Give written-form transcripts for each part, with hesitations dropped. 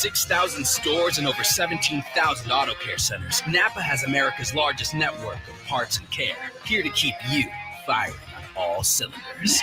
6,000 stores and over 17,000 auto care centers, Napa has America's largest network of parts and care, here to keep you firing on all cylinders.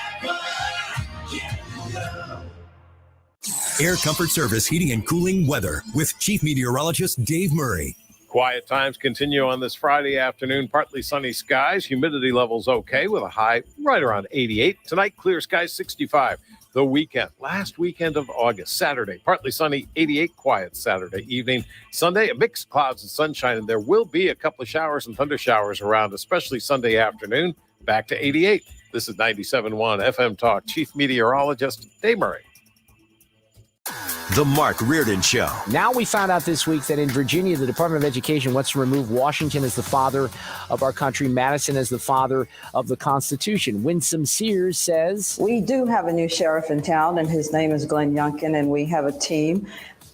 Air Comfort Service Heating and Cooling Weather with Chief Meteorologist Dave Murray. Quiet times continue on this Friday afternoon. Partly sunny skies. Humidity levels okay with a high right around 88. Tonight, clear skies, 65. The weekend, last weekend of August, Saturday, partly sunny, 88, quiet Saturday evening. Sunday, a mix of clouds and sunshine, and there will be a couple of showers and thunder showers around, especially Sunday afternoon, back to 88. This is 97.1 FM Talk. Chief Meteorologist Dave Murray. The Mark Reardon Show. Now we found out this week that in Virginia, the Department of Education wants to remove Washington as the father of our country, Madison as the father of the Constitution. Winsome Sears says, we do have a new sheriff in town, and his name is Glenn Youngkin, and we have a team.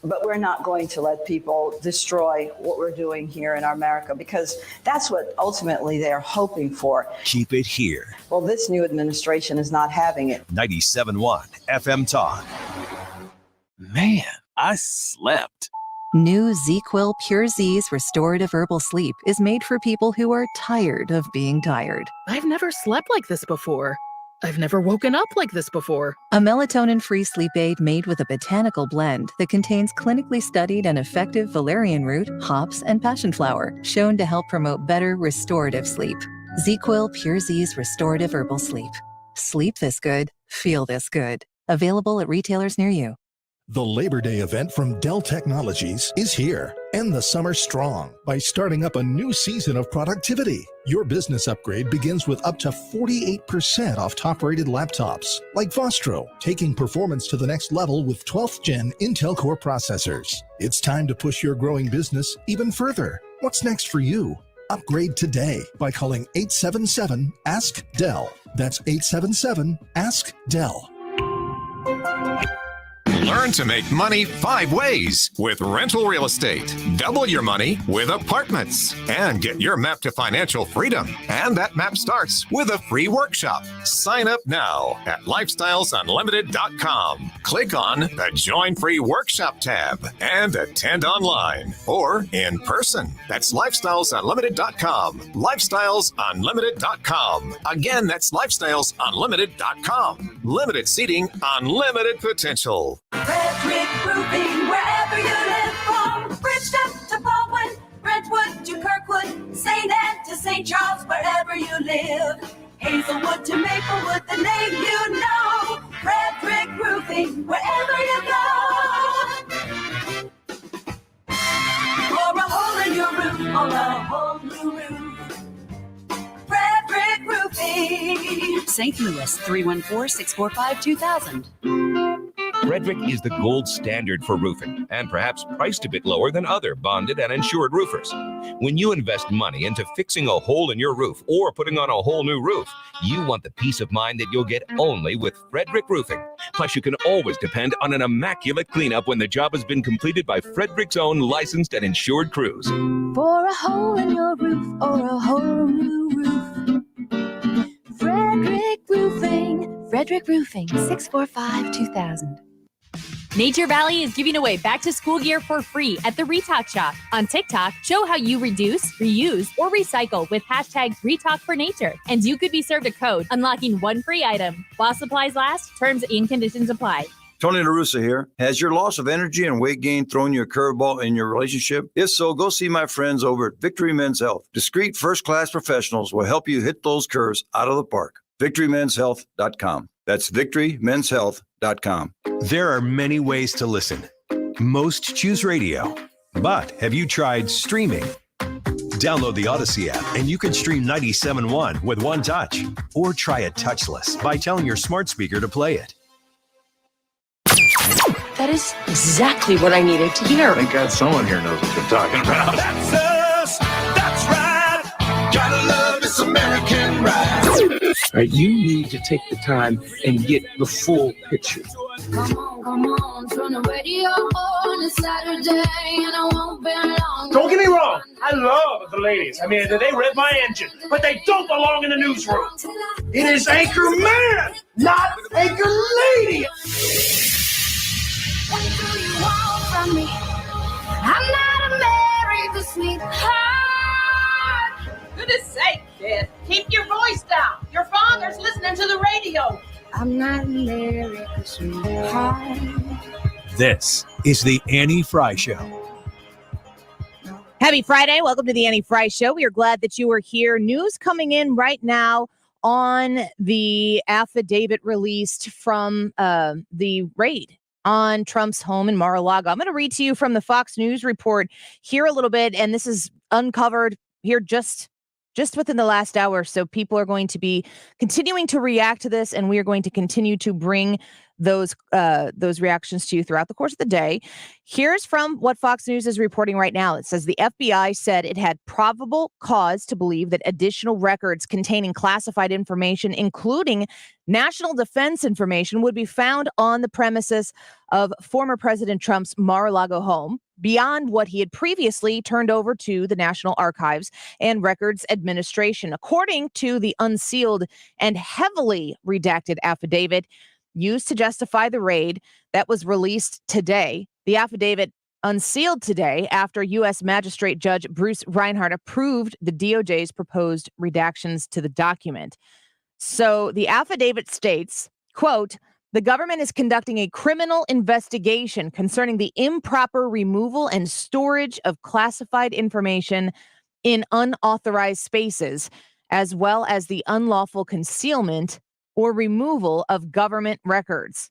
But we're not going to let people destroy what we're doing here in America, because that's what ultimately they're hoping for. Keep it here. Well, this new administration is not having it. 97.1 FM Talk. Man, I slept. New ZzzQuil Pure Z's Restorative Herbal Sleep is made for people who are tired of being tired. I've never slept like this before. I've never woken up like this before. A melatonin-free sleep aid made with a botanical blend that contains clinically studied and effective valerian root, hops, and passion flower, shown to help promote better restorative sleep. ZzzQuil Pure Z's Restorative Herbal Sleep. Sleep this good, feel this good. Available at retailers near you. The Labor Day event from Dell Technologies is here. End the summer strong by starting up a new season of productivity. Your business upgrade begins with up to 48% off top-rated laptops, like Vostro, taking performance to the next level with 12th Gen Intel Core processors. It's time to push your growing business even further. What's next for you? Upgrade today by calling 877-ASK-DELL. That's 877-ASK-DELL. Learn to make money 5 ways with rental real estate. Double your money with apartments and get your map to financial freedom. And that map starts with a free workshop. Sign up now at lifestylesunlimited.com. Click on the Join Free Workshop tab and attend online or in person. That's lifestylesunlimited.com. Lifestylesunlimited.com. Again, that's lifestylesunlimited.com. Limited seating, unlimited potential. Frederick Roofing, wherever you live, from Bridgetown to Baldwin, Brentwood to Kirkwood, St. Anne to St. Charles, wherever you live. Hazelwood to Maplewood, the name you know. Frederick Roofing, wherever you go. For a hole in your roof or a whole new roof. Frederick Roofing. St. Louis, 314-645-2000. Frederick is the gold standard for roofing and perhaps priced a bit lower than other bonded and insured roofers. When you invest money into fixing a hole in your roof or putting on a whole new roof, you want the peace of mind that you'll get only with Frederick Roofing. Plus, you can always depend on an immaculate cleanup when the job has been completed by Frederick's own licensed and insured crews. For a hole in your roof or a whole new roof. Frederick Roofing. Frederick Roofing, 645-2000. Nature Valley is giving away back-to-school gear for free at the Retalk Shop. On TikTok, show how you reduce, reuse, or recycle with hashtags #RetalkForNature. And you could be served a code, unlocking one free item. While supplies last, terms and conditions apply. Tony LaRussa here. Has your loss of energy and weight gain thrown you a curveball in your relationship? If so, go see my friends over at Victory Men's Health. Discreet first-class professionals will help you hit those curves out of the park. VictoryMen'sHealth.com. That's VictoryMen'sHealth.com. There are many ways to listen. Most choose radio. But have you tried streaming? Download the Odyssey app and you can stream 97.1 with one touch. Or try it touchless by telling your smart speaker to play it. That is exactly what I needed to hear. Thank God someone here knows what you're talking about. That's us. That's right. Gotta love this American ride. Right, you need to take the time and get the full picture. Come on, turn the radio on. It's Saturday and I won't be long. Don't get me wrong, I love the ladies. I mean, they rev my engine, but they don't belong in the newsroom. It is Anchor Man, not Anchor Lady. What do you want from me. I'm not America's sweetheart. Goodness sake, kid. Keep your voice down. Your father's listening to the radio. I'm not America's sweetheart. This is the Annie Frey Show. Happy Friday. Welcome to the Annie Frey Show. We are glad that you are here. News coming in right now on the affidavit released from the raid on Trump's home in Mar-a-Lago. I'm going to read to you from the Fox News report here a little bit, and this is uncovered here just within the last hour. So people are going to be continuing to react to this, and we are going to continue to bring those reactions to you throughout the course of the day. Here's from what Fox News is reporting right now. It says the FBI said it had probable cause to believe that additional records containing classified information, including national defense information, would be found on the premises of former President Trump's Mar-a-Lago home, beyond what he had previously turned over to the National Archives and Records Administration. According to the unsealed and heavily redacted affidavit used to justify the raid that was released today, the affidavit unsealed today after U.S. Magistrate Judge Bruce Reinhardt approved the DOJ's proposed redactions to the document. So the affidavit states, quote, "The government is conducting a criminal investigation concerning the improper removal and storage of classified information in unauthorized spaces, as well as the unlawful concealment or removal of government records."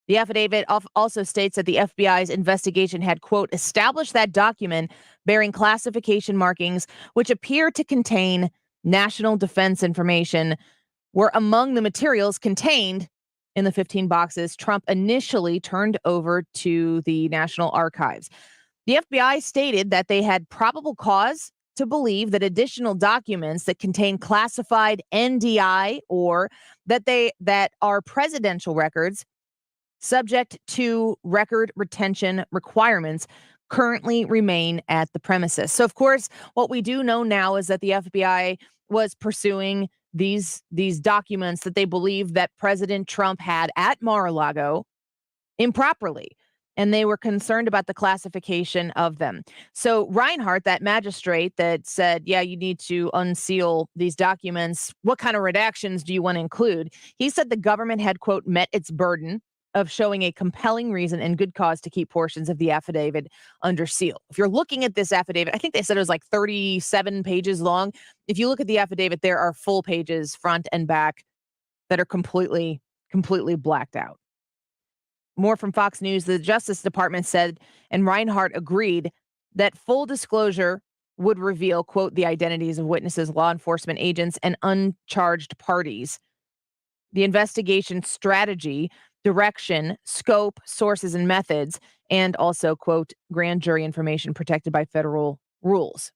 The affidavit also states that the FBI's investigation had, quote, "established that document bearing classification markings which appear to contain national defense information were among the materials contained in the 15 boxes Trump initially turned over to the National Archives." The FBI stated that they had probable cause to believe that additional documents that contain classified NDI or that are presidential records subject to record retention requirements currently remain at the premises. So, of course, what we do know now is that the FBI was pursuing these documents that they believe that President Trump had at Mar-a-Lago improperly, and they were concerned about the classification of them. So Reinhardt, that magistrate that said, yeah, you need to unseal these documents, what kind of redactions do you want to include? He said the government had, quote, met its burden of showing a compelling reason and good cause to keep portions of the affidavit under seal. If you're looking at this affidavit, I think they said it was like 37 pages long. If you look at the affidavit, there are full pages, front and back, that are completely blacked out. More from Fox News. The Justice Department said, and Reinhardt agreed, that full disclosure would reveal, quote, the identities of witnesses, law enforcement agents, and uncharged parties, the investigation strategy, direction, scope, sources, and methods, and also, quote, grand jury information protected by federal rules.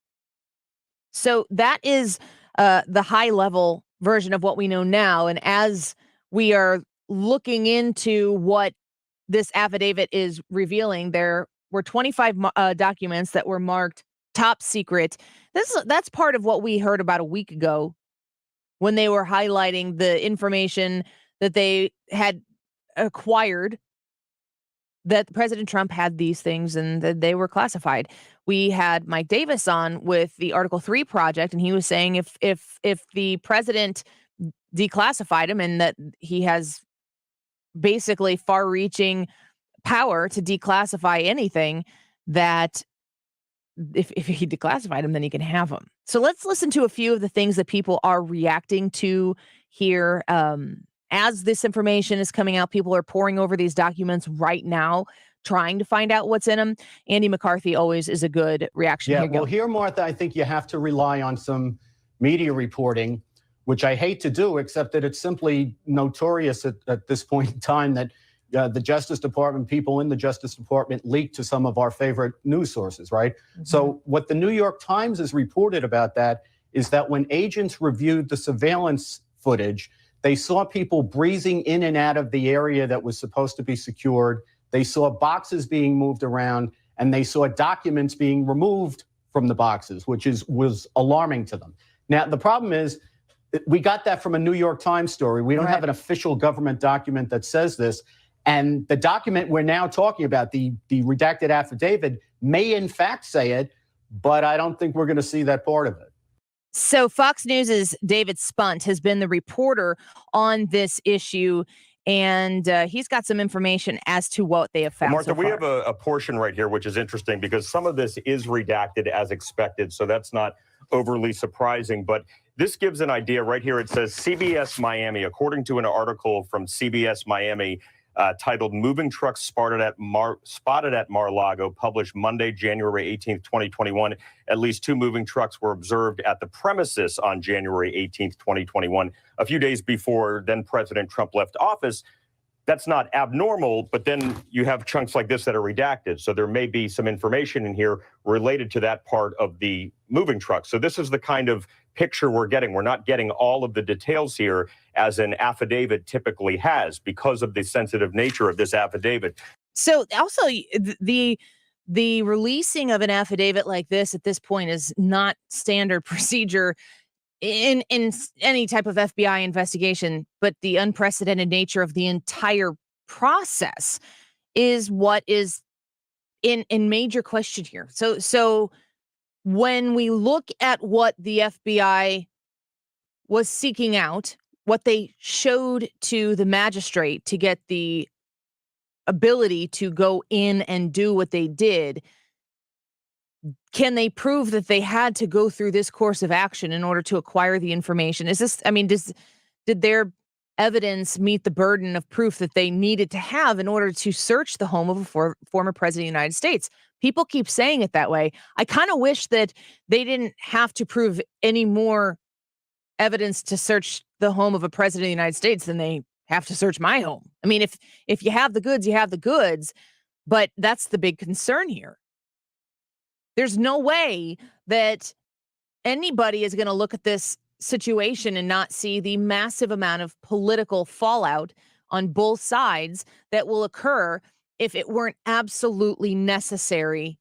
So that is the high-level version of what we know now. And as we are looking into what this affidavit is revealing, there were 25 documents that were marked top secret. That's part of what we heard about a week ago when they were highlighting the information that they had acquired, that President Trump had these things and that they were classified. We had Mike Davis on with the Article 3 project, and he was saying if the president declassified him and that he has basically far-reaching power to declassify anything, that if he declassified him, then he can have them. So let's listen to a few of the things that people are reacting to here. As this information is coming out, people are poring over these documents right now, trying to find out what's in them. Andy McCarthy always is a good reaction. Yeah, well, here, Martha, I think you have to rely on some media reporting, which I hate to do, except that it's simply notorious at this point in time that the Justice Department, people in the Justice Department leaked to some of our favorite news sources, right? Mm-hmm. So what the New York Times has reported about that is that when agents reviewed the surveillance footage, they saw people breezing in and out of the area that was supposed to be secured. They saw boxes being moved around, and they saw documents being removed from the boxes, which was alarming to them. Now, the problem is, we got that from a New York Times story. We don't have an official government document that says this. And the document we're now talking about, the redacted affidavit, may in fact say it, but I don't think we're going to see that part of it. So Fox News' David Spunt has been the reporter on this issue, and he's got some information as to what they have found. Martha, so far. we have a portion right here, which is interesting because some of this is redacted as expected, so that's not overly surprising. But this gives an idea right here. It says CBS Miami, according to an article from CBS Miami, titled "Moving Trucks Spotted at Mar-a-Lago," published Monday, January 18th, 2021. At least 2 moving trucks were observed at the premises on January 18th, 2021, a few days before then President Trump left office. That's not abnormal, but then you have chunks like this that are redacted. So there may be some information in here related to that part of the moving truck. So this is the kind of picture we're getting. We're not getting all of the details here as an affidavit typically has because of the sensitive nature of this affidavit. So also the releasing of an affidavit like this at this point is not standard procedure in any type of FBI investigation, but the unprecedented nature of the entire process is what is in major question here. So when we look at what the FBI was seeking out, what they showed to the magistrate to get the ability to go in and do what they did, can they prove that they had to go through this course of action in order to acquire the information? Did their evidence meet the burden of proof that they needed to have in order to search the home of a former president of the United States? People keep saying it that way. I kind of wish that they didn't have to prove any more evidence to search the home of a president of the United States than they have to search my home. I mean, if you have the goods, you have the goods, but that's the big concern here. There's no way that anybody is going to look at this situation and not see the massive amount of political fallout on both sides that will occur if it weren't absolutely necessary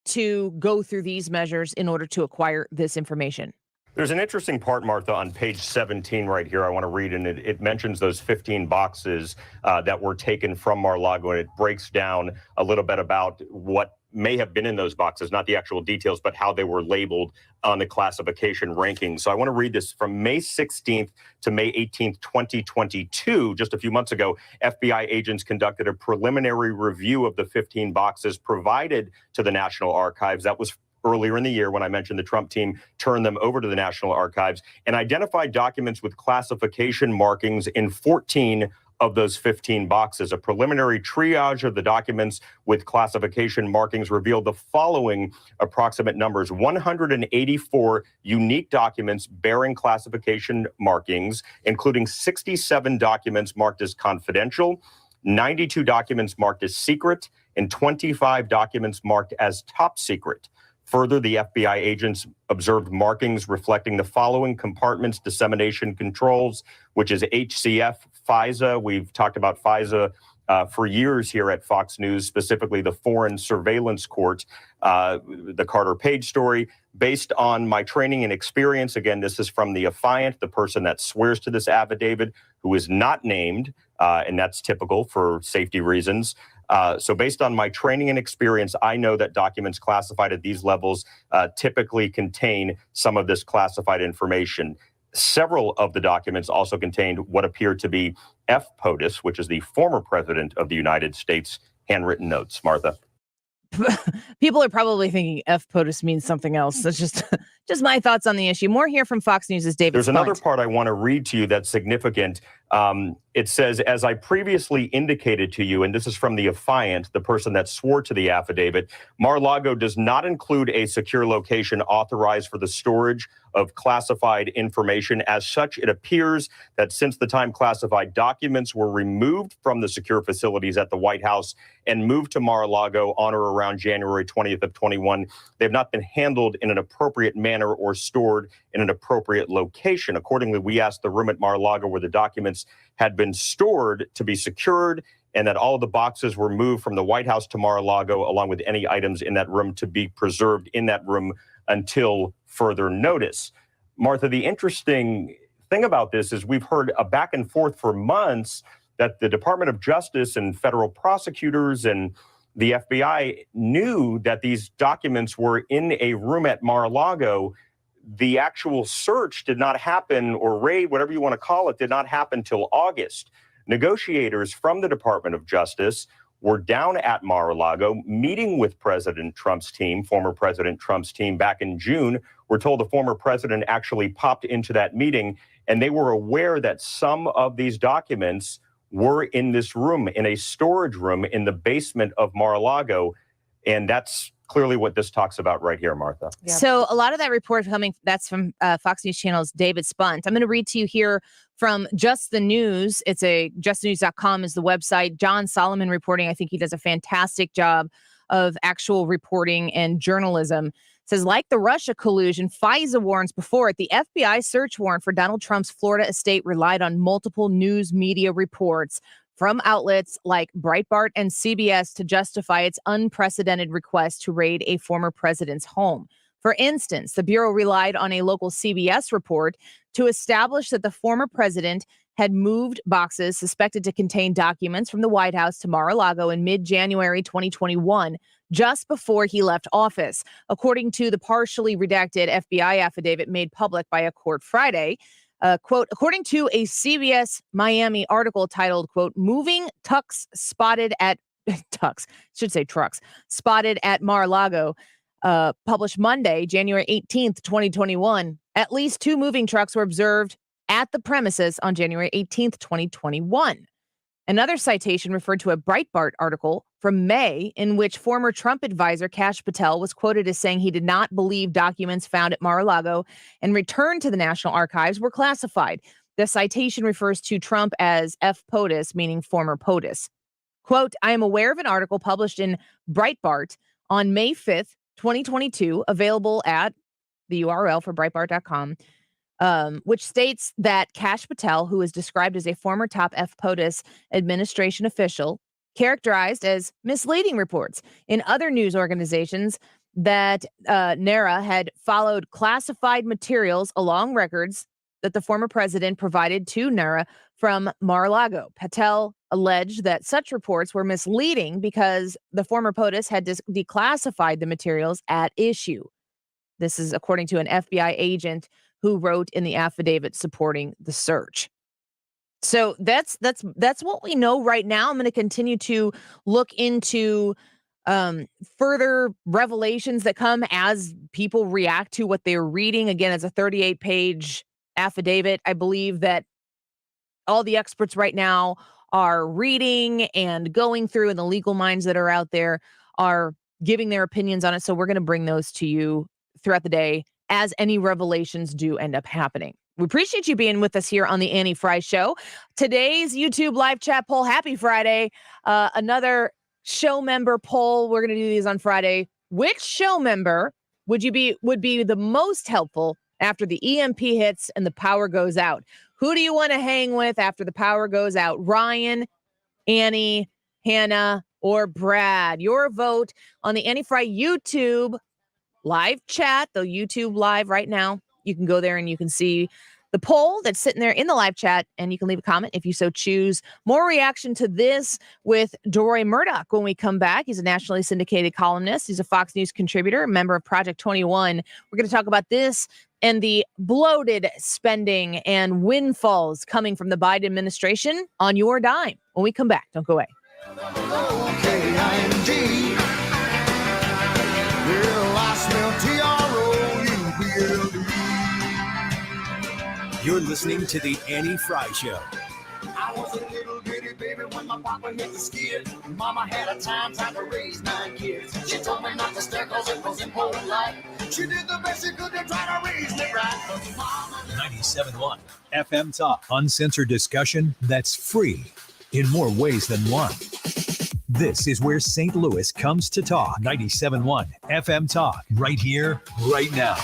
to go through these measures in order to acquire this information. There's an interesting part, Martha, on page 17 right here I want to read, and it mentions those 15 boxes that were taken from Mar-a-Lago, and it breaks down a little bit about what may have been in those boxes, not the actual details, but how they were labeled on the classification rankings. So I want to read this from May 16th to May 18th, 2022. Just a few months ago, FBI agents conducted a preliminary review of the 15 boxes provided to the National Archives. That was earlier in the year when I mentioned the Trump team turned them over to the National Archives and identified documents with classification markings in 14 of those 15 boxes. A preliminary triage of the documents with classification markings revealed the following approximate numbers: 184 unique documents bearing classification markings, including 67 documents marked as confidential, 92 documents marked as secret, and 25 documents marked as top secret. Further, the FBI agents observed markings reflecting the following compartments: dissemination controls, which is HCF, FISA. We've talked about FISA for years here at Fox News, specifically the Foreign Surveillance Court, the Carter Page story. Based on my training and experience, again, this is from the affiant, the person that swears to this affidavit, who is not named, and that's typical for safety reasons. So based on my training and experience, I know that documents classified at these levels typically contain some of this classified information. Several of the documents also contained what appeared to be F. POTUS, which is the former president of the United States, handwritten notes. Martha. People are probably thinking F. POTUS means something else. That's just my thoughts on the issue. More here from Fox News' David There's Spunt. another part I want to read to you that's significant. It says, as I previously indicated to you, and this is from the affiant, the person that swore to the affidavit, Mar-a-Lago does not include a secure location authorized for the storage of classified information. As such, it appears that since the time classified documents were removed from the secure facilities at the White House and moved to Mar-a-Lago on or around January 20th of 21, they've not been handled in an appropriate manner or stored in an appropriate location. Accordingly, we asked the room at Mar-a-Lago where the documents had been stored to be secured, and that all of the boxes were moved from the White House to Mar-a-Lago, along with any items in that room to be preserved in that room until further notice. Martha, the interesting thing about this is we've heard a back and forth for months that the Department of Justice and federal prosecutors and the FBI knew that these documents were in a room at Mar-a-Lago. The actual search did not happen, or raid, whatever you want to call it, did not happen till August. Negotiators from the Department of Justice were down at Mar-a-Lago meeting with President Trump's team, former President Trump's team, back in June. We're told the former president actually popped into that meeting, and they were aware that some of these documents were in this room, in a storage room in the basement of Mar-a-Lago. And that's clearly what this talks about right here, Martha. So a lot of that report that's from Fox News Channel's David Spunt. I'm going to read to you here from Just the News. It's justthenews.com is the website. John Solomon reporting. I think he does a fantastic job of actual reporting and journalism. It says, like the Russia collusion, FISA warns before it, the FBI search warrant for Donald Trump's Florida estate relied on multiple news media reports from outlets like Breitbart and CBS to justify its unprecedented request to raid a former president's home. For instance, the Bureau relied on a local CBS report to establish that the former president had moved boxes suspected to contain documents from the White House to Mar-a-Lago in mid-January 2021, just before he left office, according to the partially redacted FBI affidavit made public by a court Friday. Quote, according to a CBS Miami article titled, quote, moving trucks spotted at Mar-a-Lago, published Monday, January 18th, 2021. At least 2 moving trucks were observed at the premises on January 18th, 2021. Another citation referred to a Breitbart article from May in which former Trump advisor Kash Patel was quoted as saying he did not believe documents found at Mar-a-Lago and returned to the National Archives were classified. The citation refers to Trump as F. POTUS, meaning former POTUS. Quote, I am aware of an article published in Breitbart on May 5th, 2022, available at the URL for Breitbart.com, which states that Kash Patel, who is described as a former top F. POTUS administration official, characterized as misleading reports in other news organizations that NARA had followed classified materials along records that the former president provided to NARA from Mar-a-Lago. Patel alleged that such reports were misleading because the former POTUS had declassified the materials at issue. This is according to an FBI agent who wrote in the affidavit supporting the search. So that's what we know right now. I'm going to continue to look into further revelations that come as people react to what they're reading. Again, it's a 38-page affidavit. I believe that all the experts right now are reading and going through, and the legal minds that are out there are giving their opinions on it. So we're going to bring those to you throughout the day as any revelations do end up happening. We appreciate you being with us here on the Annie Frey Show. Today's YouTube live chat poll, happy Friday. Another show member poll. We're going to do these on Friday. Which show member would be the most helpful after the EMP hits and the power goes out? Who do you want to hang with after the power goes out? Ryan, Annie, Hannah, or Brad? Your vote on the Annie Frey YouTube live chat, the YouTube live right now. You can go there and you can see the poll that's sitting there in the live chat, and you can leave a comment if you so choose. More reaction to this with Deroy Murdock when we come back. He's a nationally syndicated columnist. He's a Fox News contributor, a member of Project 21. We're going to talk about this and the bloated spending and windfalls coming from the Biden administration on your dime when we come back. Don't go away. You're listening to the Annie Frey Show. I was a little bitty baby when my papa hit the skid. Mama had a time to raise 9 kids. She told me not to stare cause it was important life. She did the best she could to try to raise me right. 97.1 FM Talk. Uncensored discussion that's free in more ways than one. This is where St. Louis comes to talk. 97.1 FM Talk. Right here, right now.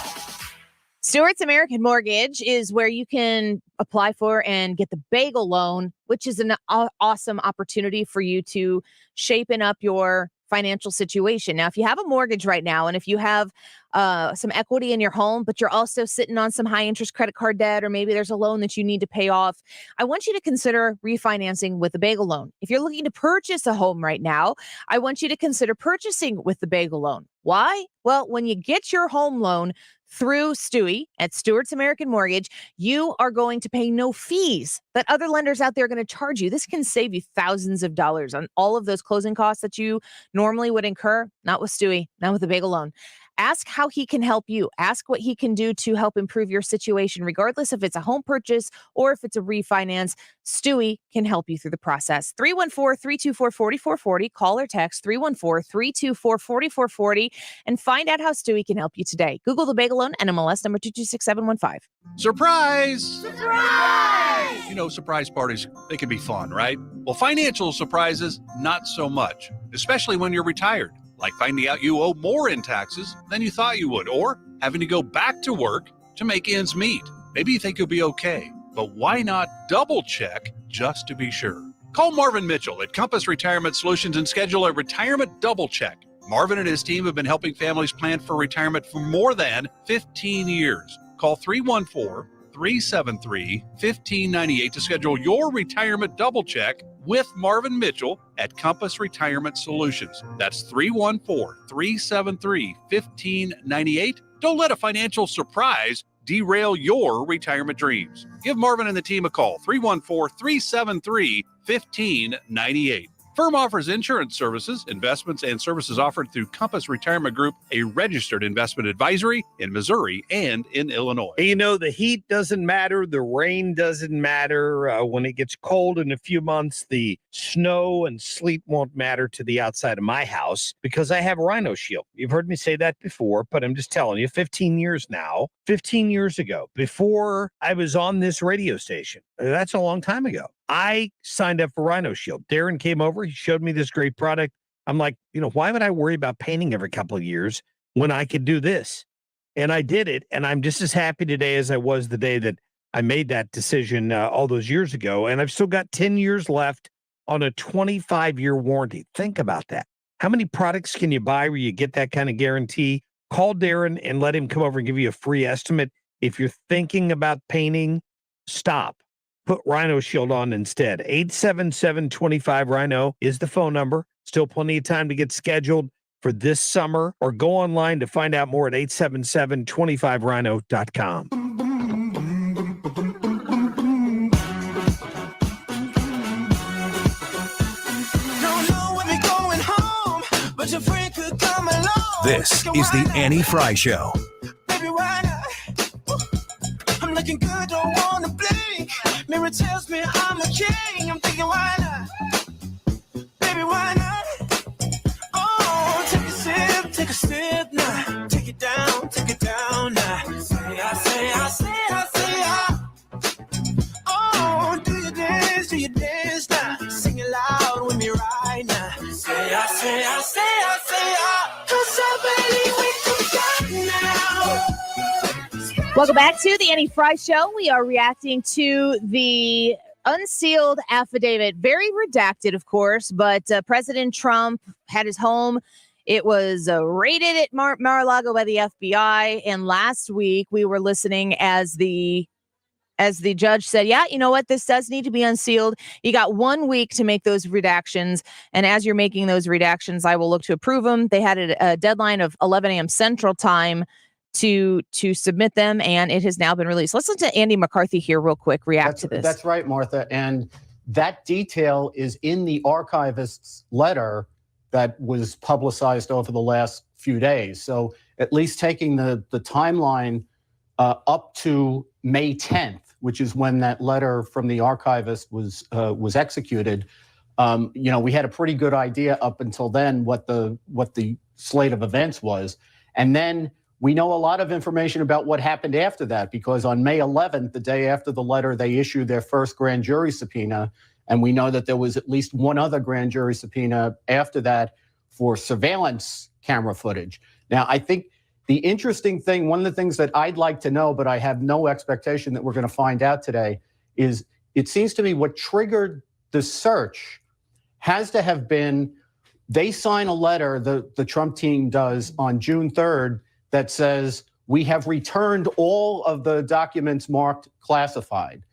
Stewart's American Mortgage is where you can apply for and get the bagel loan, which is an awesome opportunity for you to shapen up your financial situation. Now, if you have a mortgage right now, and if you have some equity in your home, but you're also sitting on some high interest credit card debt, or maybe there's a loan that you need to pay off, I want you to consider refinancing with the Bagel Loan. If you're looking to purchase a home right now, I want you to consider purchasing with the Bagel Loan. Why? Well, when you get your home loan through Stewie at Stewart's American Mortgage, you are going to pay no fees that other lenders out there are going to charge you. This can save you thousands of dollars on all of those closing costs that you normally would incur. Not with Stewie, not with the Bagel Loan. Ask how he can help you. Ask what he can do to help improve your situation, regardless if it's a home purchase or if it's a refinance. Stewie can help you through the process. 314-324-4440. Call or text 314-324-4440 and find out how Stewie can help you today. Google the Bagel Loan, NMLS number 226715. Surprise! Surprise! You know, surprise parties, they can be fun, right? Well, financial surprises, not so much, especially when you're retired. Like finding out you owe more in taxes than you thought you would, or having to go back to work to make ends meet. Maybe you think you'll be okay, but why not double check just to be sure? Call Marvin Mitchell at Compass Retirement Solutions and schedule a retirement double check. Marvin and his team have been helping families plan for retirement for more than 15 years. Call 314-373-1598 to schedule your retirement double check with Marvin Mitchell at Compass Retirement Solutions. That's 314-373-1598. Don't let a financial surprise derail your retirement dreams. Give Marvin and the team a call, 314-373-1598. Firm offers insurance services, investments, and services offered through Compass Retirement Group, a registered investment advisory in Missouri and in Illinois. You know, the heat doesn't matter. The rain doesn't matter. When it gets cold in a few months, the snow and sleet won't matter to the outside of my house because I have Rhino Shield. You've heard me say that before, but I'm just telling you, 15 years ago, before I was on this radio station, that's a long time ago, I signed up for Rhino Shield. Darren came over. He showed me this great product. I'm like, why would I worry about painting every couple of years when I could do this? And I did it. And I'm just as happy today as I was the day that I made that decision all those years ago. And I've still got 10 years left on a 25-year warranty. Think about that. How many products can you buy where you get that kind of guarantee? Call Darren and let him come over and give you a free estimate. If you're thinking about painting, stop. Put Rhino Shield on instead. 877-25-RHINO is the phone number. Still plenty of time to get scheduled for this summer, or go online to find out more at 877-25rhino.com. This is the Annie Frey Show. Baby, why not? I'm looking good, don't wanna blink. Mirror tells me I'm a king. I'm thinking, why not? Baby, why not? Oh, take a sip now. Take it down now. Say I. Oh, do you dance now? Sing it loud with me right now. Say I. 'Cause I believe we together now. Welcome back to the Annie Frey Show. We are reacting to the unsealed affidavit, very redacted, of course, but President Trump had his home. It was raided at Mar-a-Lago by the FBI. And last week we were listening as the judge said, yeah, you know what? This does need to be unsealed. You got 1 week to make those redactions. And as you're making those redactions, I will look to approve them. They had a deadline of 11 a.m. Central Time to submit them, and it has now been released. Let's listen to Andy McCarthy here real quick, react to this. That's right, Martha. And that detail is in the archivist's letter that was publicized over the last few days. So at least taking the timeline up to May 10th, which is when that letter from the archivist was executed. We had a pretty good idea up until then what the slate of events was. And then we know a lot of information about what happened after that, because on May 11th, the day after the letter, they issued their first grand jury subpoena. And we know that there was at least one other grand jury subpoena after that for surveillance camera footage. Now, I think the interesting thing, one of the things that I'd like to know, but I have no expectation that we're going to find out today, is it seems to me what triggered the search has to have been They sign a letter, the Trump team does, on June 3rd that says, we have returned all of the documents marked classified.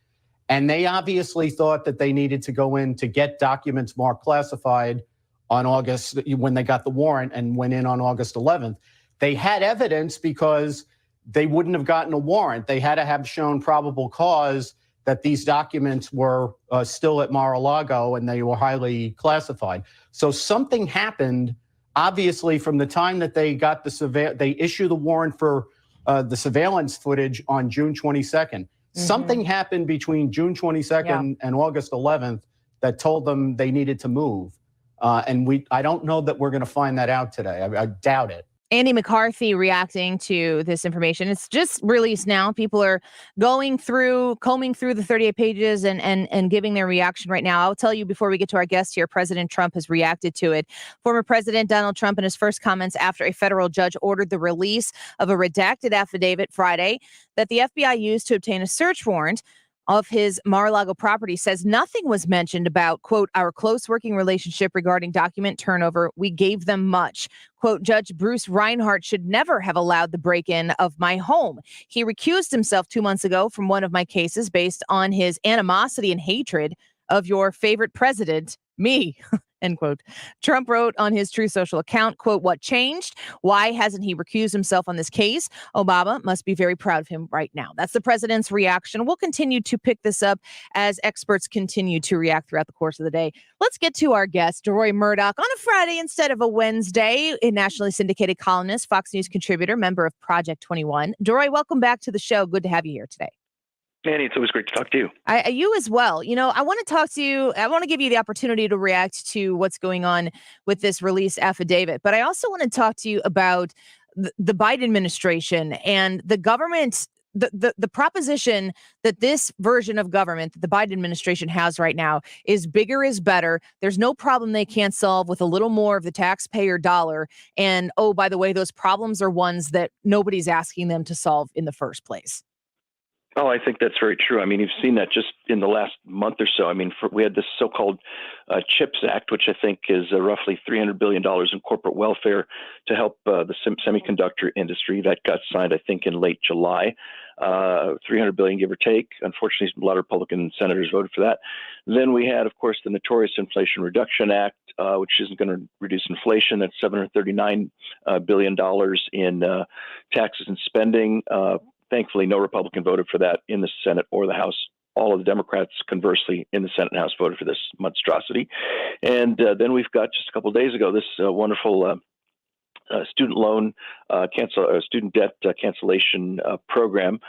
And they obviously thought that they needed to go in to get documents marked classified on August, when they got the warrant and went in on August 11th. They had evidence because they wouldn't have gotten a warrant. They had to have shown probable cause that these documents were still at Mar-a-Lago and they were highly classified. So something happened, obviously, from the time that they got they issued the warrant for the surveillance footage on June 22nd. Something happened between June 22nd and August 11th that told them they needed to move. And I don't know that we're going to find that out today. I doubt it. Andy McCarthy reacting to this information. It's just released now. People are combing through the 38 pages and giving their reaction right now. I'll tell you before we get to our guest here, President Trump has reacted to it. Former President Donald Trump in his first comments after a federal judge ordered the release of a redacted affidavit Friday that the FBI used to obtain a search warrant of his Mar-a-Lago property says nothing was mentioned about, quote, our close working relationship regarding document turnover. We gave them much. Quote, Judge Bruce Reinhart should never have allowed the break-in of my home. He recused himself 2 months ago from one of my cases based on his animosity and hatred of your favorite president, me, end quote. Trump wrote on his Truth Social account, quote, what changed? Why hasn't he recused himself on this case? Obama must be very proud of him right now. That's the president's reaction. We'll continue to pick this up as experts continue to react throughout the course of the day. Let's get to our guest, Deroy Murdock, on a Friday instead of a Wednesday, a nationally syndicated columnist, Fox News contributor, member of Project 21. Deroy, welcome back to the show. Good to have you here today. Annie, it's always great to talk to you. You as well. You know, I want to talk to you. I want to give you the opportunity to react to what's going on with this release affidavit. But I also want to talk to you about the Biden administration and the government, the proposition that this version of government that the Biden administration has right now is bigger is better. There's no problem they can't solve with a little more of the taxpayer dollar. And, oh, by the way, those problems are ones that nobody's asking them to solve in the first place. Oh, I think that's very true. I mean, you've seen that just in the last month or so. I mean, we had this so-called CHIPS Act, which I think is roughly $300 billion in corporate welfare to help the semiconductor industry. That got signed, I think, in late July. $300 billion, give or take. Unfortunately, a lot of Republican senators voted for that. Then we had, of course, the notorious Inflation Reduction Act, which isn't going to reduce inflation. That's $739 billion in taxes and spending. Thankfully, no Republican voted for that in the Senate or the House. All of the Democrats, conversely, in the Senate and House voted for this monstrosity. And then we've got, just a couple of days ago, this wonderful student loan student debt cancellation program.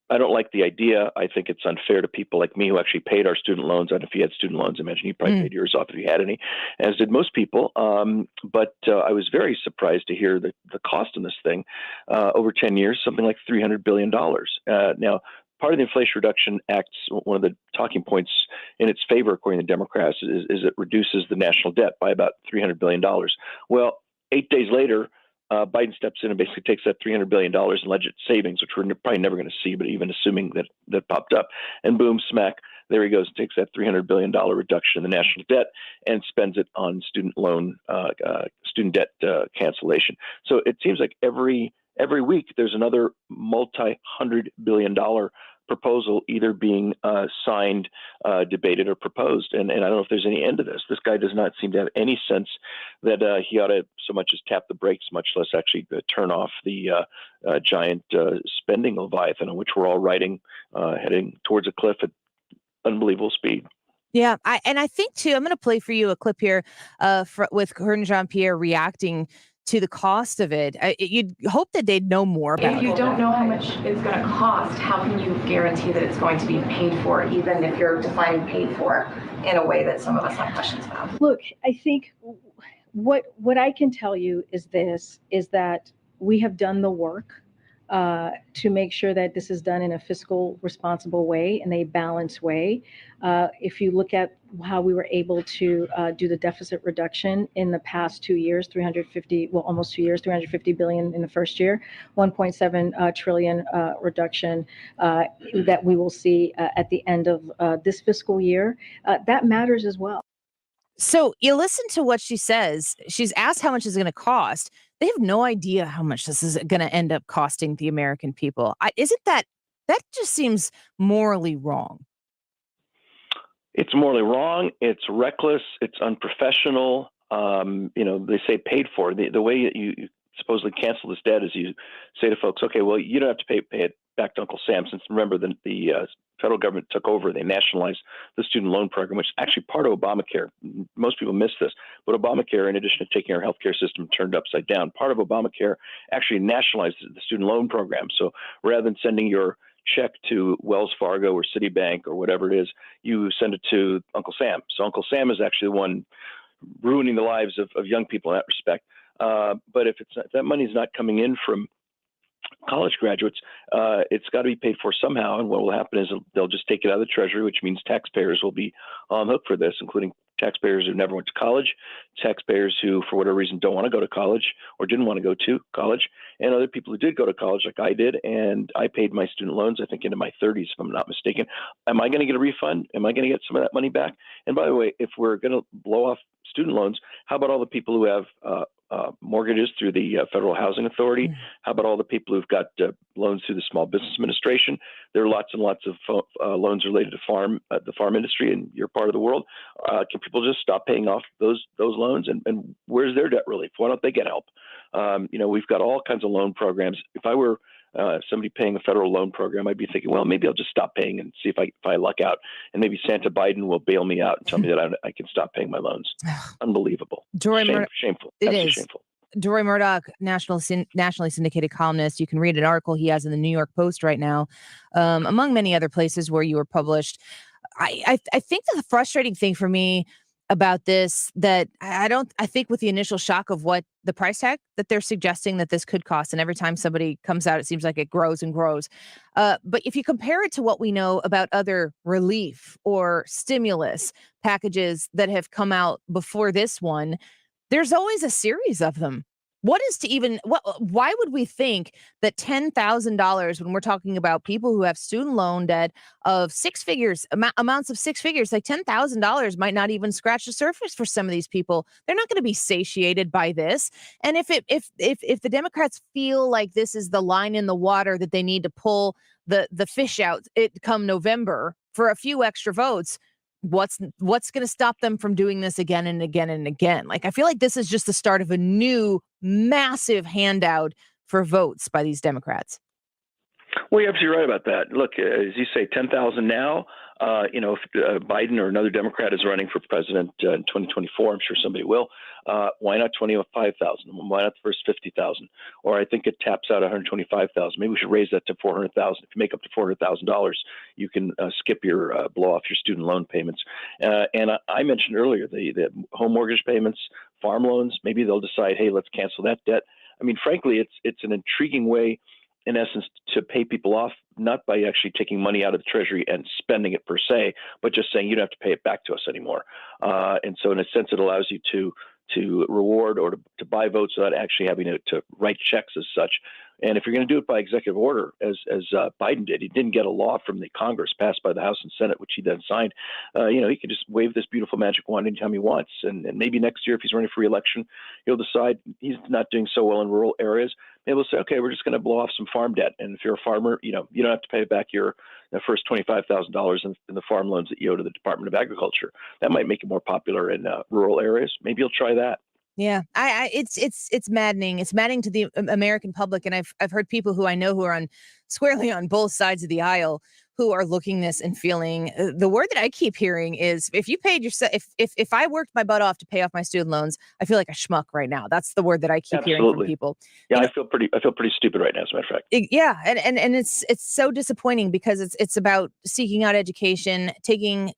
I don't like the idea. I think it's unfair to people like me who actually paid our student loans. And if you had student loans, I imagine you probably paid yours off if you had any, as did most people. But I was very surprised to hear the cost on this thing over 10 years, something like $300 billion. Now, part of the Inflation Reduction Act's one of the talking points in its favor, according to Democrats, is it reduces the national debt by about $300 billion. Well, 8 days later, Biden steps in and basically takes that $300 billion in legit savings, which we're probably never going to see, but even assuming that popped up, and boom, smack, there he goes, takes that $300 billion reduction in the national debt and spends it on student debt cancellation. So it seems like every week there's another multi-$100 billion proposal either being signed, debated, or proposed. And I don't know if there's any end to this. This guy does not seem to have any sense that he ought to so much as tap the brakes, much less actually turn off the giant spending leviathan on which we're all riding, heading towards a cliff at unbelievable speed. Yeah, I think, too, I'm going to play for you a clip here with Corinne Jean-Pierre reacting to the cost of it. You'd hope that they'd know more about it. If you don't know how much it's going to cost, how can you guarantee that it's going to be paid for, even if you're defining paid for in a way that some of us have questions about? Look, I think what I can tell you is that we have done the work to make sure that this is done in a fiscal responsible way, in a balanced way. If you look at how we were able to do the deficit reduction in the past 2 years, almost 2 years, $350 billion in the first year, 1.7 trillion reduction that we will see at the end of this fiscal year, that matters as well. So you listen to what she says. She's asked how much it's going to cost. They have no idea how much this is going to end up costing the American people. Isn't that just seems morally wrong? It's morally wrong. It's reckless. It's unprofessional. They say paid for. The way you supposedly cancel this debt is you say to folks, okay, well, you don't have to pay it back to Uncle Sam. Since remember, the federal government took over, they nationalized the student loan program, which is actually part of Obamacare. Most people miss this, but Obamacare, in addition to taking our healthcare system turned upside down, part of Obamacare actually nationalized the student loan program. So rather than sending your check to Wells Fargo or Citibank or whatever it is, you send it to Uncle Sam. So Uncle Sam is actually the one ruining the lives of young people in that respect. But if that money is not coming in from college graduates, it's got to be paid for somehow. And what will happen is they'll just take it out of the Treasury, which means taxpayers will be on the hook for this, including taxpayers who never went to college, taxpayers who, for whatever reason, don't want to go to college or didn't want to go to college, and other people who did go to college, like I did, and I paid my student loans, I think, into my 30s, if I'm not mistaken. Am I going to get a refund? Am I going to get some of that money back? And by the way, if we're going to blow off student loans, how about all the people who have mortgages through the Federal Housing Authority? How about all the people who've got loans through the Small Business Administration? There are lots and lots of loans related to the farm industry in your part of the world. Can people just stop paying off those loans? And where's their debt relief? Why don't they get help? We've got all kinds of loan programs. If I were somebody paying a federal loan program, I'd be thinking, well, maybe I'll just stop paying and see if I luck out, and maybe Santa Biden will bail me out and tell me that I can stop paying my loans. Unbelievable. Shameful. It Absolutely is. Shameful. Deroy Murdock, nationally syndicated columnist. You can read an article he has in the New York Post right now, among many other places where you were published. I think that the frustrating thing for me about this, that I think with the initial shock of what the price tag that they're suggesting that this could cost, and every time somebody comes out, it seems like it grows and grows. But if you compare it to what we know about other relief or stimulus packages that have come out before this one, there's always a series of them. Why would we think that $10,000, when we're talking about people who have student loan debt of six figures, amounts of six figures, like $10,000 might not even scratch the surface for some of these people. They're not going to be satiated by this. And if the Democrats feel like this is the line in the water that they need to pull the fish out come November for a few extra votes, what's going to stop them from doing this again and again and again? Like, I feel like this is just the start of a new massive handout for votes by these Democrats. Well, you're absolutely right about that. Look, as you say, 10,000 now. If Biden or another Democrat is running for president in 2024, I'm sure somebody will. Why not 25,000? Why not the first 50,000? Or I think it taps out 125,000. Maybe we should raise that to 400,000. If you make up to $400,000, you can skip your blow off your student loan payments. And I mentioned earlier the home mortgage payments, farm loans. Maybe they'll decide, hey, let's cancel that debt. I mean, frankly, it's an intriguing way, in essence, to pay people off, not by actually taking money out of the Treasury and spending it per se, but just saying you don't have to pay it back to us anymore. And so in a sense, it allows you to reward or to buy votes without actually having to write checks as such. And if you're going to do it by executive order, as Biden did, he didn't get a law from the Congress passed by the House and Senate, which he then signed. He can just wave this beautiful magic wand anytime he wants. And maybe next year, if he's running for re-election, he'll decide he's not doing so well in rural areas. Maybe he'll say, okay, we're just going to blow off some farm debt. And if you're a farmer, you don't have to pay back your first $25,000 in the farm loans that you owe to the Department of Agriculture. That might make it more popular in rural areas. Maybe you'll try that. Yeah, it's maddening. It's maddening to the American public, and I've heard people who I know who are squarely on both sides of the aisle who are looking this and feeling the word that I keep hearing is, if you paid yourself, if I worked my butt off to pay off my student loans, I feel like a schmuck right now. That's the word that I keep hearing from people. Yeah, I feel pretty stupid right now, as a matter of fact. Yeah, and it's so disappointing because it's about seeking out education, taking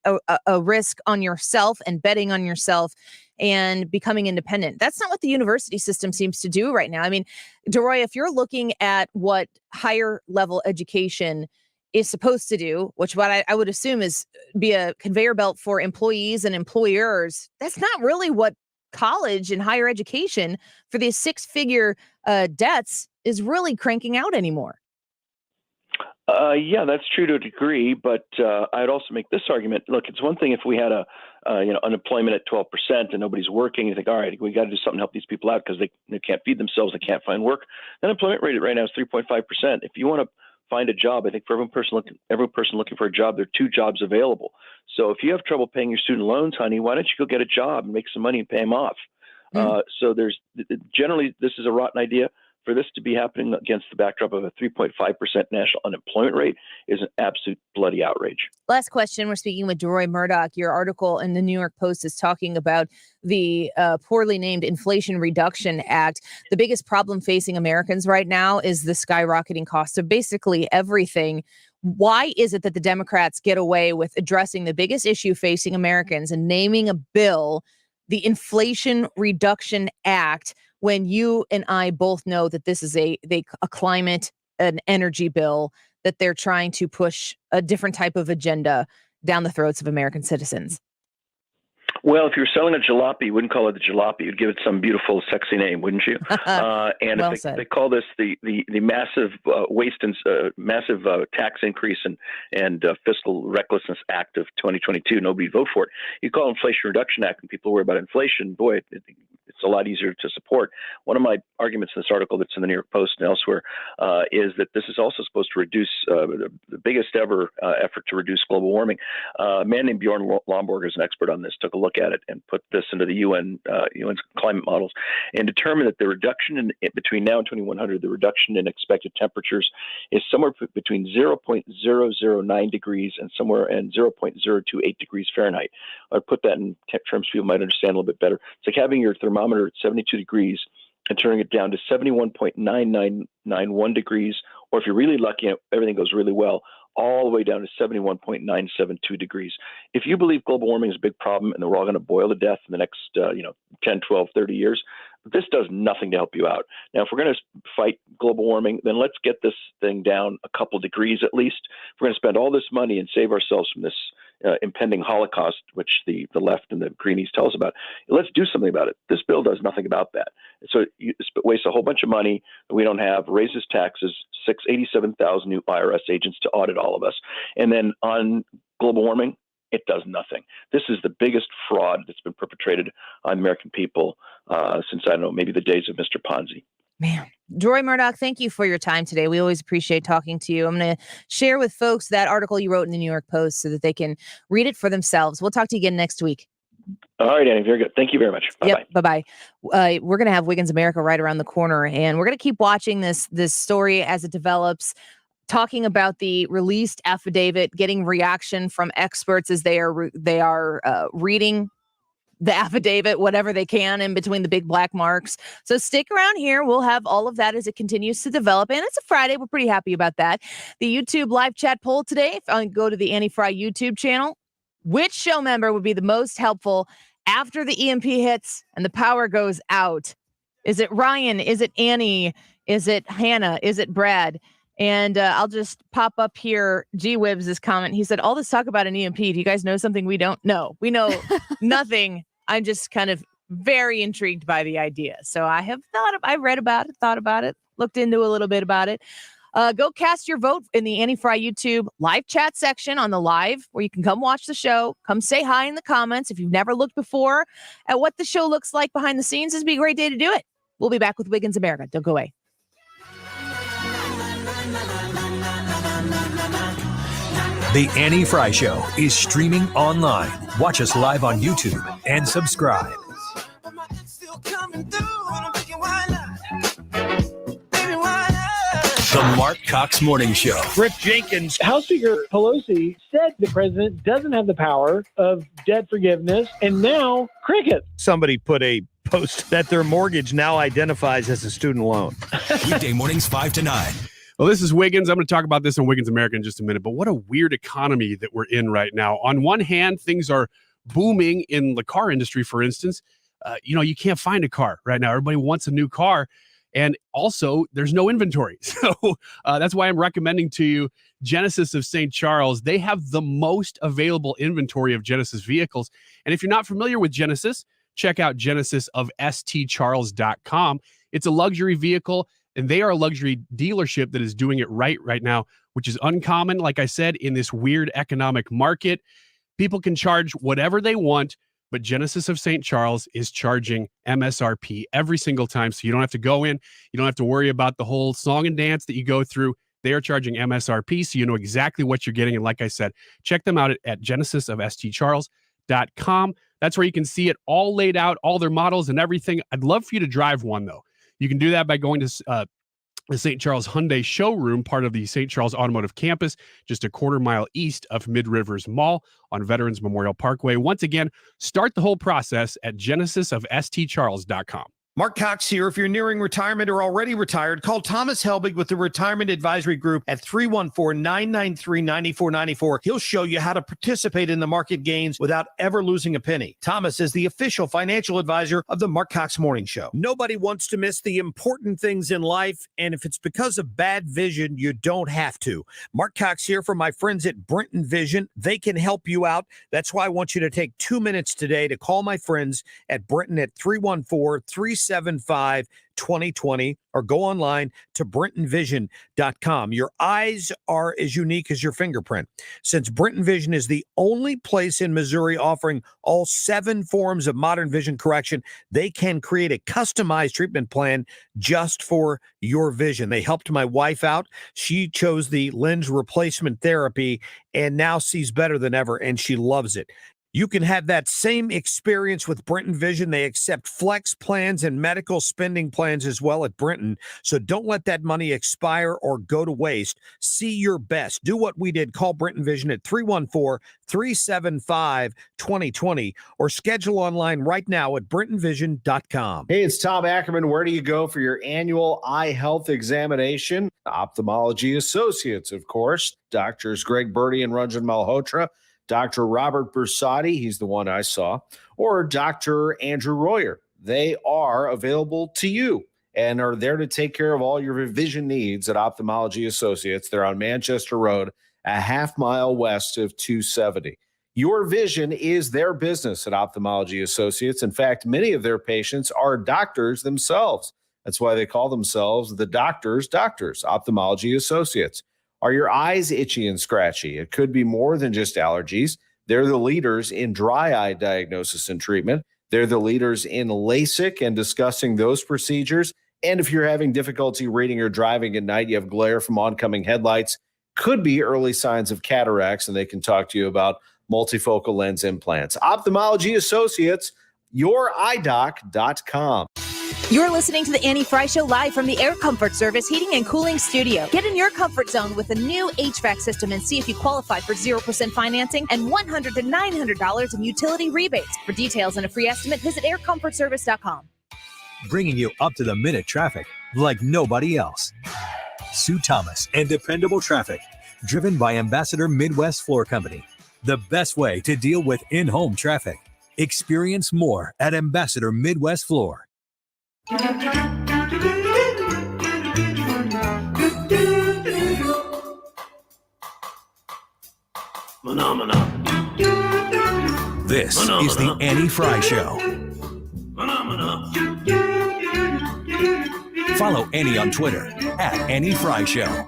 a risk on yourself and betting on yourself and becoming independent. That's not what the university system seems to do right now. I mean, Deroy, if you're looking at what higher level education is supposed to do, which what I would assume is be a conveyor belt for employees and employers, that's not really what college and higher education for these six-figure debts is really cranking out anymore. Yeah, that's true to a degree, but I'd also make this argument. Look, it's one thing if we had unemployment at 12% and nobody's working. You think, all right, we got to do something to help these people out because they can't feed themselves, they can't find work. The unemployment rate right now is 3.5%. If you want to find a job, I think for every person looking for a job, there are 2 jobs available. So if you have trouble paying your student loans, honey, why don't you go get a job and make some money and pay them off? So there's generally this is a rotten idea. For this to be happening against the backdrop of a 3.5% national unemployment rate is an absolute bloody outrage. Last question. We're speaking with Deroy Murdock. Your article in the New York Post is talking about the poorly named Inflation Reduction Act. The biggest problem facing Americans right now is the skyrocketing cost of basically everything. Why is it that the Democrats get away with addressing the biggest issue facing Americans and naming a bill, the Inflation Reduction Act, when you and I both know that this is a climate, an energy bill, that they're trying to push a different type of agenda down the throats of American citizens? Well, if you're selling a jalopy, you wouldn't call it the jalopy. You'd give it some beautiful, sexy name, wouldn't you? And well if said. they call this the massive waste and massive tax increase and fiscal recklessness act of 2022, nobody'd vote for it. You call it Inflation Reduction Act, and people worry about inflation. Boy, it's a lot easier to support. One of my arguments in this article that's in the New York Post and elsewhere is that this is also supposed to reduce the biggest ever effort to reduce global warming. A man named Bjorn Lomborg is an expert on this, took a look at it and put this into the UN's climate models and determined that the reduction in between now and 2100, the reduction in expected temperatures is somewhere between 0.009 degrees and 0.028 degrees Fahrenheit. I'd put that in terms people might understand a little bit better. It's like having your thermometer at 72 degrees and turning it down to 71.9991 degrees, or if you're really lucky and everything goes really well, all the way down to 71.972 degrees. If you believe global warming is a big problem and that we're all going to boil to death in the next 10, 12, 30 years, this does nothing to help you out. Now, if we're going to fight global warming, then let's get this thing down a couple degrees at least. If we're going to spend all this money and save ourselves from this impending Holocaust, which the left and the Greenies tell us about, let's do something about it. This bill does nothing about that. So it wastes a whole bunch of money that we don't have, raises taxes, 87,000 new IRS agents to audit all of us. And then on global warming, it does nothing. This is the biggest fraud that's been perpetrated on American people since, I don't know, maybe the days of Mr. Ponzi. Man, Deroy Murdock, thank you for your time today. We always appreciate talking to you. I'm going to share with folks that article you wrote in the New York Post so that they can read it for themselves. We'll talk to you again next week. All right, Annie. Very good. Thank you very much. Bye-bye. Yep, bye-bye. We're going to have Wiggins America right around the corner, and we're going to keep watching this story as it develops, talking about the released affidavit, getting reaction from experts as they are reading the affidavit, whatever they can in between the big black marks. So stick around here. We'll have all of that as it continues to develop. And it's a Friday. We're pretty happy about that. The YouTube live chat poll today, if I go to the Annie Frey YouTube channel, which show member would be the most helpful after the EMP hits and the power goes out? Is it Ryan? Is it Annie? Is it Hannah? Is it Brad? And I'll just pop up here G-Wibs' comment. He said, all this talk about an EMP. Do you guys know something we don't know? We know nothing. I'm just kind of very intrigued by the idea. So I read about it, thought about it, looked into a little bit about it. Go cast your vote in the Annie Frey YouTube live chat section on the live, where you can come watch the show. Come say hi in the comments. If you've never looked before at what the show looks like behind the scenes, this would be a great day to do it. We'll be back with Wiggins America. Don't go away. The Annie Frey Show is streaming online. Watch us live on YouTube and subscribe. The Mark Cox Morning Show. Rick Jenkins. House Speaker Pelosi said the president doesn't have the power of debt forgiveness, and now cricket. Somebody put a post that their mortgage now identifies as a student loan. Weekday mornings 5 to 9. Well, this is Wiggins. I'm going to talk about this on Wiggins America in just a minute, but what a weird economy that we're in right now. On one hand, things are booming in the car industry, for instance. You can't find a car right now. Everybody wants a new car. And also, there's no inventory. So that's why I'm recommending to you Genesis of St. Charles. They have the most available inventory of Genesis vehicles. And if you're not familiar with Genesis, check out genesisofstcharles.com. It's a luxury vehicle And they are a luxury dealership that is doing it right now, which is uncommon. Like I said, in this weird economic market, people can charge whatever they want, but Genesis of St. Charles is charging MSRP every single time. So you don't have to go in. You don't have to worry about the whole song and dance that you go through. They are charging MSRP, so you know exactly what you're getting. And like I said, check them out at genesisofstcharles.com. That's where you can see it all laid out, all their models and everything. I'd love for you to drive one, though. You can do that by going to the St. Charles Hyundai showroom, part of the St. Charles Automotive campus, just a quarter mile east of Mid-Rivers Mall on Veterans Memorial Parkway. Once again, start the whole process at genesisofstcharles.com. Mark Cox here. If you're nearing retirement or already retired, call Thomas Helbig with the Retirement Advisory Group at 314-993-9494. He'll show you how to participate in the market gains without ever losing a penny. Thomas is the official financial advisor of the Mark Cox Morning Show. Nobody wants to miss the important things in life, and if it's because of bad vision, you don't have to. Mark Cox here from my friends at Brenton Vision. They can help you out. That's why I want you to take 2 minutes today to call my friends at Brenton at 314-375-2020 or go online to brentonvision.com. Your eyes are as unique as your fingerprint. Since Brenton Vision is the only place in Missouri offering all 7 forms of modern vision correction, they can create a customized treatment plan just for your vision. They helped my wife out. She chose the lens replacement therapy and now sees better than ever, and she loves it. You can have that same experience with Brenton Vision. They accept flex plans and medical spending plans as well at Brenton. So don't let that money expire or go to waste. See your best. Do what we did. Call Brenton Vision at 314-375-2020 or schedule online right now at brentonvision.com. Hey, it's Tom Ackerman. Where do you go for your annual eye health examination? Ophthalmology Associates, of course. Doctors Greg Birdie and Ranjan Malhotra. Dr. Robert Bersati, he's the one I saw, or Dr. Andrew Royer. They are available to you and are there to take care of all your vision needs at Ophthalmology Associates. They're on Manchester Road, a half mile west of 270. Your vision is their business at Ophthalmology Associates. In fact, many of their patients are doctors themselves. That's why they call themselves the doctors, Ophthalmology Associates. Are your eyes itchy and scratchy? It could be more than just allergies. They're the leaders in dry eye diagnosis and treatment. They're the leaders in LASIK and discussing those procedures. And if you're having difficulty reading or driving at night, you have glare from oncoming headlights, could be early signs of cataracts, and they can talk to you about multifocal lens implants. Ophthalmology Associates, youridoc.com. You're listening to the Annie Frey Show live from the Air Comfort Service Heating and Cooling Studio. Get in your comfort zone with a new HVAC system and see if you qualify for 0% financing and $100 to $900 in utility rebates. For details and a free estimate, visit aircomfortservice.com. Bringing you up-to-the-minute traffic like nobody else. Sue Thomas and dependable traffic, driven by Ambassador Midwest Floor Company. The best way to deal with in-home traffic. Experience more at Ambassador Midwest Floor. This is the Annie Frey Show. Follow Annie on Twitter at Annie Frey Show.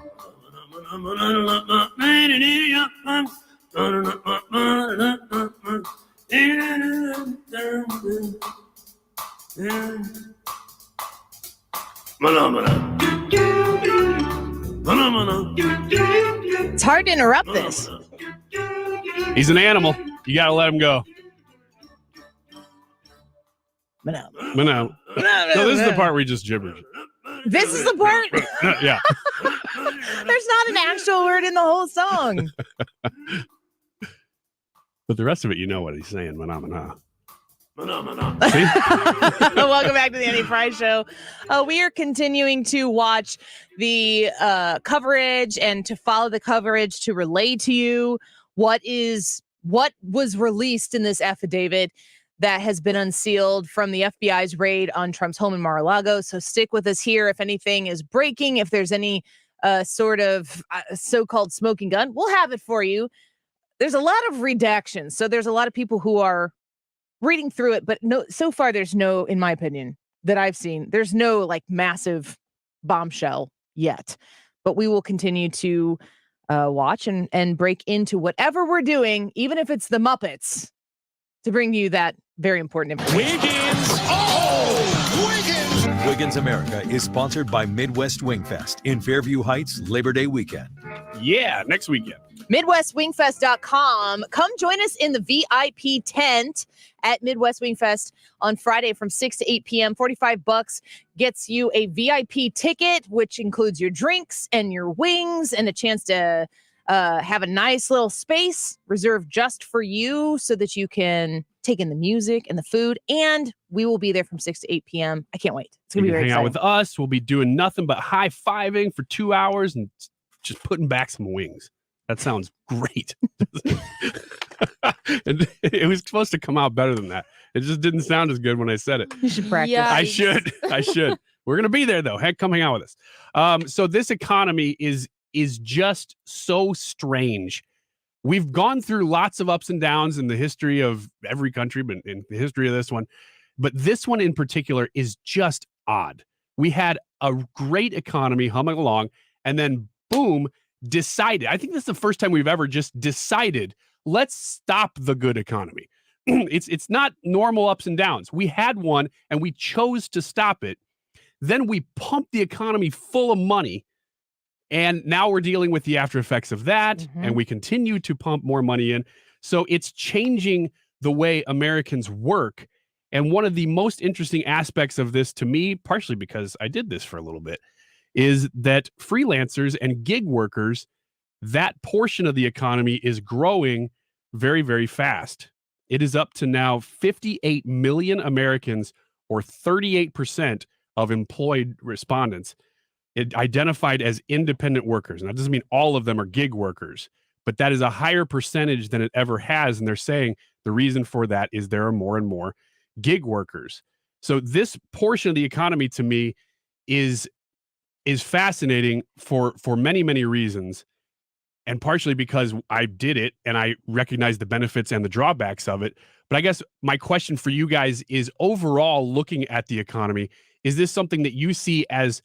It's hard to interrupt this. He's an animal. You got to let him go. No, this is the part where he just gibberish. This is the part? Yeah. There's not an actual word in the whole song. But the rest of it, you know what he's saying. Phenomena. Welcome back to the Annie Frey Show. We are continuing to watch the coverage and to follow the coverage to relay to you what was released in this affidavit that has been unsealed from the FBI's raid on Trump's home in Mar-a-Lago. So stick with us here. If anything is breaking, if there's any sort of so-called smoking gun, we'll have it for you. There's a lot of redactions. So there's a lot of people who are reading through it, but no, so far there's no, in my opinion, that I've seen, there's no like massive bombshell yet, but we will continue to watch and break into whatever we're doing, even if it's the Muppets, to bring you that very important information. Wiggins America is sponsored by Midwest Wingfest in Fairview Heights Labor Day weekend. Yeah, next weekend. MidwestWingfest.com. Come join us in the VIP tent at Midwest Wingfest on Friday from 6 to 8 p.m. $45 gets you a VIP ticket, which includes your drinks and your wings and a chance to have a nice little space reserved just for you so that you can take in the music and the food. And we will be there from 6 to 8 p.m. I can't wait. It's going to be very hang exciting. out with us. We'll be doing nothing but high-fiving for 2 hours and just putting back some wings. That sounds great. And it was supposed to come out better than that. It just didn't sound as good when I said it. You should practice. I should. We're going to be there, though. Heck, come hang out with us. So this economy is just so strange. We've gone through lots of ups and downs in the history of every country, but in the history of this one. But this one in particular is just odd. We had a great economy humming along, and then boom, decided. I think this is the first time we've ever just decided, let's stop the good economy. It's not normal ups and downs. We had one and we chose to stop it. Then we pumped the economy full of money. And now we're dealing with the after effects of that. And we continue to pump more money in. So it's changing the way Americans work. And one of the most interesting aspects of this to me, partially because I did this for a little bit, is that freelancers and gig workers, that portion of the economy is growing very, very fast. It is up to now 58 million Americans, or 38% of employed respondents, identified as independent workers. And that doesn't mean all of them are gig workers, but that is a higher percentage than it ever has. And they're saying the reason for that is there are more and more gig workers. So this portion of the economy to me is fascinating for many, many reasons. And partially because I did it and I recognize the benefits and the drawbacks of it. But I guess my question for you guys is, overall, looking at the economy, is this something that you see as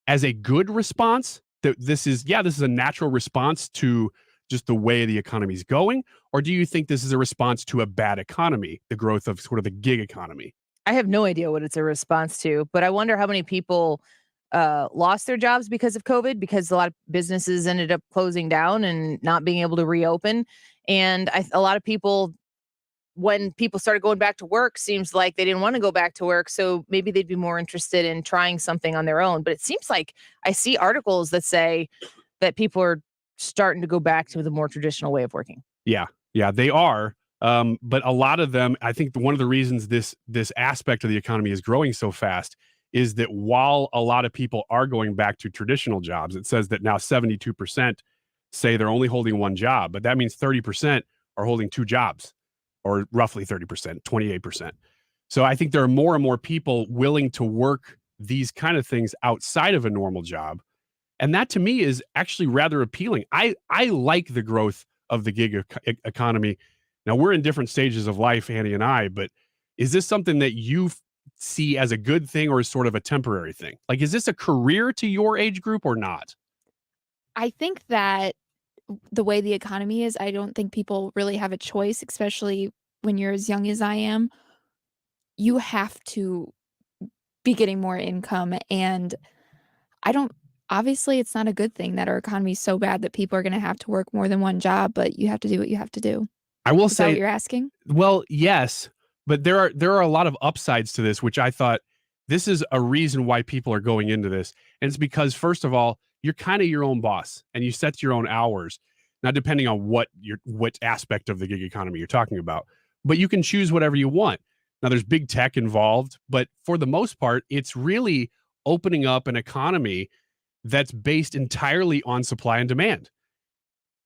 a good response? That this is a natural response to just the way the economy is going? Or do you think this is a response to a bad economy, the growth of sort of the gig economy? I have no idea what it's a response to, but I wonder how many people lost their jobs because of COVID, because a lot of businesses ended up closing down and not being able to reopen. And a lot of people, when people started going back to work, seems like they didn't want to go back to work. So maybe they'd be more interested in trying something on their own. But it seems like I see articles that say that people are starting to go back to the more traditional way of working. Yeah, they are. But a lot of them, I think one of the reasons this aspect of the economy is growing so fast is that while a lot of people are going back to traditional jobs, it says that now 72% say they're only holding one job, but that means 30% are holding two jobs, or roughly 30%, 28%. So I think there are more and more people willing to work these kind of things outside of a normal job. And that to me is actually rather appealing. I like the growth of the gig economy. Now, we're in different stages of life, Annie and I, but is this something that you see as a good thing or as sort of a temporary thing? Like, is this a career to your age group or not? I think that the way the economy is, I don't think people really have a choice, especially when you're as young as I am. You have to be getting more income. And obviously it's not a good thing that our economy is so bad that people are going to have to work more than one job, but you have to do what you have to do. I will Is say, that what you're asking? Well, yes, but there are a lot of upsides to this, which I thought this is a reason why people are going into this. And it's because, first of all, you're kind of your own boss and you set your own hours. Now, depending on what aspect of the gig economy you're talking about, but you can choose whatever you want. Now, there's big tech involved, but for the most part, it's really opening up an economy that's based entirely on supply and demand.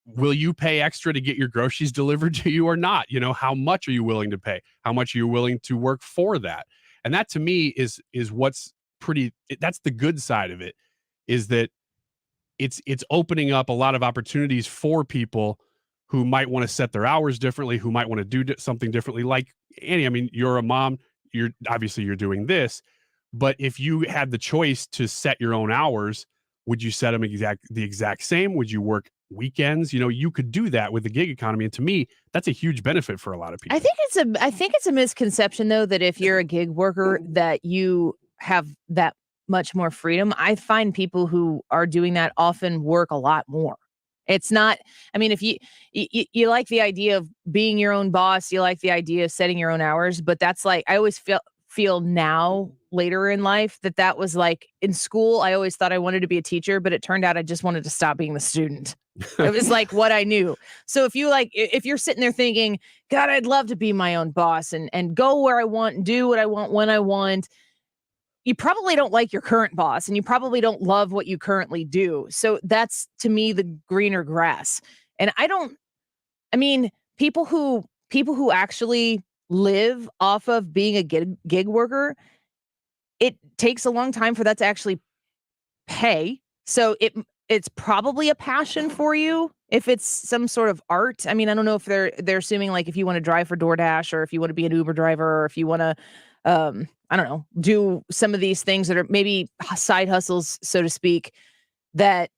Will you pay extra to get your groceries delivered to you or not? How much are you willing to pay? How much are you willing to work for that? And that to me is what's that's the good side of it, is that it's opening up a lot of opportunities for people who might want to set their hours differently, who might want to do something differently. Like Annie, I mean, you're a mom, you're doing this, But if you had the choice to set your own hours, would you set them the exact same? Would you work weekends? You could do that with the gig economy. And to me, that's a huge benefit for a lot of people. I think it's a misconception though that if you're a gig worker that you have that much more freedom. I find people who are doing that often work a lot more. It's not, I mean, if you like the idea of being your own boss, you like the idea of setting your own hours, but that's like, I always feel now later in life that was like in school. I always thought I wanted to be a teacher, but it turned out I just wanted to stop being the student. It was like what I knew. So if you're sitting there thinking, God, I'd love to be my own boss and go where I want and do what I want when I want, you probably don't like your current boss and you probably don't love what you currently do. So that's to me the greener grass. And people who actually live off of being a gig worker, it takes a long time for that to actually pay. So it's probably a passion for you if it's some sort of art. I mean, I don't know if they're assuming like if you want to drive for DoorDash or if you want to be an Uber driver or if you want to I don't know, do some of these things that are maybe side hustles, so to speak, that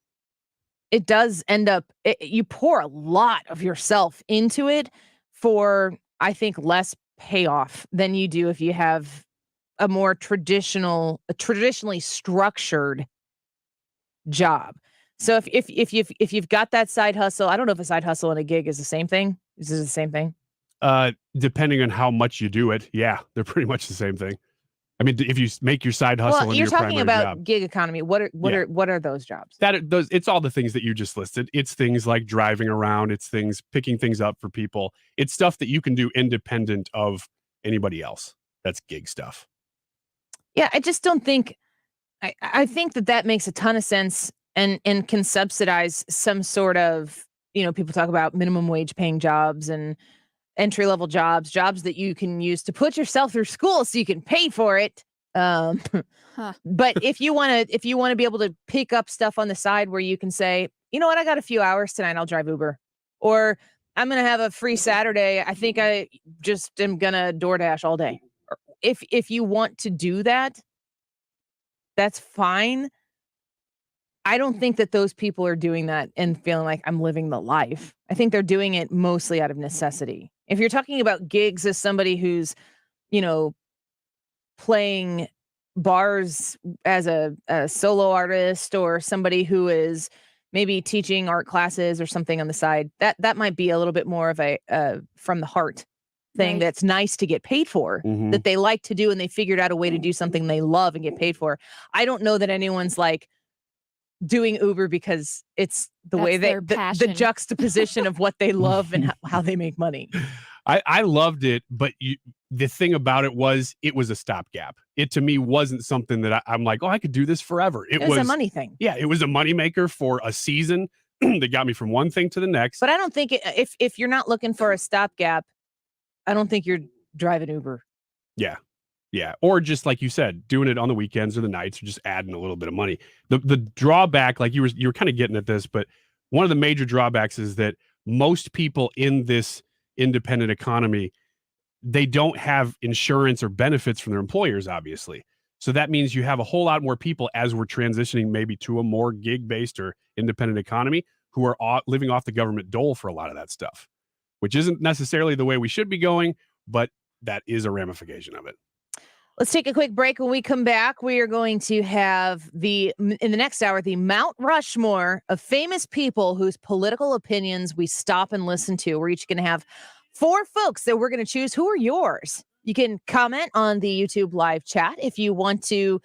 it does end up, you pour a lot of yourself into it for, I think, less payoff than you do if you have a more traditionally structured job. So if you've got that side hustle, I don't know if a side hustle and a gig is the same thing. Is it the same thing? Depending on how much you do it, yeah, they're pretty much the same thing. I mean, if you make your side hustle into you're your talking primary about job, gig economy. What are those jobs? It's all the things that you just listed. It's things like driving around. It's things picking things up for people. It's stuff that you can do independent of anybody else. That's gig stuff. Yeah, I just don't think. I think that makes a ton of sense and can subsidize some sort of, people talk about minimum wage paying jobs and entry-level jobs that you can use to put yourself through school so you can pay for it. But if you want to be able to pick up stuff on the side where you can say, you know what, I got a few hours tonight, I'll drive Uber, or I'm going to have a free Saturday. I think I just am going to DoorDash all day. If you want to do that, that's fine. I don't think that those people are doing that and feeling like I'm living the life. I think they're doing it mostly out of necessity. If you're talking about gigs as somebody who's, playing bars as a solo artist or somebody who is maybe teaching art classes or something on the side, that might be a little bit more of a from the heart thing. Right. That's nice to get paid for, that they like to do, and they figured out a way to do something they love and get paid for. I don't know that anyone's like doing Uber because it's the way the juxtaposition of what they love and how they make money. I loved it, but the thing about it was a stopgap. It to me wasn't something that I'm like, oh, I could do this forever. It was a money thing. Yeah, it was a moneymaker for a season that got me from one thing to the next. But I don't think if you're not looking for a stopgap, I don't think you're driving Uber. Yeah. Yeah. Or just like you said, doing it on the weekends or the nights or just adding a little bit of money. The drawback, like you were kind of getting at this, but one of the major drawbacks is that most people in this independent economy, they don't have insurance or benefits from their employers, obviously. So that means you have a whole lot more people as we're transitioning maybe to a more gig-based or independent economy who are living off the government dole for a lot of that stuff, which isn't necessarily the way we should be going, but that is a ramification of it. Let's take a quick break. When we come back, we are going to have in the next hour, the Mount Rushmore of famous people whose political opinions we stop and listen to. We're each going to have 4 folks that we're going to choose. Who are yours? You can comment on the YouTube live chat if you want to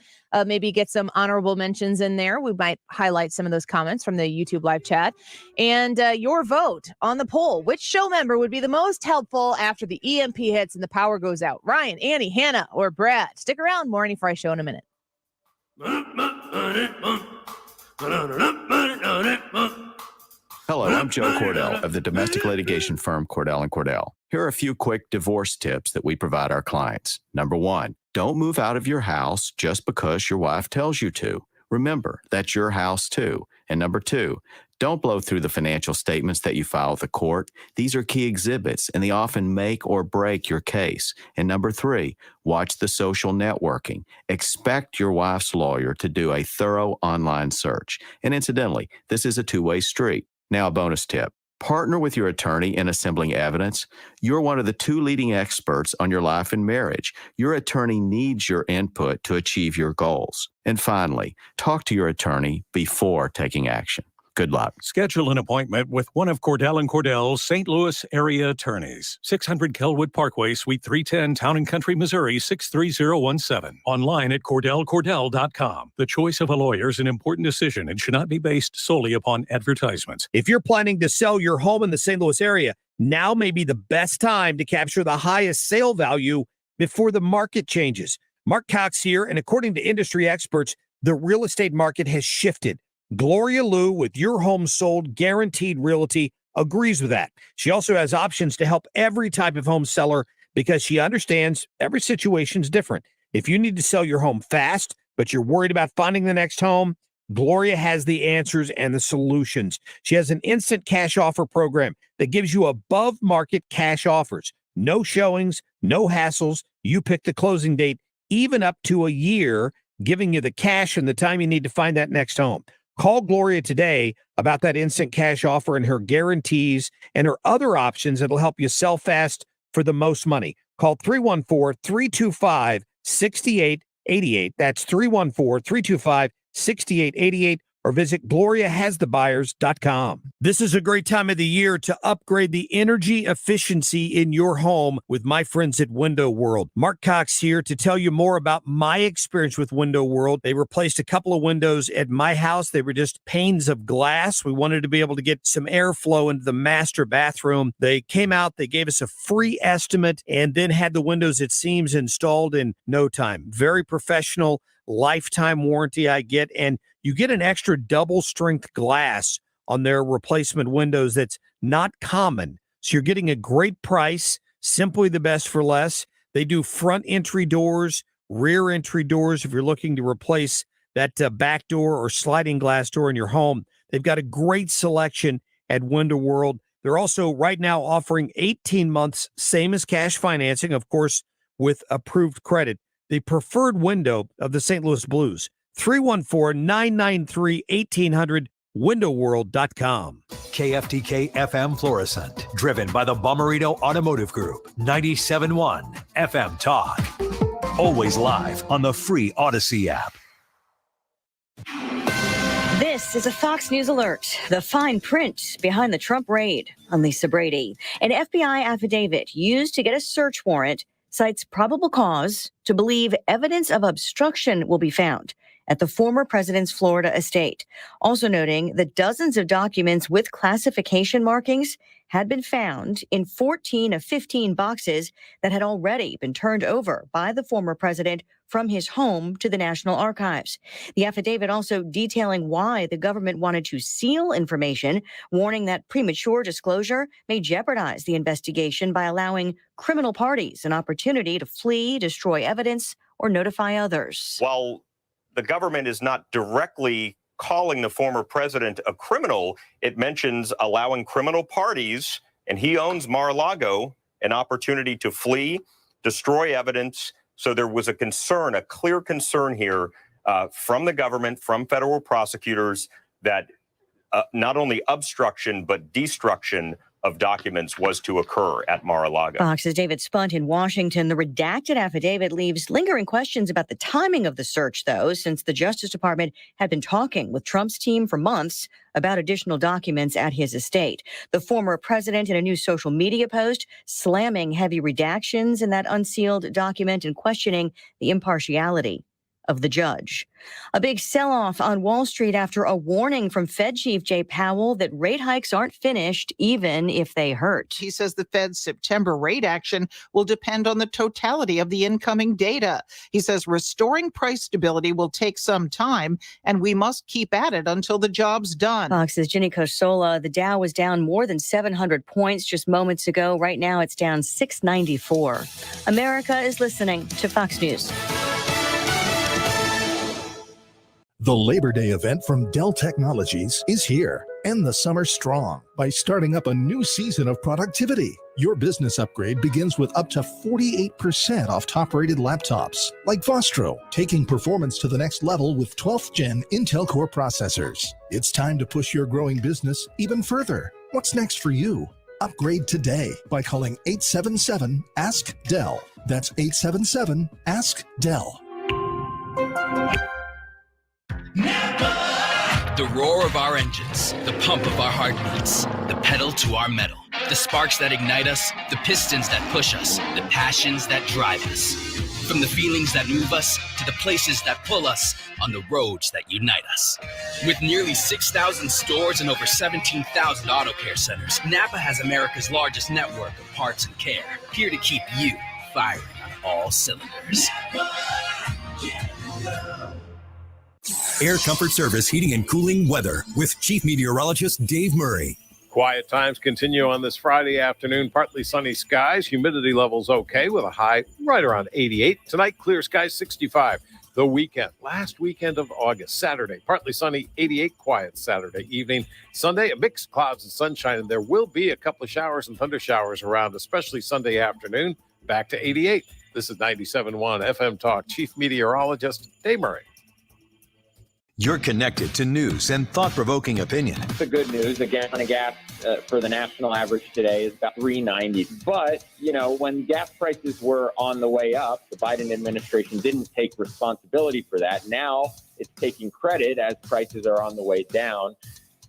maybe get some honorable mentions in there. We might highlight some of those comments from the YouTube live chat. And your vote on the poll. Which show member would be the most helpful after the EMP hits and the power goes out? Ryan, Annie, Hannah, or Brad? Stick around. More Annie Frey Show in a minute. Hello, I'm Joe Cordell of the domestic litigation firm Cordell & Cordell. Here are a few quick divorce tips that we provide our clients. Number 1, don't move out of your house just because your wife tells you to. Remember, that's your house too. And number 2, Don't blow through the financial statements that you file with the court. These are key exhibits, and they often make or break your case. And number 3, watch the social networking. Expect your wife's lawyer to do a thorough online search. And incidentally, this is a two-way street. Now, a bonus tip. Partner with your attorney in assembling evidence. You're one of the 2 leading experts on your life and marriage. Your attorney needs your input to achieve your goals. And finally, talk to your attorney before taking action. Good luck. Schedule an appointment with one of Cordell & Cordell's St. Louis area attorneys. 600 Kelwood Parkway, Suite 310, Town & Country, Missouri, 63017. Online at CordellCordell.com. The choice of a lawyer is an important decision and should not be based solely upon advertisements. If you're planning to sell your home in the St. Louis area, now may be the best time to capture the highest sale value before the market changes. Mark Cox here, and according to industry experts, the real estate market has shifted. Gloria Liu with Your Home Sold Guaranteed Realty agrees with that. She also has options to help every type of home seller because she understands every situation is different. If you need to sell your home fast, but you're worried about finding the next home, Gloria has the answers and the solutions. She has an instant cash offer program that gives you above market cash offers. No showings, no hassles. You pick the closing date, even up to a year, giving you the cash and the time you need to find that next home. Call Gloria today about that instant cash offer and her guarantees and her other options that'll help you sell fast for the most money. Call 314-325-6888. That's 314-325-6888. Or visit GloriaHasTheBuyers.com. This is a great time of the year to upgrade the energy efficiency in your home with my friends at Window World. Mark Cox here to tell you more about my experience with Window World. They replaced a couple of windows at my house. They were just panes of glass. We wanted to be able to get some airflow into the master bathroom. They came out, they gave us a free estimate, and then had the windows at seams installed in no time. Very professional, lifetime warranty I get, and you get an extra double strength glass on their replacement windows that's not common. So you're getting a great price, simply the best for less. They do front entry doors, rear entry doors if you're looking to replace that back door or sliding glass door in your home. They've got a great selection at Window World. They're also right now offering 18 months, same as cash financing, of course, with approved credit. The preferred window of the St. Louis Blues. 314-993-1800, windowworld.com. KFTK FM Florissant, driven by the Bomarito Automotive Group, 97.1 FM Talk. Always live on the free Odyssey app. This is a Fox News alert. The fine print behind the Trump raid. I'm Lisa Brady. An FBI affidavit used to get a search warrant cites probable cause to believe evidence of obstruction will be found at the former president's Florida estate. Also noting that dozens of documents with classification markings had been found in 14 of 15 boxes that had already been turned over by the former president from his home to the National Archives. The affidavit also detailing why the government wanted to seal information, warning that premature disclosure may jeopardize the investigation by allowing criminal parties an opportunity to flee, destroy evidence, or notify others. While the government is not directly calling the former president a criminal, it mentions allowing criminal parties, and he owns Mar-a-Lago, an opportunity to flee, destroy evidence. So there was a concern, a clear concern here from the government, from federal prosecutors, that not only obstruction, but destruction of documents was to occur at Mar-a-Lago. Fox's David Spunt in Washington. The redacted affidavit leaves lingering questions about the timing of the search, though, since the Justice Department had been talking with Trump's team for months about additional documents at his estate. The former president in a new social media post slamming heavy redactions in that unsealed document and questioning the impartiality of the judge. A big sell-off on Wall Street after a warning from Fed Chief Jay Powell that rate hikes aren't finished, even if they hurt. He says the Fed's September rate action will depend on the totality of the incoming data. He says restoring price stability will take some time, and we must keep at it until the job's done. Fox's Ginny Cosola. The Dow was down more than 700 points just moments ago. Right now, it's down 694. America is listening to Fox News. The Labor Day event from Dell Technologies is here. End the summer strong by starting up a new season of productivity. Your business upgrade begins with up to 48% off top-rated laptops, like Vostro, taking performance to the next level with 12th Gen Intel Core processors. It's time to push your growing business even further. What's next for you? Upgrade today by calling 877-ASK-DELL. That's 877-ASK-DELL. The roar of our engines, the pump of our heartbeats, the pedal to our metal, the sparks that ignite us, the pistons that push us, the passions that drive us. From the feelings that move us to the places that pull us on the roads that unite us. With nearly 6,000 stores and over 17,000 auto care centers, Napa has America's largest network of parts and care, here to keep you firing on all cylinders. Air Comfort Service Heating and Cooling Weather with Chief Meteorologist Dave Murray. Quiet times continue on this Friday afternoon. Partly sunny skies. Humidity levels okay with a high right around 88. Tonight, clear skies, 65. The weekend, last weekend of August, Saturday, partly sunny, 88. Quiet Saturday evening. Sunday, a mix of clouds and sunshine, and there will be a couple of showers and thunder showers around, especially Sunday afternoon. Back to 88. This is 97.1 FM Talk. Chief Meteorologist Dave Murray. You're connected to news and thought-provoking opinion. The good news, again, on a gas for the national average today is about $3.90. But, when gas prices were on the way up, the Biden administration didn't take responsibility for that. Now it's taking credit as prices are on the way down.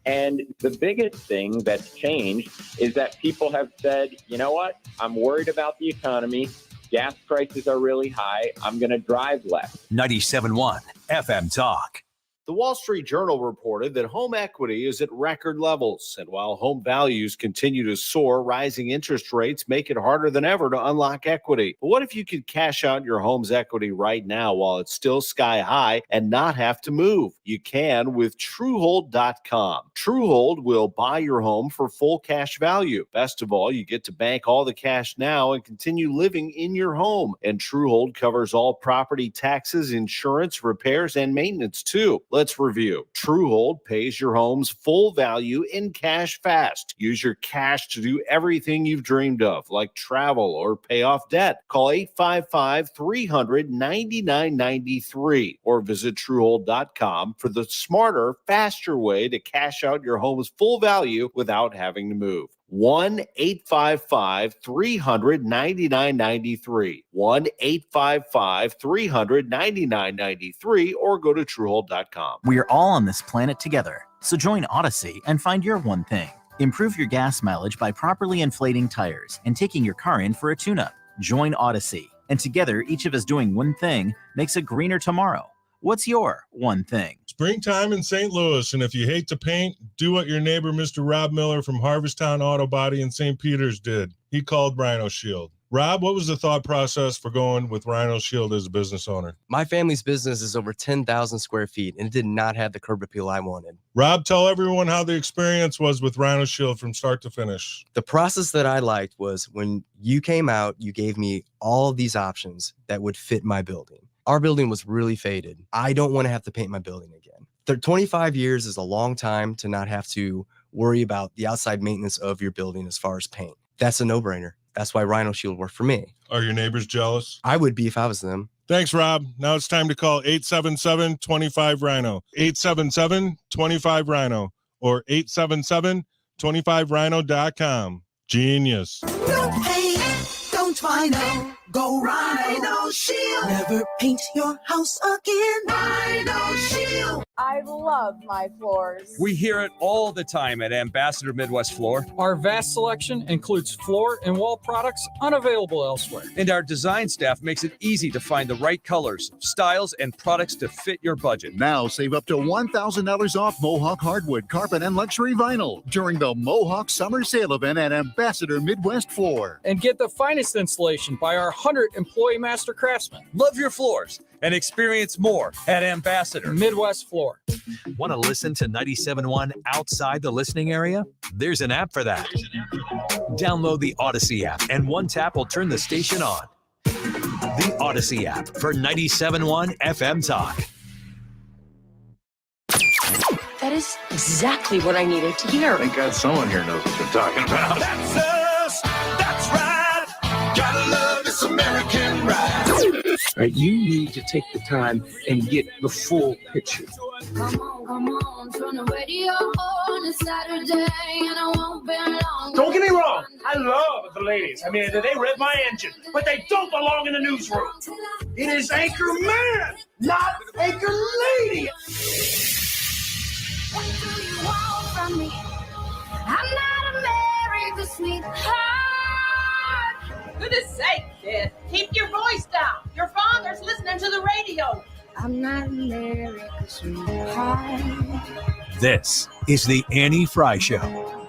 And the biggest thing that's changed is that people have said, you know what, I'm worried about the economy. Gas prices are really high. I'm going to drive less. 97.1 FM Talk. The Wall Street Journal reported that home equity is at record levels. And while home values continue to soar, rising interest rates make it harder than ever to unlock equity. But what if you could cash out your home's equity right now while it's still sky high and not have to move? You can with Truehold.com. Truehold will buy your home for full cash value. Best of all, you get to bank all the cash now and continue living in your home. And Truehold covers all property taxes, insurance, repairs, and maintenance too. Let's review. Truehold pays your home's full value in cash fast. Use your cash to do everything you've dreamed of, like travel or pay off debt. Call 855-300-9993 or visit Truehold.com for the smarter, faster way to cash out your home's full value without having to move. 1-855-300-9993. 1-855-300-9993 or go to Truehold.com. We're all on this planet together, so join Odyssey and find your one thing. Improve your gas mileage by properly inflating tires and taking your car in for a tune-up. Join Odyssey, and together, each of us doing one thing makes a greener tomorrow. What's your one thing? Springtime in St. Louis, and if you hate to paint, do what your neighbor Mr. Rob Miller from Harvesttown Auto Body in St. Peters did. He called Rhino Shield. Rob, what was the thought process for going with Rhino Shield as a business owner? My family's business is over 10,000 square feet, and it did not have the curb appeal I wanted. Rob, tell everyone how the experience was with Rhino Shield from start to finish. The process that I liked was when you came out, you gave me all of these options that would fit my building. Our building was really faded. I don't want to have to paint my building again. 25 years is a long time to not have to worry about the outside maintenance of your building as far as paint. That's a no-brainer. That's why Rhino Shield worked for me. Are your neighbors jealous? I would be if I was them. Thanks, Rob. Now it's time to call 877-25-RHINO. 877-25-RHINO or 877-25rhino.com. Genius. No pain, don't Rhino. Go Rhino Shield. Never paint your house again. Rhino Shield. I love my floors. We hear it all the time at Ambassador Midwest Floor. Our vast selection includes floor and wall products unavailable elsewhere. And our design staff makes it easy to find the right colors, styles, and products to fit your budget. Now save up to $1,000 off Mohawk hardwood, carpet, and luxury vinyl during the Mohawk Summer Sale event at Ambassador Midwest Floor. And get the finest installation by our 100 employee master craftsmen. Love your floors and experience more at Ambassador Midwest Floor. Want to listen to 97.1 outside the listening area? There's an app for that. Download the Odyssey app, and one tap will turn the station on. The Odyssey app for 97.1 FM Talk. That is exactly what I needed to hear. Thank God someone here knows what they're talking about. That's us. That's right. Gotta love this American ride. Right, you need to take the time and get the full picture. Come on, turn the radio on. It's Saturday and I won't be long. Don't get me wrong, I love the ladies. I mean, they rev my engine, but they don't belong in the newsroom. It is Anchor Man, not Anchor Lady. What do you want from me? I'm not America's sweetheart. Goodness sake, kid. Keep your voice down. Your father's listening to the radio. I'm not America's sweetheart. This is the Annie Frey Show.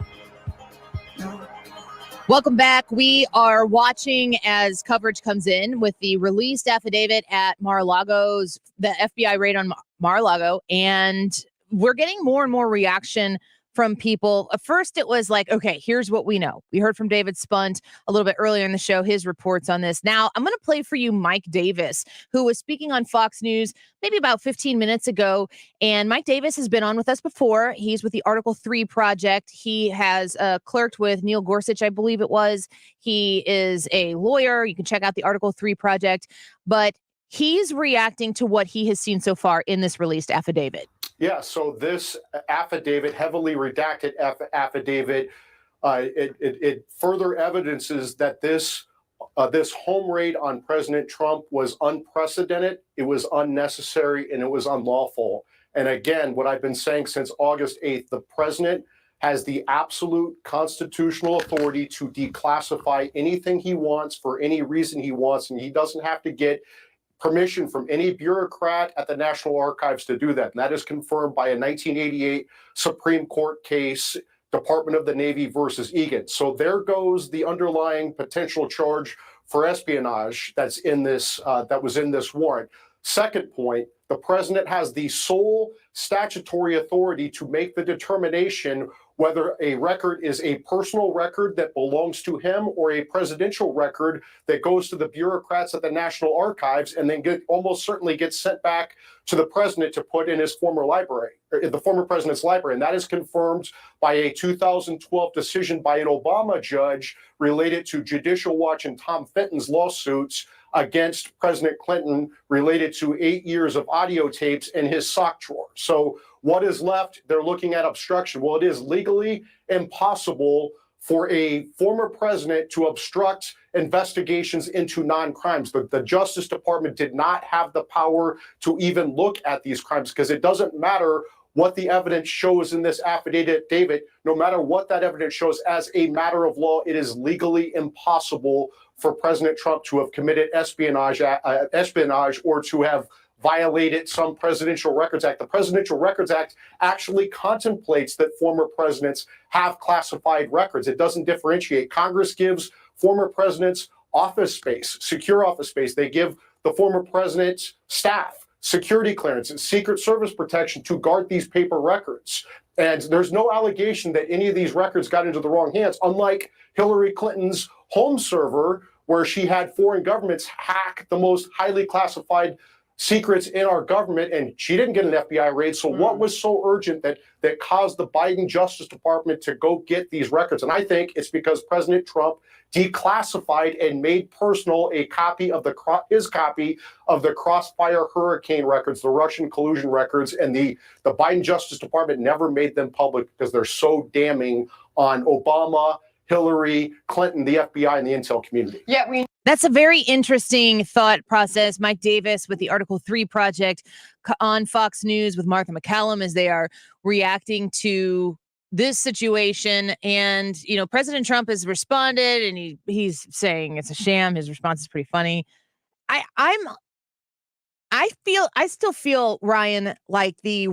Welcome back. We are watching as coverage comes in with the released affidavit at Mar-a-Lago's, the FBI raid on Mar-a-Lago, and we're getting more and more reaction from people. At first, it was like, okay, here's what we know. We heard from David Spunt a little bit earlier in the show, his reports on this. Now, I'm going to play for you Mike Davis, who was speaking on Fox News maybe about 15 minutes ago. And Mike Davis has been on with us before. He's with the Article 3 Project. He has clerked with Neil Gorsuch, I believe it was. He is a lawyer. You can check out the Article 3 Project. But he's reacting to what he has seen so far in this released affidavit. Yeah, so this affidavit, heavily redacted affidavit, it further evidences that this home raid on President Trump was unprecedented, it was unnecessary, and it was unlawful. And again, what I've been saying since August 8th, the president has the absolute constitutional authority to declassify anything he wants for any reason he wants, and he doesn't have to get permission from any bureaucrat at the National Archives to do that. And that is confirmed by a 1988 Supreme Court case, Department of the Navy versus Egan. So there goes the underlying potential charge for espionage that's in this, that was in this warrant. Second point, the president has the sole statutory authority to make the determination whether a record is a personal record that belongs to him or a presidential record that goes to the bureaucrats at the National Archives and then almost certainly gets sent back to the president to put in his former library, or the former president's library. And that is confirmed by a 2012 decision by an Obama judge related to Judicial Watch and Tom Fenton's lawsuits against President Clinton related to 8 years of audio tapes in his sock drawer. So what is left? They're looking at obstruction. Well, it is legally impossible for a former president to obstruct investigations into non-crimes. The Justice Department did not have the power to even look at these crimes because it doesn't matter what the evidence shows in this affidavit, David, no matter what that evidence shows as a matter of law, it is legally impossible for President Trump to have committed espionage or to have violated some Presidential Records Act. The Presidential Records Act actually contemplates that former presidents have classified records. It doesn't differentiate. Congress gives former presidents office space, secure office space. They give the former president's staff security clearance and Secret Service protection to guard these paper records. And there's no allegation that any of these records got into the wrong hands, unlike Hillary Clinton's home server, where she had foreign governments hack the most highly classified secrets in our government, and she didn't get an FBI raid. So what was so urgent that caused the Biden Justice Department to go get these records? And I think it's because President Trump declassified and made personal a copy of his copy of the Crossfire Hurricane records, the Russian collusion records, and the Biden Justice Department never made them public because they're so damning on Obama, Hillary Clinton, the FBI, and the intel community. Yeah, that's a very interesting thought process. Mike Davis with the Article 3 Project on Fox News with Martha McCallum as they are reacting to this situation. And, you know, President Trump has responded and he's saying it's a sham. His response is pretty funny. I still feel, Ryan, like the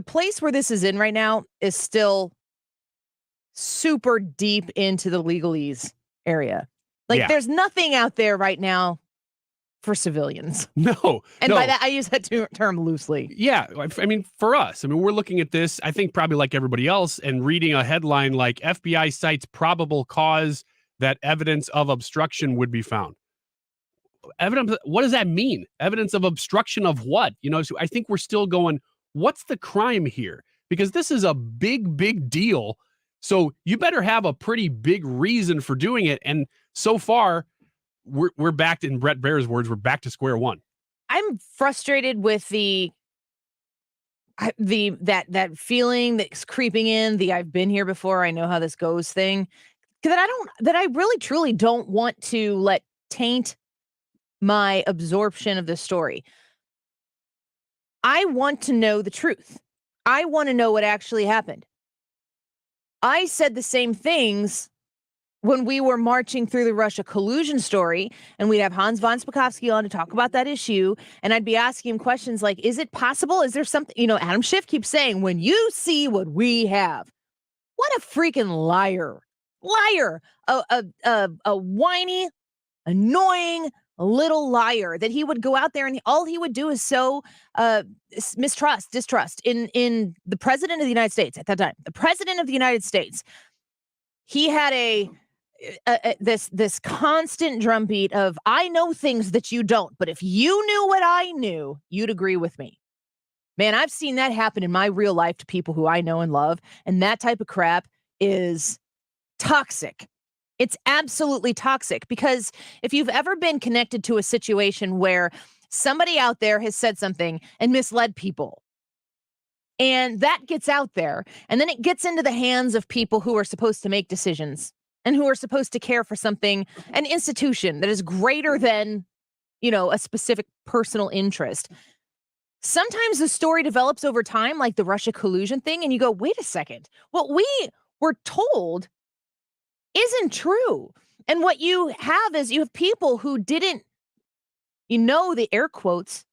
place where this is in right now is still super deep into the legalese area. Like there's nothing out there right now for civilians. No. And by that, I use that term loosely. Yeah. I mean, for us, we're looking at this, I think probably like everybody else, and reading a headline like FBI cites probable cause that evidence of obstruction would be found. Evidence, what does that mean? Evidence of obstruction of what? So I think we're still going, what's the crime here? Because this is a big, big deal. So you better have a pretty big reason for doing it. And so far, we're back in Brett Baer's words, we're back to square one. I'm frustrated with that feeling that's creeping in, the I've been here before, I know how this goes thing. That I really truly don't want to let taint my absorption of this story. I want to know the truth. I want to know what actually happened. I said the same things when we were marching through the Russia collusion story, and we'd have Hans von Spakovsky on to talk about that issue, and I'd be asking him questions like, is it possible? Is there something, Adam Schiff keeps saying, when you see what we have. What a freaking liar. A whiny, annoying little liar that he would go out there and all he would do is sow distrust in the president of the United States at that time. The president of the United States. He had this constant drumbeat of, I know things that you don't, but if you knew what I knew, you'd agree with me. Man, I've seen that happen in my real life to people who I know and love, and that type of crap is toxic. It's absolutely toxic, because if you've ever been connected to a situation where somebody out there has said something and misled people, and that gets out there, and then it gets into the hands of people who are supposed to make decisions and who are supposed to care for something, an institution that is greater than, a specific personal interest. Sometimes the story develops over time, like the Russia collusion thing, and you go, wait a second, what we were told isn't true. And what you have is you have people who didn't, the air quotes,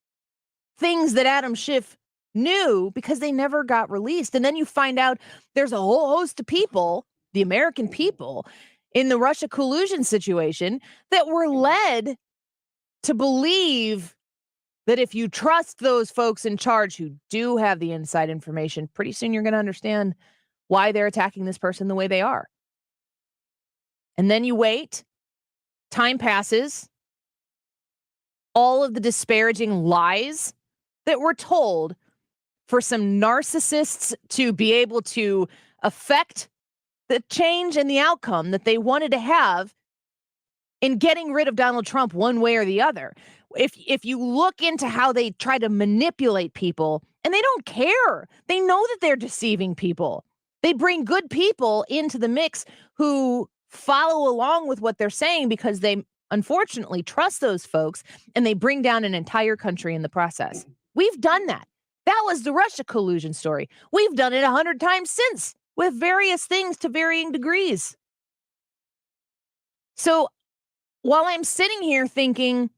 things that Adam Schiff knew because they never got released. And then you find out there's a whole host of people, the American people, in the Russia collusion situation that were led to believe that if you trust those folks in charge who do have the inside information, pretty soon you're going to understand why they're attacking this person the way they are. And then you wait, time passes, all of the disparaging lies that were told for some narcissists to be able to affect the change and the outcome that they wanted to have in getting rid of Donald Trump one way or the other. If you look into how they try to manipulate people, and they don't care, they know that they're deceiving people. They bring good people into the mix who follow along with what they're saying because they unfortunately trust those folks, and they bring down an entire country in the process. We've done that. That was the Russia collusion story. We've done it 100 times since with various things to varying degrees. So while I'm sitting here thinking,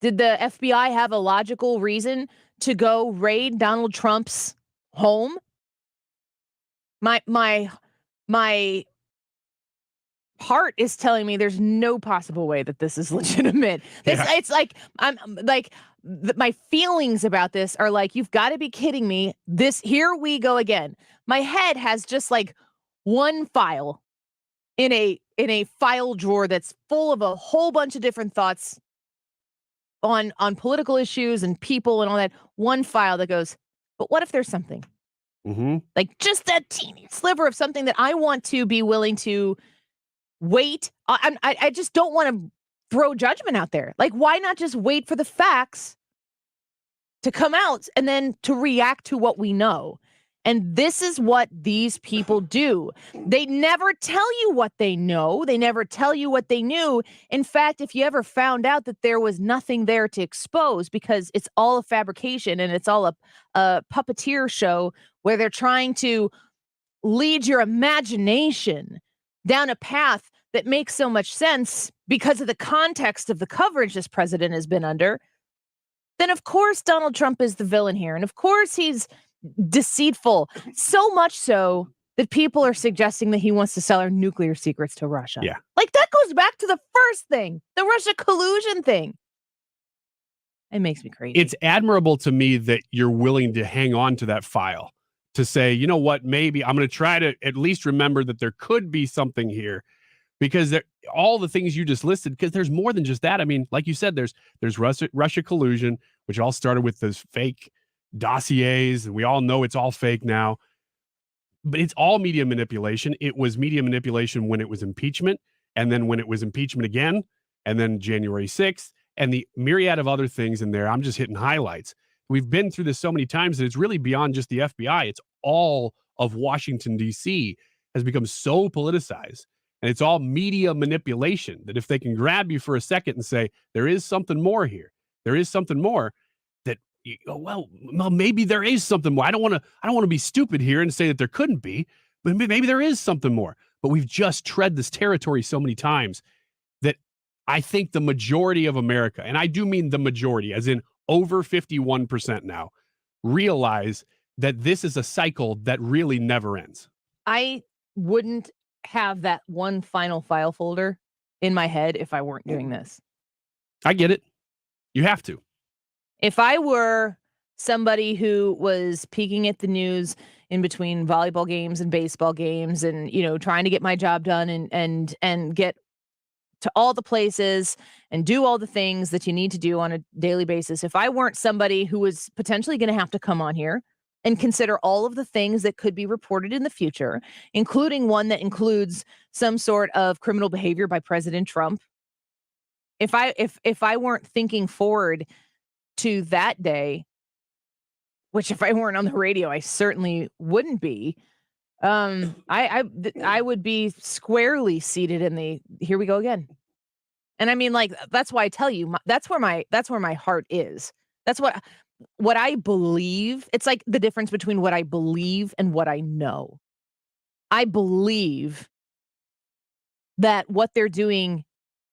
did the FBI have a logical reason to go raid Donald Trump's home? My heart is telling me there's no possible way that this is legitimate. It's like my feelings about this are like, you've got to be kidding me. Here we go again. My head has just like one file in a file drawer that's full of a whole bunch of different thoughts on political issues and people and all that. One file that goes, but what if there's something? Mm-hmm. Like just that teeny sliver of something that I want to be willing to wait. I just don't want to throw judgment out there. Like, why not just wait for the facts to come out and then to react to what we know? And this is what these people do. They never tell you what they know. They never tell you what they knew. In fact, if you ever found out that there was nothing there to expose, because it's all a fabrication and it's all a puppeteer show where they're trying to lead your imagination down a path that makes so much sense because of the context of the coverage this president has been under, then of course Donald Trump is the villain here. And of course he's deceitful, so much so that people are suggesting that he wants to sell our nuclear secrets to Russia. Yeah. Like that goes back to the first thing, the Russia collusion thing. It makes me crazy. It's admirable to me that you're willing to hang on to that file to say, you know what, maybe I'm going to try to at least remember that there could be something here, because all the things you just listed, because there's more than just that. I mean, like you said, there's Russia collusion, which all started with this fake dossiers, and we all know it's all fake now. But it's all media manipulation. It was media manipulation when it was impeachment, and then when it was impeachment again, and then January 6th, and the myriad of other things in there. I'm just hitting highlights. We've been through this so many times that it's really beyond just the FBI. It's all of Washington, D.C. has become so politicized, and it's all media manipulation that if they can grab you for a second and say, there is something more here, there is something more, that you go, well, maybe there is something more. I don't want to be stupid here and say that there couldn't be, but maybe there is something more. But we've just tread this territory so many times that I think the majority of America, and I do mean the majority, as in over 51% now, realize that this is a cycle that really never ends. I wouldn't have that one final file folder in my head if I weren't doing this. I get it. You have to. If I were somebody who was peeking at the news in between volleyball games and baseball games and, trying to get my job done and get to all the places and do all the things that you need to do on a daily basis, if I weren't somebody who was potentially going to have to come on here and consider all of the things that could be reported in the future, including one that includes some sort of criminal behavior by President Trump, if I weren't thinking forward to that day, which if I weren't on the radio, I certainly wouldn't be, I would be squarely seated in the here we go again. And I mean, like, that's why I tell you, that's where my heart is. That's what I believe. It's like the difference between what I believe and what I know. I believe that what they're doing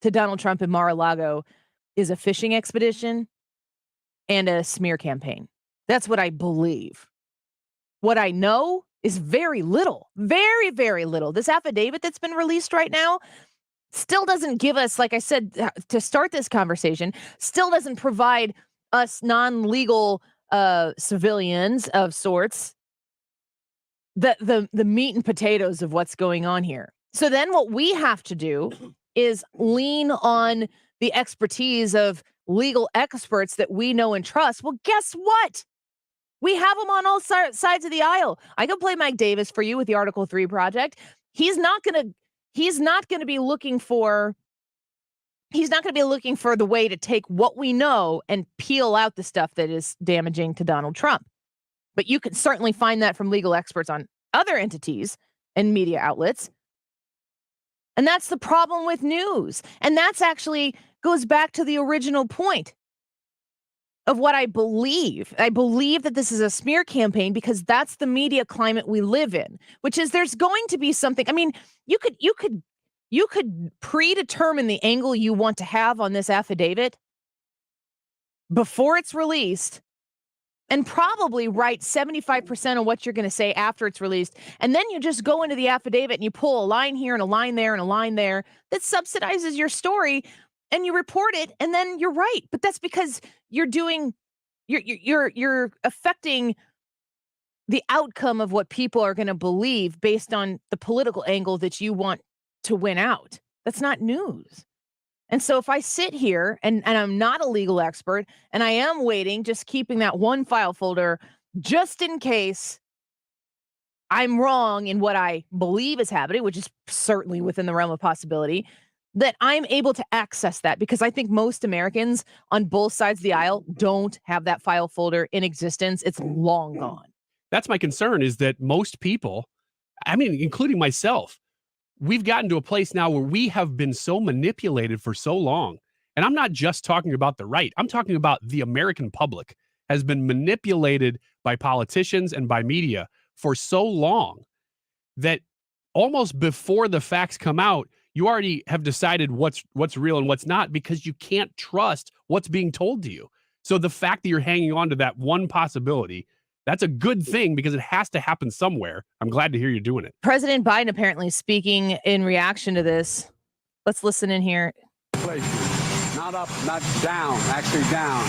to Donald Trump in Mar-a-Lago is a fishing expedition and a smear campaign. That's what I believe. What I know is very little, very, very little. This affidavit that's been released right now still doesn't give us, like I said, to start this conversation, still doesn't provide us non-legal civilians of sorts the meat and potatoes of what's going on here. So then what we have to do is lean on the expertise of legal experts that we know and trust. Well, guess what? We have them on all sides of the aisle. I can play Mike Davis for you with the Article 3 project. He's not going to be looking for the way to take what we know and peel out the stuff that is damaging to Donald Trump. But you can certainly find that from legal experts on other entities and media outlets. And that's the problem with news. And that's actually goes back to the original point of what I believe. I believe that this is a smear campaign because that's the media climate we live in, which is there's going to be something. I mean, you could predetermine the angle you want to have on this affidavit before it's released and probably write 75% of what you're going to say after it's released. And then you just go into the affidavit and you pull a line here and a line there and a line there that subsidizes your story and you report it, and then you're right. But that's because you're affecting the outcome of what people are going to believe based on the political angle that you want to win out. That's not news. And so if I sit here and I'm not a legal expert and I am waiting, just keeping that one file folder just in case I'm wrong in what I believe is happening, which is certainly within the realm of possibility, that I'm able to access that, because I think most Americans on both sides of the aisle don't have that file folder in existence. It's long gone. That's my concern, is that most people, I mean, including myself, we've gotten to a place now where we have been so manipulated for so long. And I'm not just talking about the right. I'm talking about the American public has been manipulated by politicians and by media for so long that almost before the facts come out, you already have decided what's real and what's not, because you can't trust what's being told to you. So the fact that you're hanging on to that one possibility, that's a good thing because it has to happen somewhere. I'm glad to hear you're doing it. President Biden apparently speaking in reaction to this. Let's listen in here. Not up, not down, actually down.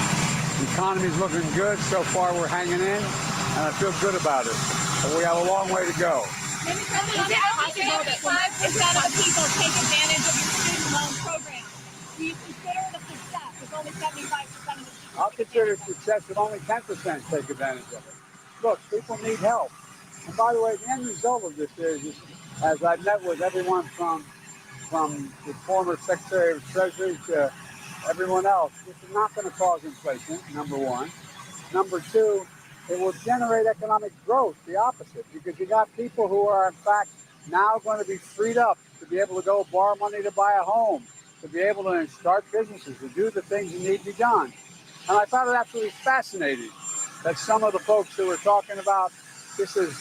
The economy's looking good. So far, we're hanging in, and I feel good about it. But we have a long way to go. Is it possible that 5% of people take advantage of your student loan program? Do you consider it a success if only 75% of the people I'll consider success if only 10% take advantage of it. Look, people need help. And by the way, the end result of this is as I met with everyone from the former Secretary of Treasury to everyone else, this is not going to cause inflation, number one. Number two, it will generate economic growth, the opposite, because you got people who are, in fact, now going to be freed up to be able to go borrow money to buy a home, to be able to start businesses, to do the things that need to be done. And I found it absolutely fascinating that some of the folks who were talking about this is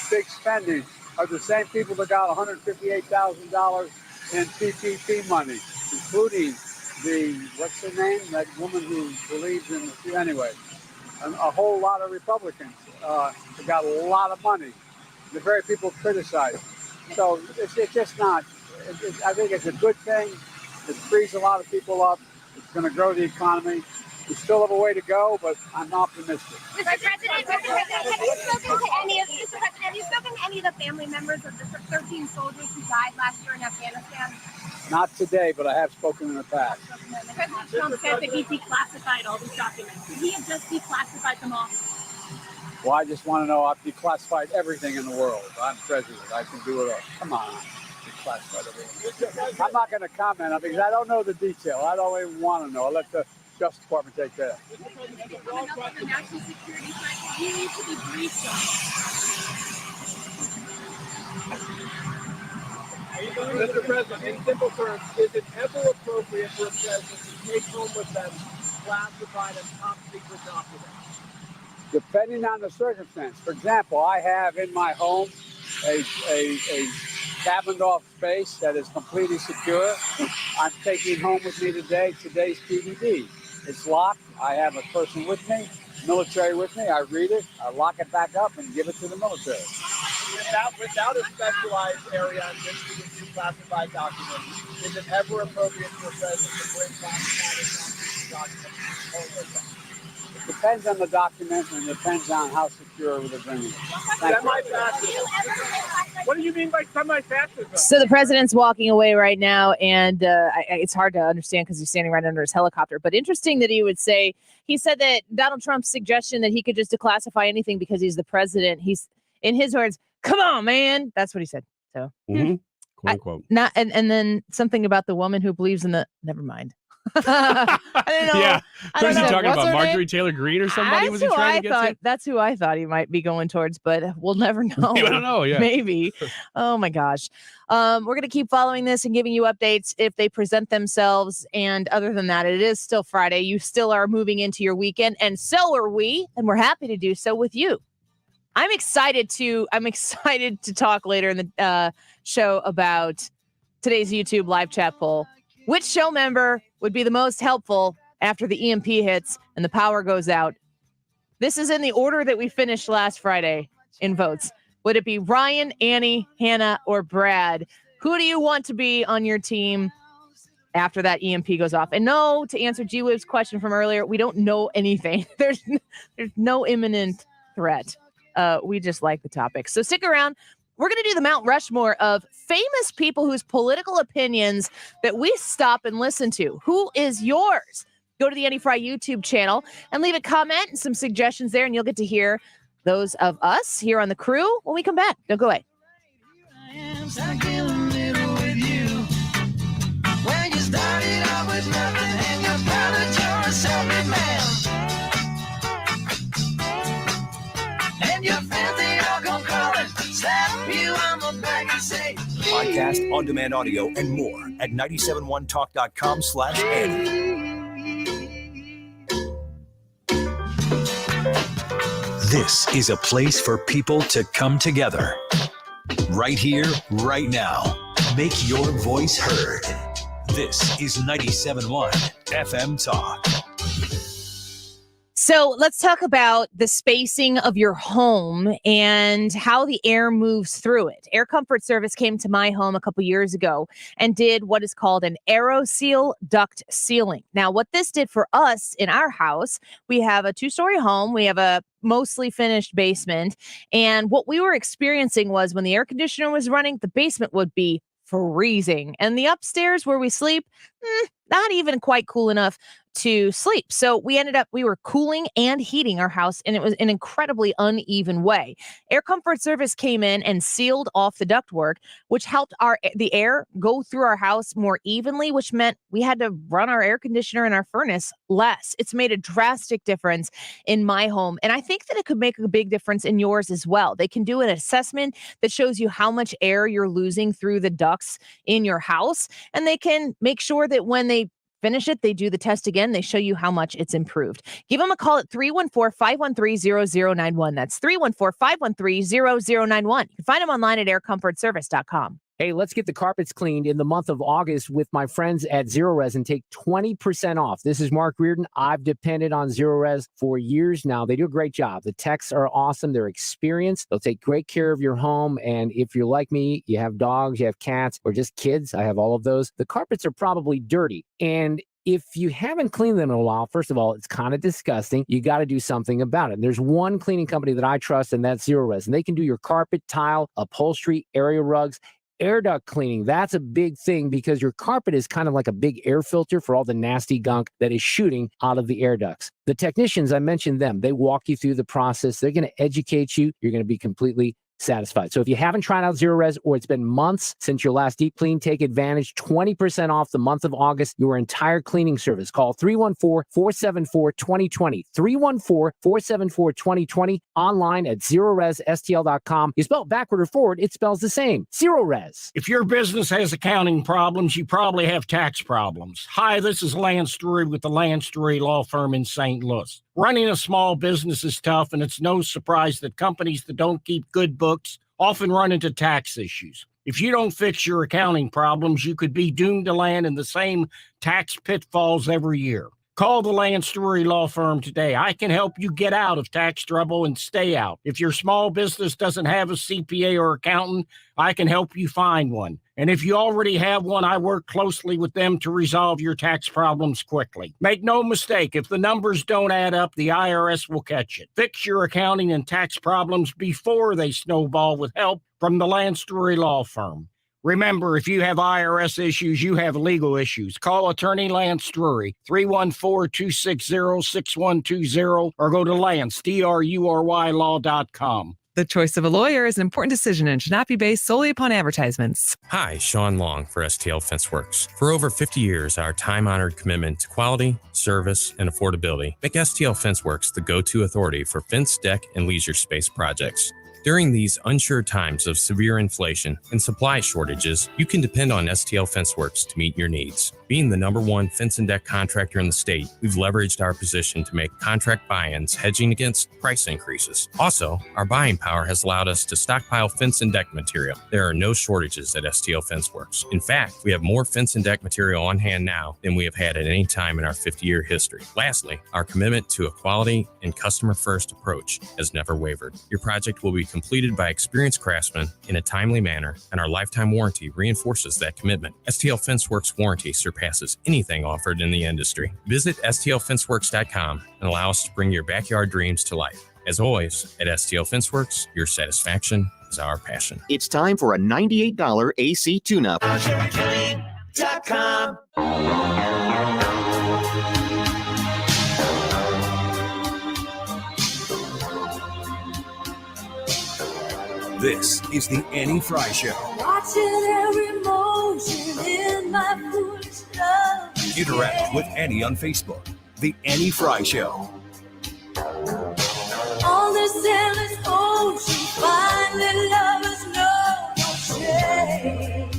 big spending are the same people that got $158,000 in PPP money, including what's her name? That woman who believes in anyway. A whole lot of Republicans that got a lot of money. The very people criticized. So it's just not. I think it's a good thing. It frees a lot of people up. It's going to grow the economy. We still have a way to go, but I'm optimistic. Mr. President, have you spoken to any of the family members of the 13 soldiers who died last year in Afghanistan? Not today, but I have spoken in the past. President Trump said that he declassified all these documents. Did he have just declassified them all? Well, I just want to know I've declassified everything in the world. I'm president. I can do it all. Come on. Declassified everything. I'm not going to comment on it because I don't know the detail. I don't even want to know. I'll let the Justice Department take that. Coming up on the national security side, you need to be briefed on. Mr. President, in simple terms, is it ever appropriate for a president to take home with them classified and top secret documents? Depending on the circumstance. For example, I have in my home a cabined off space that is completely secure. I'm taking home with me today's DVD. It's locked. I have a person with me, military with me. I read it, I lock it back up and give it to the military. Without a specialized area on which to get classified documents, is it ever appropriate for a president to bring classified documents home with them? It depends on the document and it depends on how secure they're bringing it. What do you mean by semi-fascism? So the president's walking away right now, and it's hard to understand because he's standing right under his helicopter. But interesting that he said that Donald Trump's suggestion that he could just declassify anything because he's the president. He's, in his words, "Come on, man." That's what he said. So, quote unquote. And then something about the woman who believes in the. Never mind. I don't know. Yeah. I Was he don't know. talking What's about her Marjorie name? Taylor Greene or somebody? Was he That's who trying I to get thought. to? That's who I thought he might be going towards, but we'll never know. You don't know, yeah. Maybe. Oh my gosh. We're going to keep following this and giving you updates if they present themselves. And other than that, it is still Friday. You still are moving into your weekend, and so are we, and we're happy to do so with you. I'm excited to talk later in the show about today's YouTube live chat poll. Which show member would be the most helpful after the EMP hits and the power goes out? This is in the order that we finished last Friday in votes. Would it be Ryan, Annie, Hannah, or Brad? Who do you want to be on your team after that EMP goes off? And no, to answer G-Wib's question from earlier, we don't know anything. There's no imminent threat. We just like the topic. So stick around. We're going to do the Mount Rushmore of famous people whose political opinions that we stop and listen to. Who is yours? Go to the Annie Frey YouTube channel and leave a comment and some suggestions there, and you'll get to hear those of us here on the crew when we come back. Don't go away. Podcast, on-demand audio, and more at 971talk.com/Annie. This is a place for people to come together. Right here, right now. Make your voice heard. This is 97.1 FM Talk. So let's talk about the spacing of your home and how the air moves through it. Air Comfort Service came to my home a couple years ago and did what is called an AeroSeal duct sealing. Now, what this did for us in our house, we have a 2-story home. We have a mostly finished basement. And what we were experiencing was when the air conditioner was running, the basement would be freezing. And the upstairs where we sleep, not even quite cool enough to sleep. So we were cooling and heating our house, and it was an incredibly uneven way. Air Comfort Service came in and sealed off the ductwork, which helped the air go through our house more evenly, which meant we had to run our air conditioner and our furnace less. It's made a drastic difference in my home, and I think that it could make a big difference in yours as well. They can do an assessment that shows you how much air you're losing through the ducts in your house, and they can make sure that when they finish it, they do the test again. They show you how much it's improved. Give them a call at 314-513-0091. That's 314-513-0091. You can find them online at aircomfortservice.com. Hey, let's get the carpets cleaned in the month of August with my friends at Zero Res and take 20% off. This is Mark Reardon. I've depended on Zero Res for years now. They do a great job. The techs are awesome. They're experienced. They'll take great care of your home. And if you're like me, you have dogs, you have cats, or just kids, I have all of those, the carpets are probably dirty. And if you haven't cleaned them in a while, first of all, it's kind of disgusting. You got to do something about it. And there's one cleaning company that I trust, and that's Zero Res. And they can do your carpet, tile, upholstery, area rugs, air duct cleaning. That's a big thing because your carpet is kind of like a big air filter for all the nasty gunk that is shooting out of the air ducts. The technicians, I mentioned them. They walk you through the process. They're going to educate you. You're going to be completely satisfied. So if you haven't tried out Zero Res or it's been months since your last deep clean, take advantage. 20% off the month of August, your entire cleaning service. Call 314-474-2020. 314-474-2020. Online at ZeroResSTL.com. You spell it backward or forward, it spells the same. Zero Res. If your business has accounting problems, you probably have tax problems. Hi, this is Lance Drury with the Lance Drury Law Firm in St. Louis. Running a small business is tough, and it's no surprise that companies that don't keep good books often run into tax issues. If you don't fix your accounting problems, you could be doomed to land in the same tax pitfalls every year. Call the Lance Drury Law Firm today. I can help you get out of tax trouble and stay out. If your small business doesn't have a CPA or accountant, I can help you find one. And if you already have one, I work closely with them to resolve your tax problems quickly. Make no mistake, if the numbers don't add up, the IRS will catch it. Fix your accounting and tax problems before they snowball with help from the Lance Drury Law Firm. Remember, if you have IRS issues, you have legal issues. Call attorney Lance Drury, 314-260-6120, or go to Lance, DRURY law.com. The choice of a lawyer is an important decision and should not be based solely upon advertisements. Hi, Sean Long for STL FenceWorks. For over 50 years, our time-honored commitment to quality, service, and affordability make STL FenceWorks the go-to authority for fence, deck, and leisure space projects. During these unsure times of severe inflation and supply shortages, you can depend on STL FenceWorks to meet your needs. Being the #1 fence and deck contractor in the state, we've leveraged our position to make contract buy-ins, hedging against price increases. Also, our buying power has allowed us to stockpile fence and deck material. There are no shortages at STL FenceWorks. In fact, we have more fence and deck material on hand now than we have had at any time in our 50-year history. Lastly, our commitment to a quality and customer-first approach has never wavered. Your project will be completed by experienced craftsmen in a timely manner, and our lifetime warranty reinforces that commitment. STL FenceWorks warranty surpasses anything offered in the industry. Visit STLFenceWorks.com and allow us to bring your backyard dreams to life. As always, at STL FenceWorks, your satisfaction is our passion. It's time for a $98 AC tune-up. This is the Annie Frey Show. Watching every motion in my foolish love. Interact with Annie on Facebook. The Annie Frey Show. On this endless ocean, finding lovers know no shame.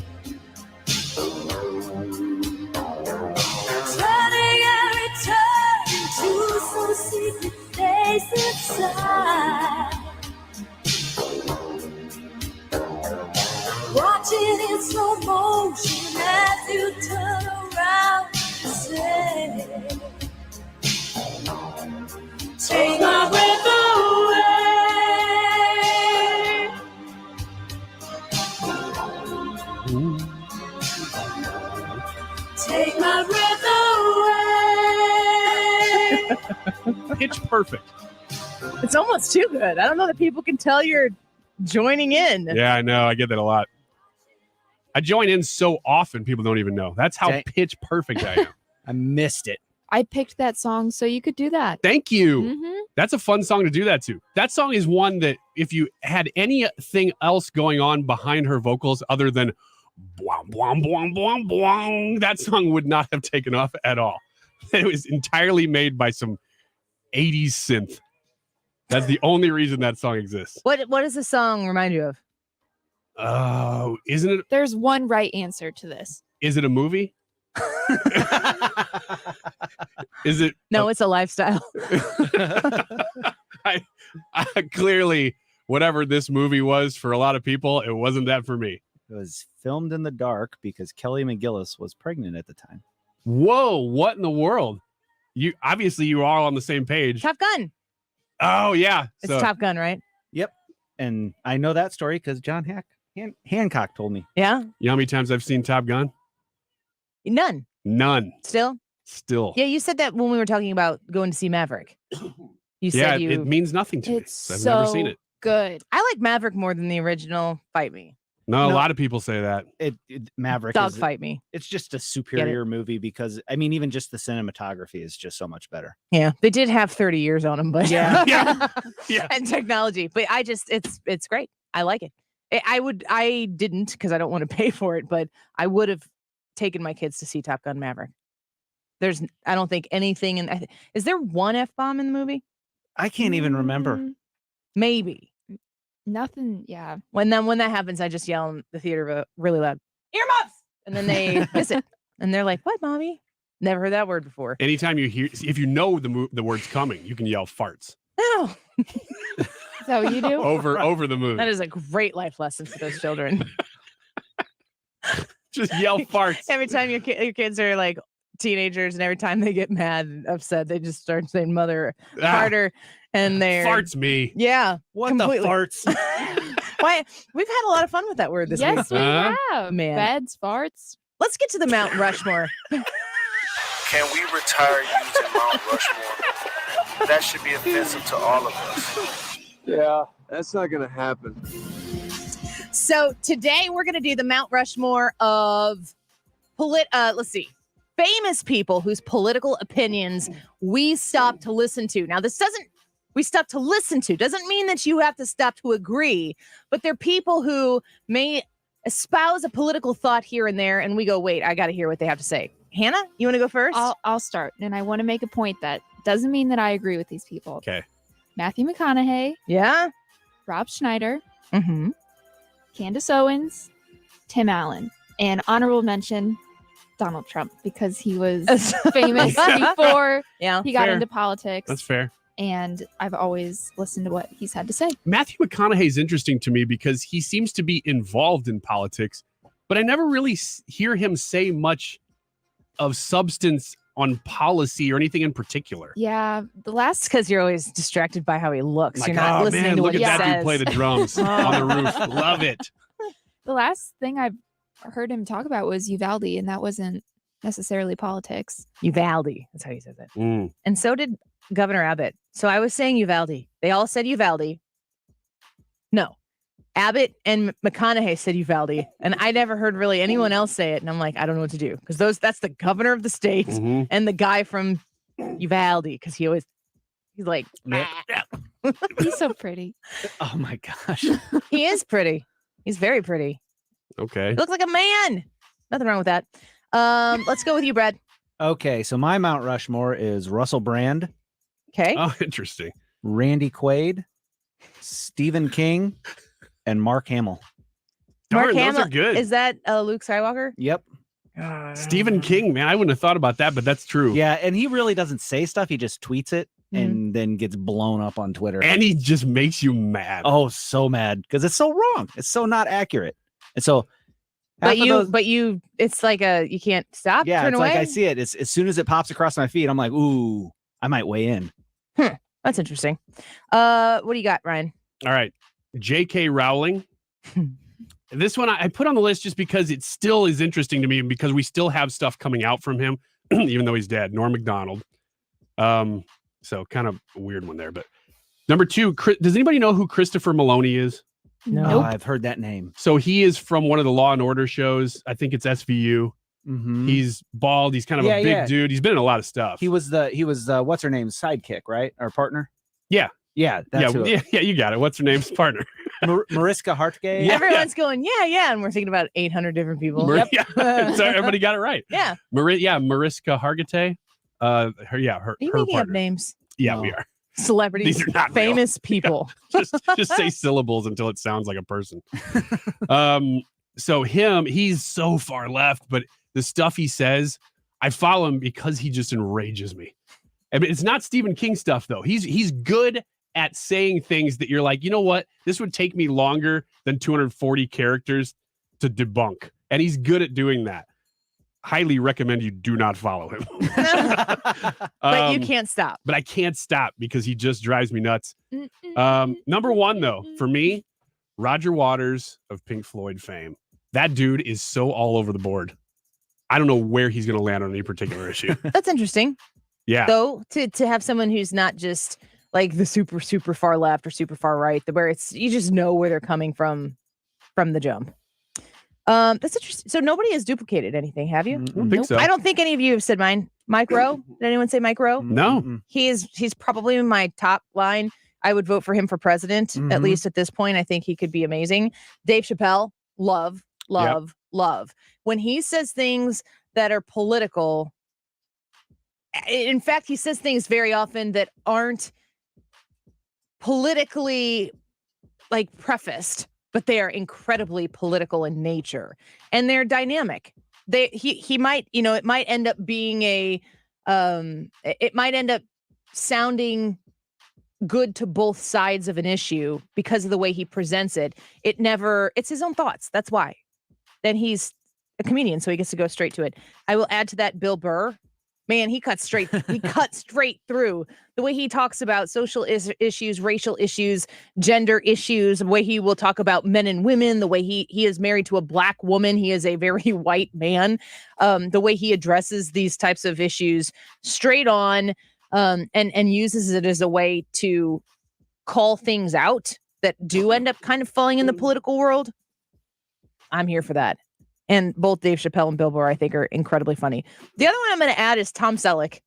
Turning every turn into some secret place inside. Watching in slow motion as you turn around and say, take my breath away. Take my breath away. Pitch perfect. It's almost too good. I don't know that people can tell you're joining in. Yeah, I know. I get that a lot. I join in so often, people don't even know. That's how pitch perfect I am. I missed it. I picked that song so you could do that. Thank you. Mhm. That's a fun song to do that to. That song is one that if you had anything else going on behind her vocals other than bwang, bwang, bwang, bwang, bwang, that song would not have taken off at all. It was entirely made by some 80s synth. That's the only reason that song exists. What does the song remind you of? Oh, isn't it? There's one right answer to this. Is it a movie? Is it? No, it's a lifestyle. I clearly, whatever this movie was for a lot of people, it wasn't that for me. It was filmed in the dark because Kelly McGillis was pregnant at the time. Whoa, what in the world? You are all on the same page. Top Gun. Oh, yeah. It's Top Gun, right? Yep. And I know that story because John Hancock told me. Yeah. You know how many times I've seen Top Gun? None. Still. Yeah, you said that when we were talking about going to see Maverick. You Yeah, said it means nothing to me. It's I've so never seen it. good. I like Maverick more than the original Fight Me. No, a lot of people say that. Maverick Dogfight Me. It's just a superior movie because even just the cinematography is just so much better. Yeah, they did have 30 years on them, but Yeah. and technology. But it's great. I like it. I didn't because I don't want to pay for it, but I would have taken my kids to see Top Gun Maverick. I don't think anything is there one F-bomb in the movie? I can't even remember. Maybe. Nothing. Yeah. When that happens, I just yell in the theater really loud, earmuffs, and then they miss it, and they're like, "What, mommy? Never heard that word before." Anytime you hear, if you know the word's coming, you can yell farts No, Is that what you do? over the movie. that is a great life lesson for those children. Just yell farts. Every time your kids are like teenagers, and every time they get mad and upset, they just start saying "mother" harder, and they're farts me. Yeah, What completely. the farts? Why we've had a lot of fun with that word this Yes, week. we have. Man. Beds, farts. Let's get to the Mount Rushmore. Can we retire using Mount Rushmore? That should be offensive to all of us. Yeah, that's not going to happen. So today we're going to do the Mount Rushmore of let's see, famous people whose political opinions we stop to listen to. Now, we stop to listen to doesn't mean that you have to stop to agree, but they're people who may espouse a political thought here and there, and we go, wait, I got to hear what they have to say. Hannah, you want to go first? I'll start, and I want to make a point that doesn't mean that I agree with these people. Okay. Matthew McConaughey. Yeah. Rob Schneider. Mm-hmm. Candace Owens. Tim Allen. And honorable mention, Donald Trump, because he was famous before he got Fair. into politics. That's fair. And I've always listened to what he's had to say. Matthew McConaughey is interesting to me because he seems to be involved in politics, but I never really hear him say much of substance on policy or anything in particular. Yeah, because you're always distracted by how he looks. Like, You're not listening man, to look what at he that says. dude play the drums on the roof. Love it. The last thing I've heard him talk about was Uvalde, and that wasn't necessarily politics. Uvalde. That's how he says it. Mm. And so did Governor Abbott. So I was saying Uvalde. They all said Uvalde. No. Abbott and McConaughey said Uvalde. And I never heard really anyone else say it. And I'm like, I don't know what to do. Because that's the governor of the state and the guy from Uvalde. Because he's like, He's so pretty. Oh my gosh. he is pretty. He's very pretty. Okay. He looks like a man. Nothing wrong with that. Let's go with you, Brad. Okay, so my Mount Rushmore is Russell Brand. Okay. Oh, interesting. Randy Quaid, Stephen King, and Mark Hamill. Mark Darn, Hamill. those are good. Is that Luke Skywalker? Yep. Stephen King, man, I wouldn't have thought about that, but that's true. Yeah, and he really doesn't say stuff. He just tweets it and then gets blown up on Twitter. And he just makes you mad. Oh, so mad because it's so wrong. It's so not accurate. And so, But you, it's like you can't stop. yeah, turn it's away. like I see it. It's as soon as it pops across my feed, I'm like, ooh, I might weigh in. That's interesting. What do you got, Ryan? All right. J.K. Rowling. This one I put on the list just because it still is interesting to me and because we still have stuff coming out from him, even though he's dead. Norm Macdonald. So kind of a weird one there. But number 2, does anybody know who Christopher Maloney is? No, I've heard that name. So he is from one of the Law and Order shows. I think it's SVU. He's bald. He's kind of a big dude. He's been in a lot of stuff. He was what's her name's sidekick, right? Our partner. Yeah. That's yeah. You got it. What's her name's partner? Mariska Hargitay. Yeah, everyone's going, yeah, and we're thinking about 800 different people. Yeah. So everybody got it right. Yeah. Mariska Hargitay. Her Are you making partner. up names? Yeah, we are. Celebrities, These are not famous people. just say syllables until it sounds like a person. So he's so far left, but the stuff he says, I follow him because he just enrages me. I mean, it's not Stephen King stuff though. He's good at saying things that you're like, you know what? This would take me longer than 240 characters to debunk. And he's good at doing that. Highly recommend you do not follow him. But you can't stop. But I can't stop because he just drives me nuts. Number one, though, for me, Roger Waters of Pink Floyd fame. That dude is so all over the board. I don't know where he's going to land on any particular issue. That's interesting. Yeah. Though, to have someone who's not just like the super, super far left or super far right, where it's you just know where they're coming from the jump. That's interesting. So nobody has duplicated anything, have you? I don't think so. I don't think any of you have said mine. Mike Rowe? Did anyone say Mike Rowe? No. He's probably in my top line. I would vote for him for president, at least at this point. I think he could be amazing. Dave Chappelle, love. When he says things that are political, in fact, he says things very often that aren't politically prefaced, but they are incredibly political in nature, and they're dynamic. He might, it might end up being it might end up sounding good to both sides of an issue because of the way he presents it. It's his own thoughts. That's why. Then he's a comedian, so he gets to go straight to it. I will add to that Bill Burr. Man, he cuts straight through. The way he talks about social issues, racial issues, gender issues, the way he will talk about men and women, the way he is married to a black woman. He is a very white man. The way he addresses these types of issues straight on, and uses it as a way to call things out that do end up kind of falling in the political world. I'm here for that. And both Dave Chappelle and Bill Burr, I think, are incredibly funny. The other one I'm going to add is Tom Selleck,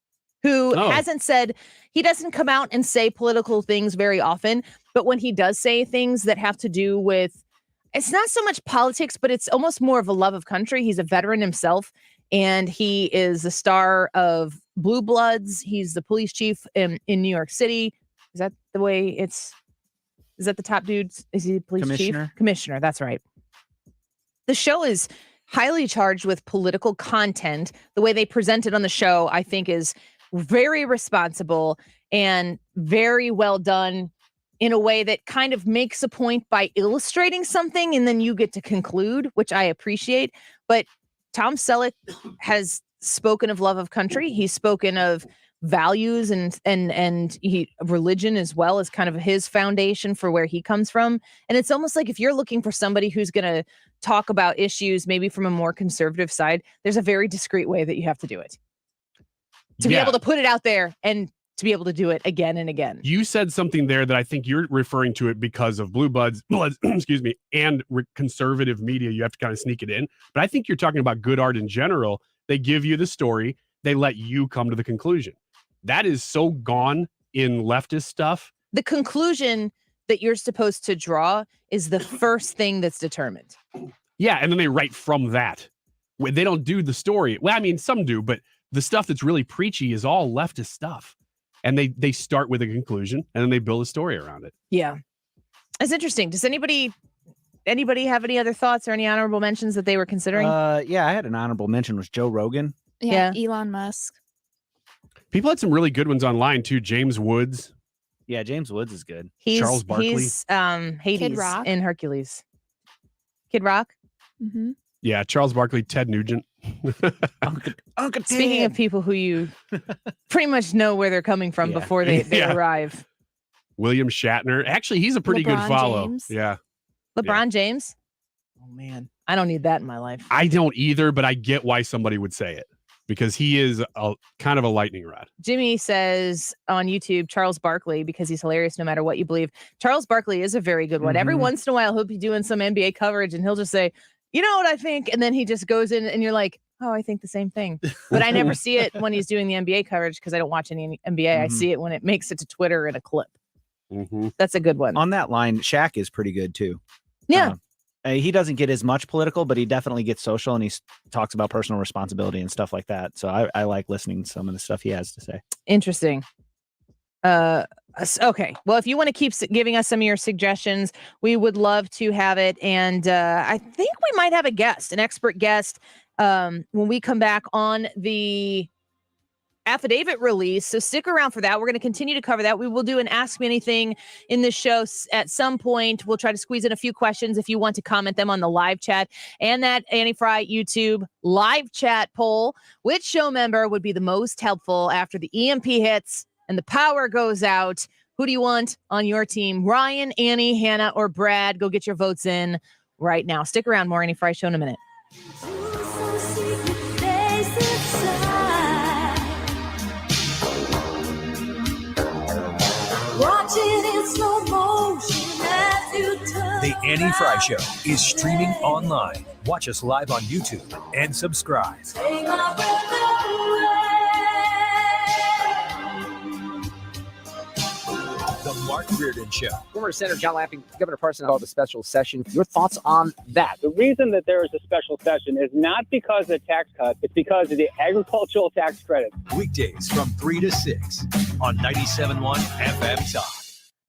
who hasn't said, he doesn't come out and say political things very often, but when he does say things that have to do with, it's not so much politics, but it's almost more of a love of country. He's a veteran himself, and he is the star of Blue Bloods. He's the police chief in New York City. Is that the way is that the top dude? Is he the police chief? Commissioner, that's right. The show is highly charged with political content. The way they present it on the show, I think, is very responsible and very well done in a way that kind of makes a point by illustrating something, and then you get to conclude, which I appreciate. But Tom Selleck has spoken of love of country. He's spoken of values and religion as well as kind of his foundation for where he comes from. And it's almost like if you're looking for somebody who's going to talk about issues maybe from a more conservative side, there's a very discreet way that you have to do it to be able to put it out there and to be able to do it again and again. You said something there that I think you're referring to it because of Blue Bloods, excuse me, and conservative media. You have to kind of sneak it in. But I think you're talking about good art in general. They give you the story. They let you come to the conclusion. That is so gone in leftist stuff. The conclusion that you're supposed to draw is the first thing that's determined. Yeah, and then they write from that. They don't do the story. Well, I mean, some do, but the stuff that's really preachy is all leftist stuff. And they start with a conclusion, and then they build a story around it. Yeah. It's interesting. Does anybody have any other thoughts or any honorable mentions that they were considering? Yeah, I had an honorable mention was Joe Rogan. Yeah. Elon Musk. People had some really good ones online too. James Woods. Yeah, James Woods is good. Charles Barkley. He's Hades Kid Rock. in Hercules. Kid Rock? Mm-hmm. Yeah, Charles Barkley, Ted Nugent. Uncle Speaking of people who you pretty much know where they're coming from before they arrive. William Shatner. Actually, he's a pretty good follow. James. Yeah. LeBron James. Oh, man. I don't need that in my life. I don't either, but I get why somebody would say it because he is a kind of a lightning rod. Jimmy says on YouTube, Charles Barkley, because he's hilarious no matter what you believe. Charles Barkley is a very good one. Every once in a while, he'll be doing some NBA coverage and he'll just say, you know what I think? And then he just goes in and you're like, Oh, I think the same thing. But I never see it when he's doing the NBA coverage because I don't watch any NBA. I see it when it makes it to Twitter in a clip. That's a good one. On that line, Shaq is pretty good too. Yeah. He doesn't get as much political, but he definitely gets social, and he talks about personal responsibility and stuff like that. So I like listening to some of the stuff he has to say. Interesting. Okay. Well, if you want to keep giving us some of your suggestions, we would love to have it. And I think we might have a guest, an expert guest, when we come back on the affidavit release. So stick around for that. We're going to continue to cover that. We will do an Ask Me Anything in this show at some point. We'll try to squeeze in a few questions if you want to comment them on the live chat and that Annie Frey YouTube live chat poll. Which show member would be the most helpful after the EMP hits and the power goes out? Who do you want on your team? Ryan, Annie, Hannah, or Brad? Go get your votes in right now. Stick around. More Annie Frey Show in a minute. The Annie Frey Show is streaming online. Watch us live on YouTube and subscribe. The Mark Reardon Show. Former Senator John Lapping, Governor Parson called a special session. Your thoughts on that? The reason that there is a special session is not because of the tax cut. It's because of the agricultural tax credit. Weekdays from 3 to 6 on 97.1 FM Talk.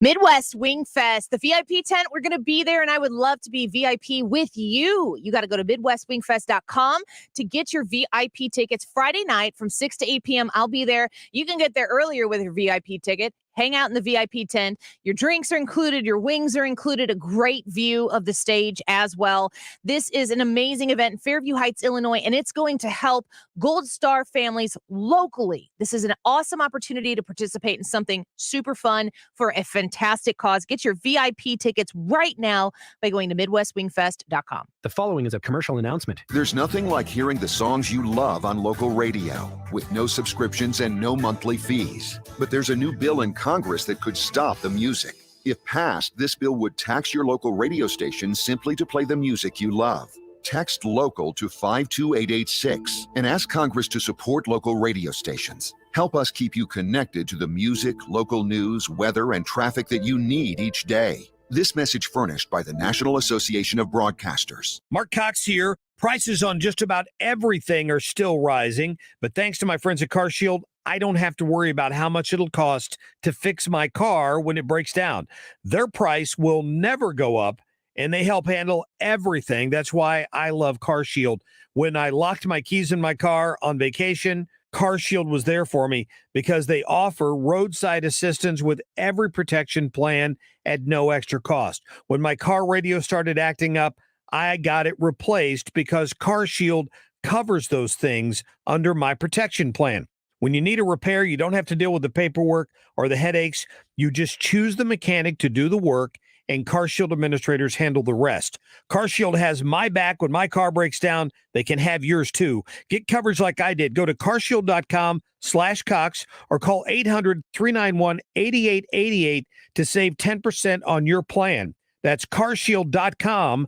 Midwest Wing Fest, the VIP tent. We're going to be there, and I would love to be VIP with you. You got to go to MidwestWingFest.com to get your VIP tickets Friday night from 6 to 8 p.m. I'll be there. You can get there earlier with your VIP ticket. Hang out in the VIP tent. Your drinks are included. Your wings are included. A great view of the stage as well. This is an amazing event in Fairview Heights, Illinois, and it's going to help Gold Star families locally. This is an awesome opportunity to participate in something super fun for a fantastic cause. Get your VIP tickets right now by going to MidwestWingFest.com. The following is a commercial announcement. There's nothing like hearing the songs you love on local radio with no subscriptions and no monthly fees. But there's a new bill in Congress that could stop the music. If passed, this bill would tax your local radio station simply to play the music you love. Text LOCAL to 52886 and ask Congress to support local radio stations. Help us keep you connected to the music, local news, weather, and traffic that you need each day. This message furnished by the National Association of Broadcasters. Mark Cox here. Prices on just about everything are still rising, but thanks to my friends at CarShield, I don't have to worry about how much it'll cost to fix my car when it breaks down. Their price will never go up, and they help handle everything. That's why I love CarShield. When I locked my keys in my car on vacation, CarShield was there for me because they offer roadside assistance with every protection plan at no extra cost. When my car radio started acting up, I got it replaced because CarShield covers those things under my protection plan. When you need a repair, you don't have to deal with the paperwork or the headaches. You just choose the mechanic to do the work, and CarShield administrators handle the rest. CarShield has my back when my car breaks down. They can have yours too. Get coverage like I did. Go to carshield.com/Cox or call 800-391-8888 to save 10% on your plan. That's carshield.com/Cox.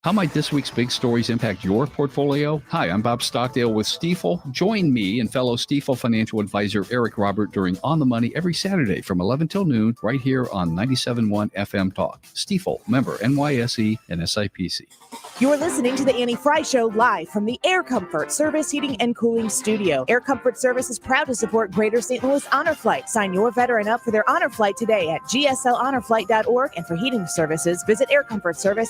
How might this week's big stories impact your portfolio? Hi, I'm Bob Stockdale with Stifel. Join me and fellow Stifel financial advisor Eric Robert during On the Money every Saturday from 11 till noon right here on 97.1 FM Talk. Stifel, member NYSE and SIPC. You're listening to the Annie Frey Show live from the Air Comfort Service Heating and Cooling Studio. Air Comfort Service is proud to support Greater St. Louis Honor Flight. Sign your veteran up for their honor flight today at gslhonorflight.org, and for heating services, visit aircomfortservice.com.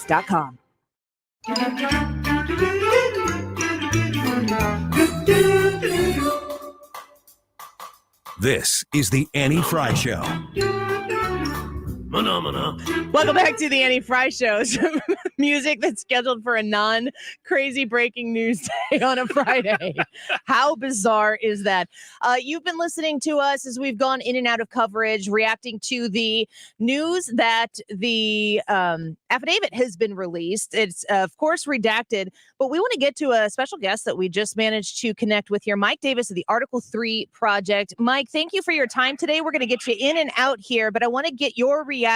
This is the Annie Frey Show. Welcome back to the Annie Frey Show. Music that's scheduled for a non-crazy breaking news day on a Friday. How bizarre is that? You've been listening to us as we've gone in and out of coverage, reacting to the news that the affidavit has been released. It's, of course, redacted, but we want to get to a special guest that we just managed to connect with here, Mike Davis of the Article 3 Project. Mike, thank you for your time today. We're going to get you in and out here, but I want to get your reaction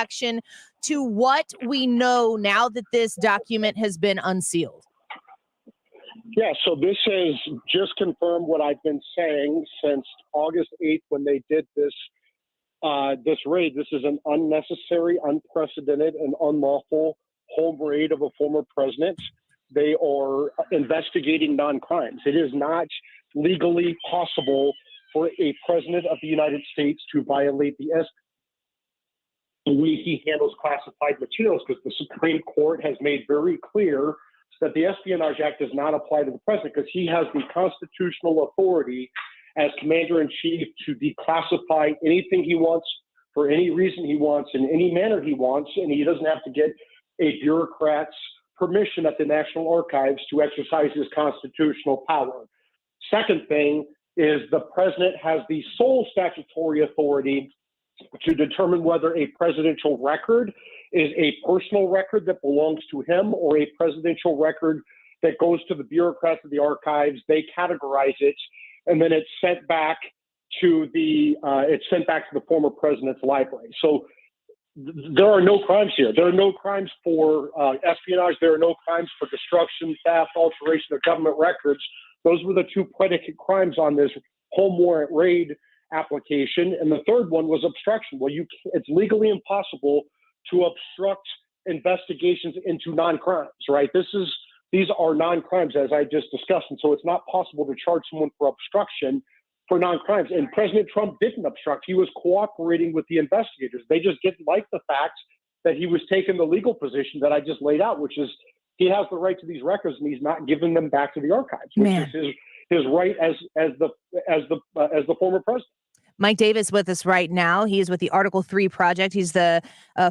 to what we know now that this document has been unsealed. Yeah, so this has just confirmed what I've been saying since August 8th when they did this raid. This is an unnecessary, unprecedented, and unlawful home raid of a former president. They are investigating non-crimes. It is not legally possible for a president of the United States to violate the way he handles classified materials, because the Supreme Court has made very clear that the Espionage Act does not apply to the president, because he has the constitutional authority as commander-in-chief to declassify anything he wants for any reason he wants in any manner he wants, and he doesn't have to get a bureaucrat's permission at the National Archives to exercise his constitutional power. Second thing is the president has the sole statutory authority to determine whether a presidential record is a personal record that belongs to him or a presidential record that goes to the bureaucrats of the archives. They categorize it, and then it's sent back to the former president's library. So there are no crimes here. There are no crimes for espionage. There are no crimes for destruction, theft, alteration of government records. Those were the two predicate crimes on this home warrant raid application. And the third one was obstruction. Well, it's legally impossible to obstruct investigations into non-crimes, right? These are non-crimes, as I just discussed. And so it's not possible to charge someone for obstruction for non-crimes. And President Trump didn't obstruct. He was cooperating with the investigators. They just didn't like the fact that he was taking the legal position that I just laid out, which is he has the right to these records and he's not giving them back to the archives, which is his right as the former president. Mike Davis with us right now. He is with the Article 3 Project. He's the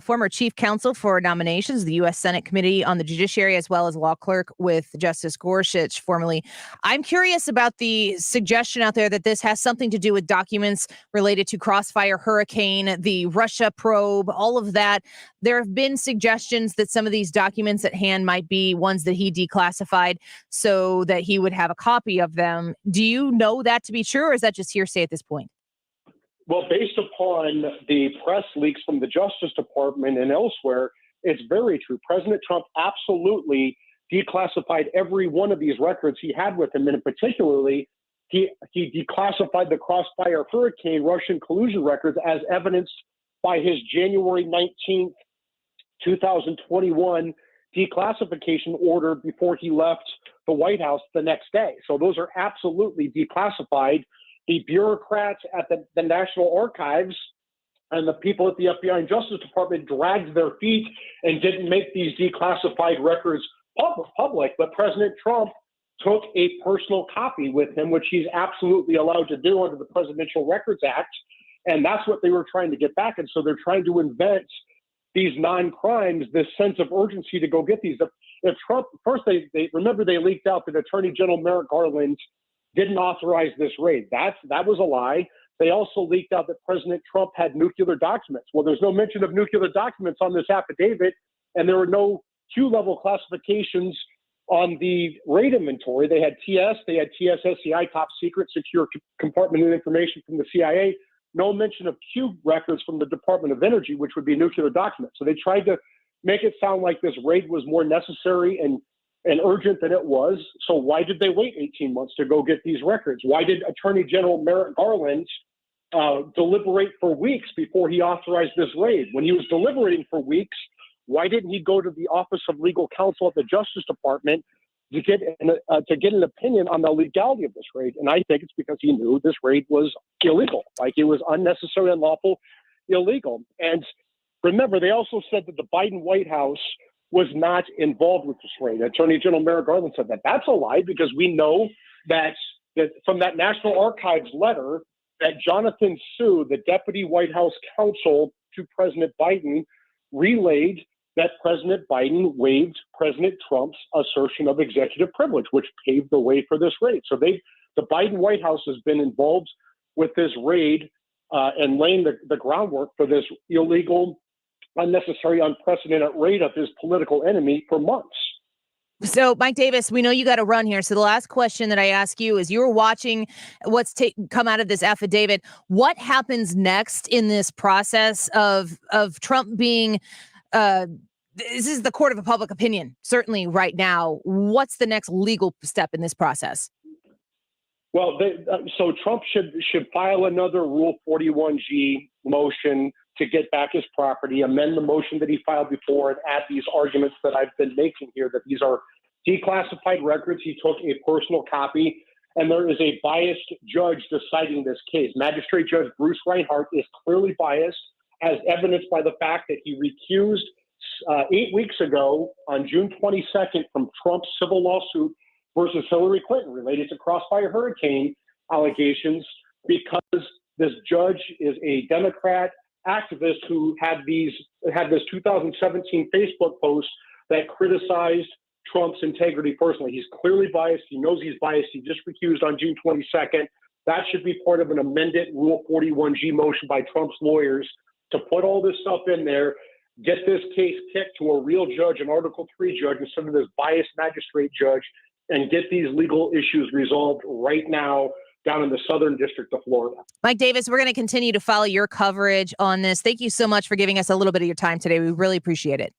former chief counsel for nominations, the U.S. Senate Committee on the Judiciary, as well as law clerk with Justice Gorsuch, formerly. I'm curious about the suggestion out there that this has something to do with documents related to Crossfire Hurricane, the Russia probe, all of that. There have been suggestions that some of these documents at hand might be ones that he declassified so that he would have a copy of them. Do you know that to be true, or is that just hearsay at this point? Well, based upon the press leaks from the Justice Department and elsewhere, it's very true. President Trump absolutely declassified every one of these records he had with him, and particularly, he declassified the Crossfire Hurricane Russian collusion records as evidenced by his January 19th, 2021 declassification order before he left the White House the next day. So those are absolutely declassified. The bureaucrats at the National Archives and the people at the FBI and Justice Department dragged their feet and didn't make these declassified records public. But President Trump took a personal copy with him, which he's absolutely allowed to do under the Presidential Records Act. And that's what they were trying to get back. And so they're trying to invent these non-crimes, this sense of urgency to go get these. If Trump, first they remember they leaked out that Attorney General Merrick Garland didn't authorize this raid. That was a lie. They also leaked out that President Trump had nuclear documents. Well, there's no mention of nuclear documents on this affidavit, and there were no Q-level classifications on the raid inventory. They had TS, they had TSSCI, top secret, secure compartmented information from the CIA. No mention of Q records from the Department of Energy, which would be nuclear documents. So they tried to make it sound like this raid was more necessary and urgent than it was. So why did they wait 18 months to go get these records? Why did Attorney General Merrick Garland deliberate for weeks before he authorized this raid? When he was deliberating for weeks, why didn't he go to the Office of Legal Counsel at the Justice Department to get an opinion on the legality of this raid? And I think it's because he knew this raid was illegal, like it was unnecessary, unlawful, illegal. And remember, they also said that the Biden White House was not involved with this raid. Attorney General Merrick Garland said that. That's a lie, because we know that from that National Archives letter that Jonathan Sue, the deputy White House counsel to President Biden, relayed that President Biden waived President Trump's assertion of executive privilege, which paved the way for this raid. So the Biden White House has been involved with this raid and laying the groundwork for this illegal, unnecessary, unprecedented raid of his political enemy for months. So, Mike Davis, we know you got to run here. So the last question that I ask you is, you were watching what's come out of this affidavit. What happens next in this process of Trump being this is the court of a public opinion, certainly right now. What's the next legal step in this process? Well, so Trump should file another Rule 41G motion to get back his property, amend the motion that he filed before, and add these arguments that I've been making here, that these are declassified records. He took a personal copy, and there is a biased judge deciding this case. Magistrate Judge Bruce Reinhart is clearly biased, as evidenced by the fact that he recused 8 weeks ago on June 22nd from Trump's civil lawsuit versus Hillary Clinton related to Crossfire Hurricane allegations, because this judge is a Democrat activist who had this 2017 Facebook post that criticized Trump's integrity personally. He's clearly biased. He knows he's biased. He just recused on June 22nd. That should be part of an amended Rule 41G motion by Trump's lawyers to put all this stuff in there, get this case kicked to a real judge, an Article 3 judge, instead of this biased magistrate judge, and get these legal issues resolved right now down in the Southern District of Florida. Mike Davis, we're going to continue to follow your coverage on this. Thank you so much for giving us a little bit of your time today. We really appreciate it.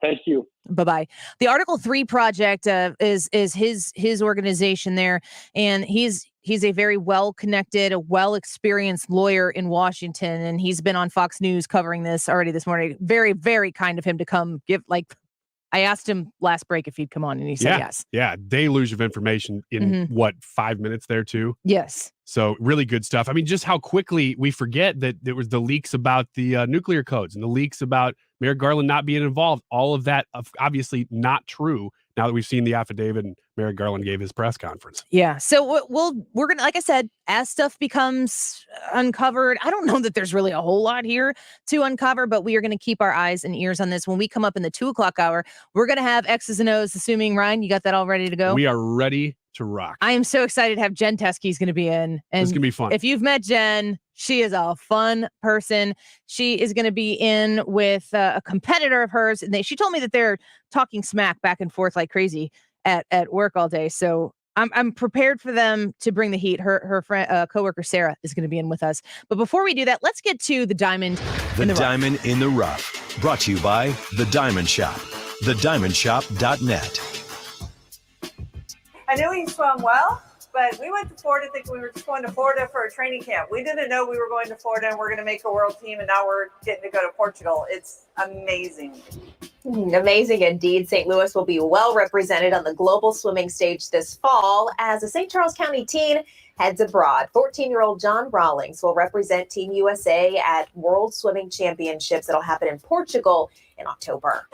Thank you. Bye-bye. The Article 3 Project is his organization there, and he's a very well-connected, a well-experienced lawyer in Washington, and he's been on Fox News covering this already this morning. Very, very kind of him to come give, I asked him last break if he'd come on, and he said yes. Yeah, deluge of information in 5 minutes there too. Yes. So really good stuff. I mean, just how quickly we forget that there was the leaks about the nuclear codes and the leaks about Merrick Garland not being involved. All of that obviously not true now that we've seen the affidavit and Merrick Garland gave his press conference. Yeah. So we're going to, like I said, as stuff becomes uncovered, I don't know that there's really a whole lot here to uncover, but we are going to keep our eyes and ears on this. When we come up in the 2:00 hour, we're going to have X's and O's, assuming, Ryan, you got that all ready to go? We are ready to rock. I am so excited to have Jen Teskey's going to be in. And it's going to be fun. If you've met Jen, she is a fun person. She is going to be in with a competitor of hers. And she told me that they're talking smack back and forth like crazy at work all day. So I'm prepared for them to bring the heat. Her friend, coworker Sarah is going to be in with us. But before we do that, let's get to the diamond in the rough. Diamond in the Rough, brought to you by The Diamond Shop, thediamondshop.net. I knew he swam well, but we went to Florida thinking we were just going to Florida for a training camp. We didn't know we were going to Florida and we're going to make a world team, and now we're getting to go to Portugal. It's amazing. Amazing indeed. St. Louis will be well represented on the global swimming stage this fall as a St. Charles County teen heads abroad. 14-year-old John Rawlings will represent Team USA at World Swimming Championships that'll happen in Portugal in October.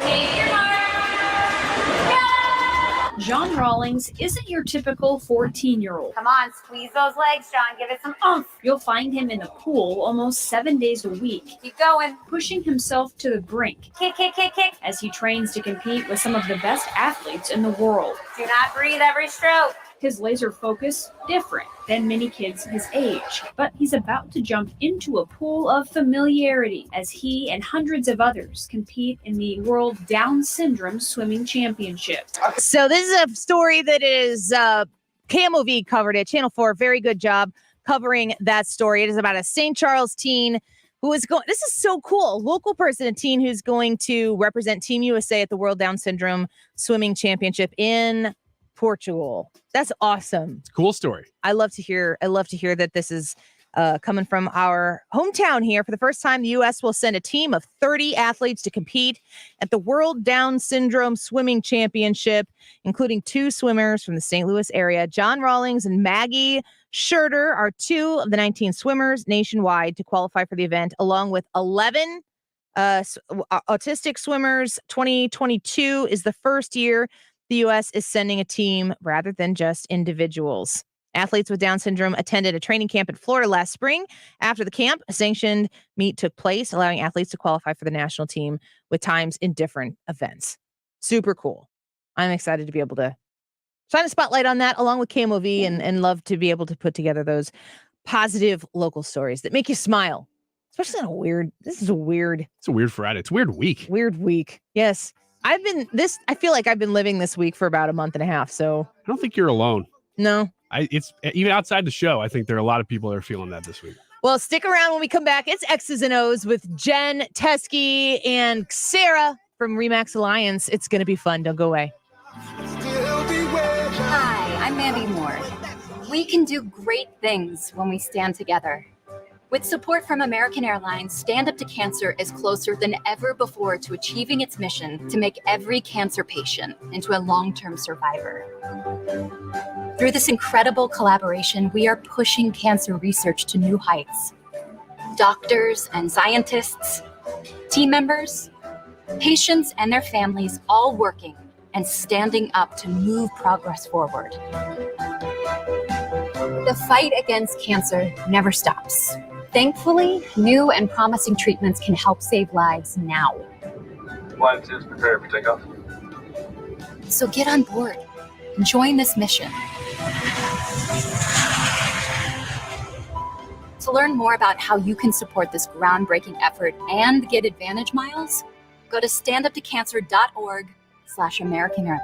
John Rawlings isn't your typical 14-year-old. Come on, squeeze those legs, John. Give it some oomph. You'll find him in the pool almost 7 days a week. Keep going. Pushing himself to the brink. Kick, kick, kick, kick. As he trains to compete with some of the best athletes in the world. Do not breathe every stroke. His laser focus, different than many kids his age. But he's about to jump into a pool of familiarity as he and hundreds of others compete in the World Down Syndrome Swimming Championship. So this is a story that is KMOV covered it. Channel 4, very good job covering that story. It is about a St. Charles teen who is going, this is so cool, a local person, a teen who's going to represent Team USA at the World Down Syndrome Swimming Championship in Portugal. That's awesome. It's a cool story. I love to hear that this is coming from our hometown here. For the first time, the U.S. will send a team of 30 athletes to compete at the World Down Syndrome Swimming Championship, including 2 swimmers from the St. Louis area. John Rawlings and Maggie Scherter are 2 of the 19 swimmers nationwide to qualify for the event, along with 11 autistic swimmers. 2022 is the first year the U.S. is sending a team rather than just individuals. Athletes with Down syndrome attended a training camp in Florida last spring. After the camp, a sanctioned meet took place, allowing athletes to qualify for the national team with times in different events. Super cool. I'm excited to be able to shine a spotlight on that along with KMOV and love to be able to put together those positive local stories that make you smile, especially on a weird, it's a weird Friday. It's a weird week. Weird week. Yes. I feel like I've been living this week for about a month and a half. So I don't think you're alone. No. It's even outside the show. I think there are a lot of people that are feeling that this week. Well, stick around when we come back. It's X's and O's with Jen Teskey and Sarah from Remax Alliance. It's going to be fun. Don't go away. Hi, I'm Mandy Moore. We can do great things when we stand together. With support from American Airlines, Stand Up to Cancer is closer than ever before to achieving its mission to make every cancer patient into a long-term survivor. Through this incredible collaboration, we are pushing cancer research to new heights. Doctors and scientists, team members, patients and their families all working and standing up to move progress forward. The fight against cancer never stops. Thankfully, new and promising treatments can help save lives now. Flight attendants prepare for takeoff. So get on board and join this mission. To learn more about how you can support this groundbreaking effort and get Advantage miles, go to standuptocancer.org/American Airlines.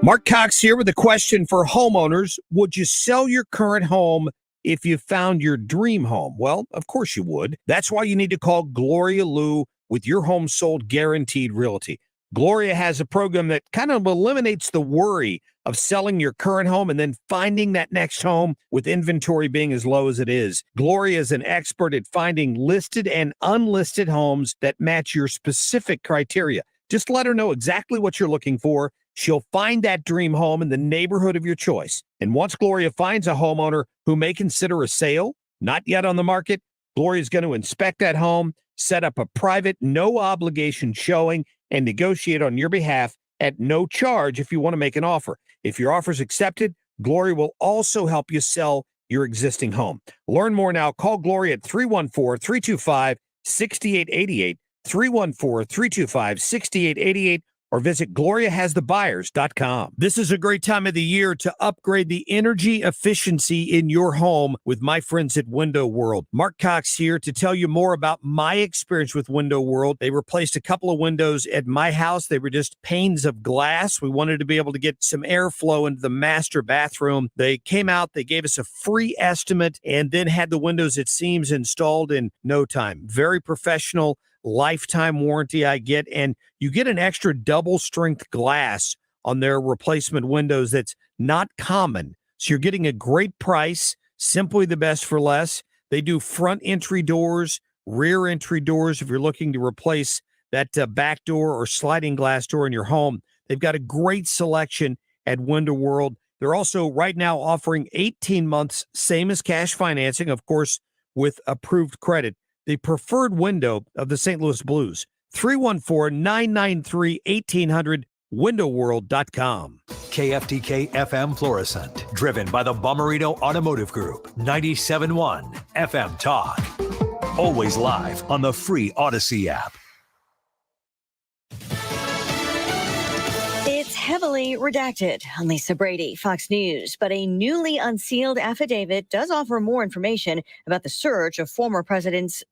Mark Cox here with a question for homeowners. Would you sell your current home if you found your dream home? Well, of course you would. That's why you need to call Gloria Lou with your home sold guaranteed realty. Gloria has a program that kind of eliminates the worry of selling your current home and then finding that next home with inventory being as low as it is. Gloria is an expert at finding listed and unlisted homes that match your specific criteria. Just let her know exactly what you're looking for. She'll find that dream home in the neighborhood of your choice. And once Gloria finds a homeowner who may consider a sale, not yet on the market, Gloria's going to inspect that home, set up a private, no obligation showing, and negotiate on your behalf at no charge if you want to make an offer. If your offer is accepted, Gloria will also help you sell your existing home. Learn more now. Call Gloria at 314-325-6888, 314-325-6888, or visit GloriaHasTheBuyers.com. This is a great time of the year to upgrade the energy efficiency in your home with my friends at Window World. Mark Cox here to tell you more about my experience with Window World. They replaced a couple of windows at my house. They were just panes of glass. We wanted to be able to get some airflow into the master bathroom. They came out, they gave us a free estimate, and then had the windows at seams installed in no time. Very professional. Lifetime warranty I get, and you get an extra double strength glass on their replacement windows that's not common. So you're getting a great price, simply the best for less. They do front entry doors, rear entry doors if you're looking to replace that back door or sliding glass door in your home. They've got a great selection at Window World. They're also right now offering 18 months, same as cash financing, of course, with approved credit. The preferred window of the St. Louis Blues. 314-993-1800, windowworld.com. KFTK FM Florissant, driven by the Bomarito Automotive Group, 97.1 FM Talk. Always live on the free Odyssey app. It's heavily redacted. I'm Lisa Brady, Fox News. But a newly unsealed affidavit does offer more information about the search of former President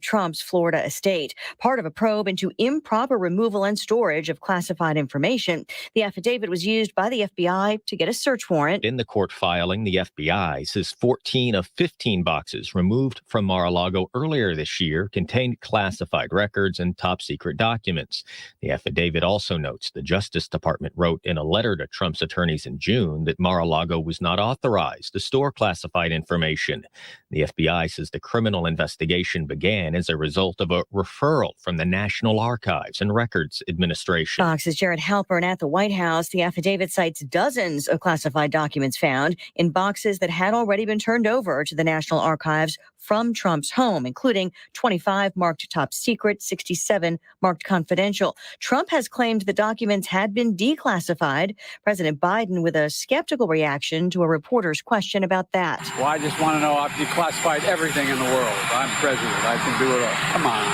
Trump's Florida estate, part of a probe into improper removal and storage of classified information. The affidavit was used by the FBI to get a search warrant. In the court filing, the FBI says 14 of 15 boxes removed from Mar-a-Lago earlier this year contained classified records and top secret documents. The affidavit also notes the Justice Department wrote in a letter to Trump's attorneys in June that Mar-a-Lago was not authorized to store classified information. The FBI says the criminal investigation began as a result of a referral from the National Archives and Records Administration. Fox's Jared Halpern at the White House. The affidavit cites dozens of classified documents found in boxes that had already been turned over to the National Archives from Trump's home, including 25 marked top secret, 67 marked confidential. Trump has claimed the documents had been declassified. President Biden with a skeptical reaction to a reporter's question about that. Well, I just want to know I've declassified everything in the world. I'm president. I can do it all. Come on.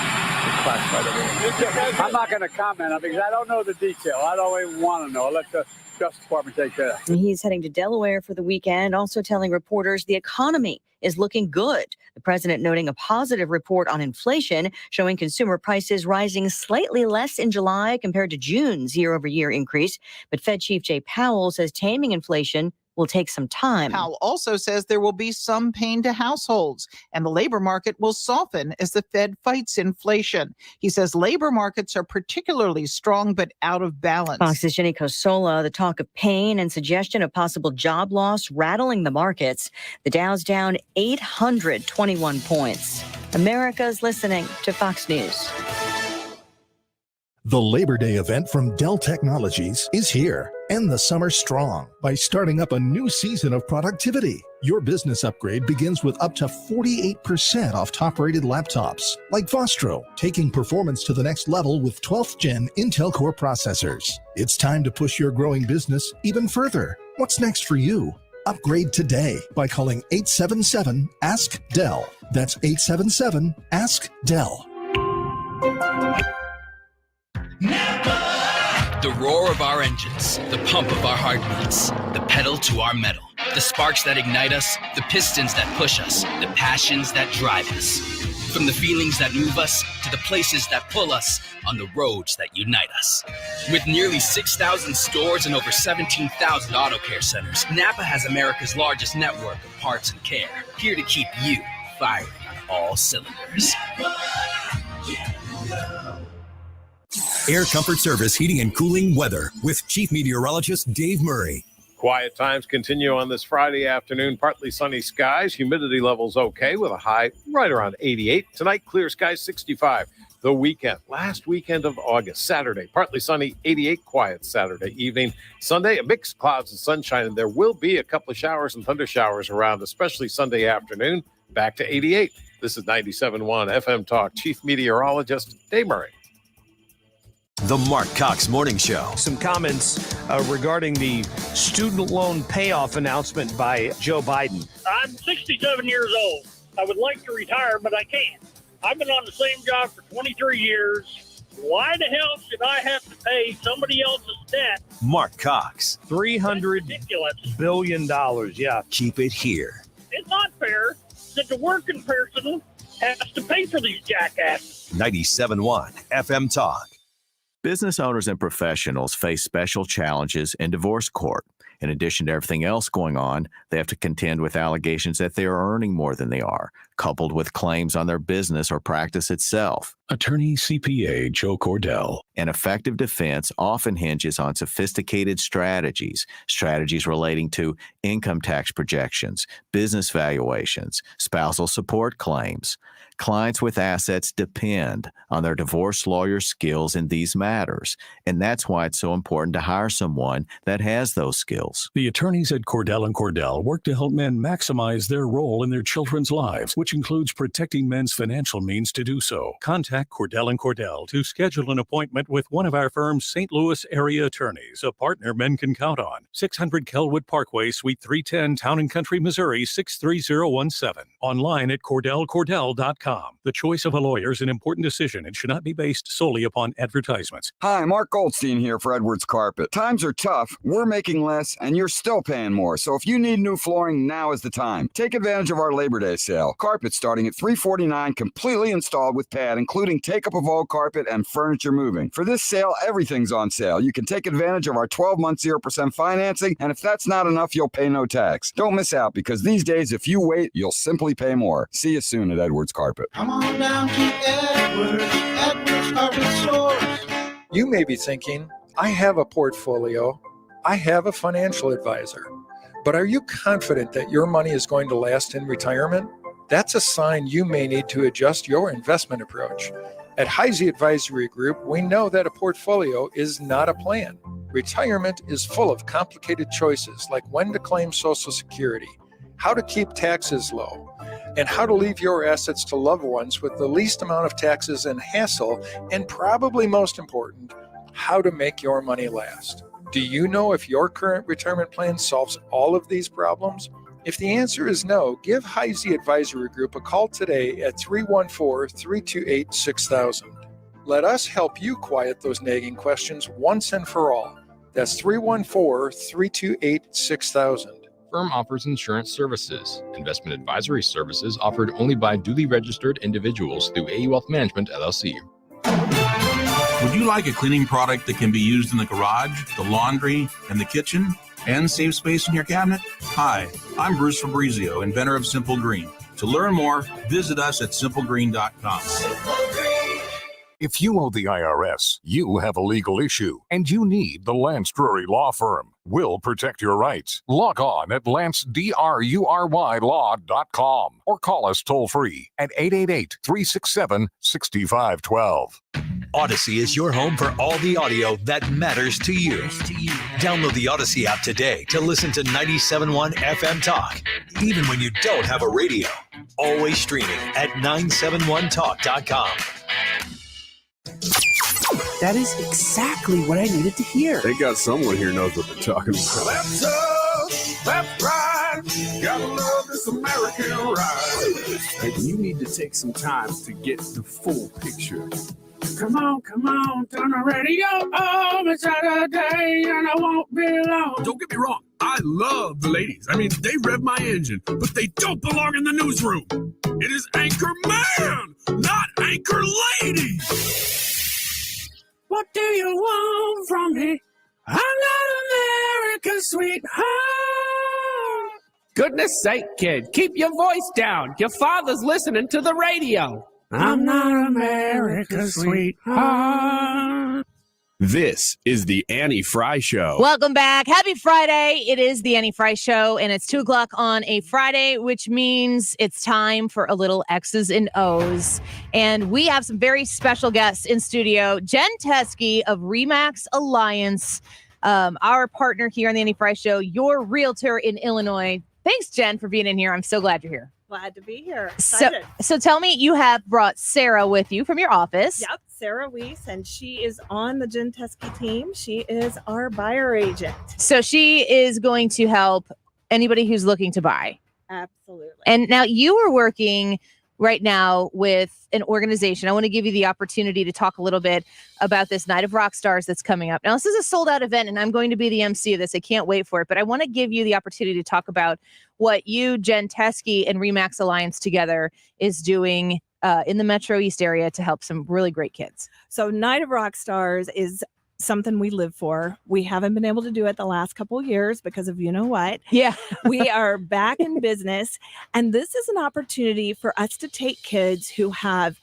Declassified everything. I'm not going to comment on it because I don't know the detail. I don't even want to know. I'll let the Justice Department take care of it. He's heading to Delaware for the weekend, also telling reporters the economy is looking good. The president noting a positive report on inflation, showing consumer prices rising slightly less in July compared to June's year-over-year increase. But Fed Chief Jay Powell says taming inflation will take some time. Powell also says there will be some pain to households, and the labor market will soften as the Fed fights inflation. He says labor markets are particularly strong but out of balance. Fox's Jenny Cosola, the talk of pain and suggestion of possible job loss rattling the markets. The Dow's down 821 points. America's listening to Fox News. The Labor Day event from Dell Technologies is here. End the summer strong by starting up a new season of productivity. Your business upgrade begins with up to 48% off top-rated laptops, like Vostro, taking performance to the next level with 12th Gen Intel Core processors. It's time to push your growing business even further. What's next for you? Upgrade today by calling 877-ASK-DELL. That's 877-ASK-DELL. The roar of our engines, the pump of our heartbeats, the pedal to our metal, the sparks that ignite us, the pistons that push us, the passions that drive us. From the feelings that move us to the places that pull us on the roads that unite us. With nearly 6,000 stores and over 17,000 auto care centers, Napa has America's largest network of parts and care, here to keep you firing on all cylinders. Air Comfort Service Heating and Cooling Weather with Chief Meteorologist Dave Murray. Quiet times continue on this Friday afternoon. Partly sunny skies. Humidity levels okay with a high right around 88. Tonight, clear skies 65. The weekend, last weekend of August, Saturday, partly sunny, 88, quiet Saturday evening. Sunday, a mix of clouds and sunshine, and there will be a couple of showers and thunder showers around, especially Sunday afternoon, back to 88. This is 97.1 FM Talk. Chief Meteorologist Dave Murray. The Mark Cox Morning Show. Some comments regarding the student loan payoff announcement by Joe Biden. I'm 67 years old. I would like to retire, but I can't. I've been on the same job for 23 years. Why the hell should I have to pay somebody else's debt? Mark Cox. $300 billion. Yeah. Keep it here. It's not fair that the working person has to pay for these jackasses. 97.1 FM Talk. Business owners and professionals face special challenges in divorce court. In addition to everything else going on, they have to contend with allegations that they are earning more than they are, coupled with claims on their business or practice itself. Attorney CPA Joe Cordell. An effective defense often hinges on sophisticated strategies relating to income tax projections, business valuations, spousal support claims. Clients with assets depend on their divorce lawyer's skills in these matters, and that's why it's so important to hire someone that has those skills. The attorneys at Cordell & Cordell work to help men maximize their role in their children's lives, which includes protecting men's financial means to do so. Contact Cordell & Cordell to schedule an appointment with one of our firm's St. Louis area attorneys, a partner men can count on. 600 Kelwood Parkway, Suite 310, Town & Country, Missouri, 63017. Online at CordellCordell.com. The choice of a lawyer is an important decision and should not be based solely upon advertisements. Hi, Mark Goldstein here for Edwards Carpet. Times are tough. We're making less, and you're still paying more. So if you need new flooring, now is the time. Take advantage of our Labor Day sale. Carpet starting at $349, completely installed with pad, including take-up of old carpet and furniture moving. For this sale, everything's on sale. You can take advantage of our 12-month 0% financing, and if that's not enough, you'll pay no tax. Don't miss out, because these days, if you wait, you'll simply pay more. See you soon at Edwards Carpet. Come on down to Edwards Carpet Stores. You may be thinking, I have a portfolio, I have a financial advisor, but are you confident that your money is going to last in retirement? That's a sign you may need to adjust your investment approach. At Heisey Advisory Group, we know that a portfolio is not a plan. Retirement is full of complicated choices like when to claim Social Security, how to keep taxes low, and how to leave your assets to loved ones with the least amount of taxes and hassle, and probably most important, how to make your money last. Do you know if your current retirement plan solves all of these problems? If the answer is no, give Heisey Advisory Group a call today at 314-328-6000. Let us help you quiet those nagging questions once and for all. That's 314-328-6000. Firm offers insurance services. Investment advisory services offered only by duly registered individuals through AE Wealth Management, LLC. Would you like a cleaning product that can be used in the garage, the laundry, and the kitchen? and save space in your cabinet? Hi, I'm Bruce Fabrizio, inventor of Simple Green. To learn more, visit us at simplegreen.com. If you owe the IRS, you have a legal issue, and you need the Lance Drury Law Firm. We'll protect your rights. Log on at lancedrurylaw.com or call us toll-free at 888-367-6512. Odyssey is your home for all the audio that matters to you. Download the Odyssey app today to listen to 97.1 FM Talk, even when you don't have a radio. Always streaming at 971talk.com. That is exactly what I needed to hear. They got someone here knows what they're talking about. Left up, left right, gotta love this American ride. And you need to take some time to get the full picture. Come on, turn the radio on. It's Saturday and I won't be long. Don't get me wrong, I love the ladies. I mean, they rev my engine, but they don't belong in the newsroom. It is Anchor Man, not Anchor Lady. What do you want from me? I'm not America's sweetheart. Goodness sake, kid, keep your voice down. Your father's listening to the radio. I'm not America's sweetheart. This is the Annie Frey Show. Welcome back. Happy Friday. It is the Annie Frey Show, and it's 2 o'clock on a Friday, which means it's time for a little X's and O's. And we have some very special guests in studio. Jen Teskey of RE/MAX Alliance, our partner here on the Annie Frey Show, your realtor in Illinois. Thanks, Jen, for being in here. I'm so glad you're here. Glad to be here. So tell me, you have brought Sarah with you from your office. Yep, Sarah Weiss, and she is on the Jen Teskey team. She is our buyer agent. So she is going to help anybody who's looking to buy. Absolutely. And now you are working right now with an organization. I want to give you the opportunity to talk a little bit about this Night of Rock Stars that's coming up. Now, this is a sold out event, and I'm going to be the MC of this. I can't wait for it, but I want to give you the opportunity to talk about what you, Jen Teskey, and RE/MAX Alliance together is doing in the Metro East area to help some really great kids. So Night of Rock Stars is something we live for. We haven't been able to do it the last couple of years because of you know what. Yeah. We are back in business, and this is an opportunity for us to take kids who have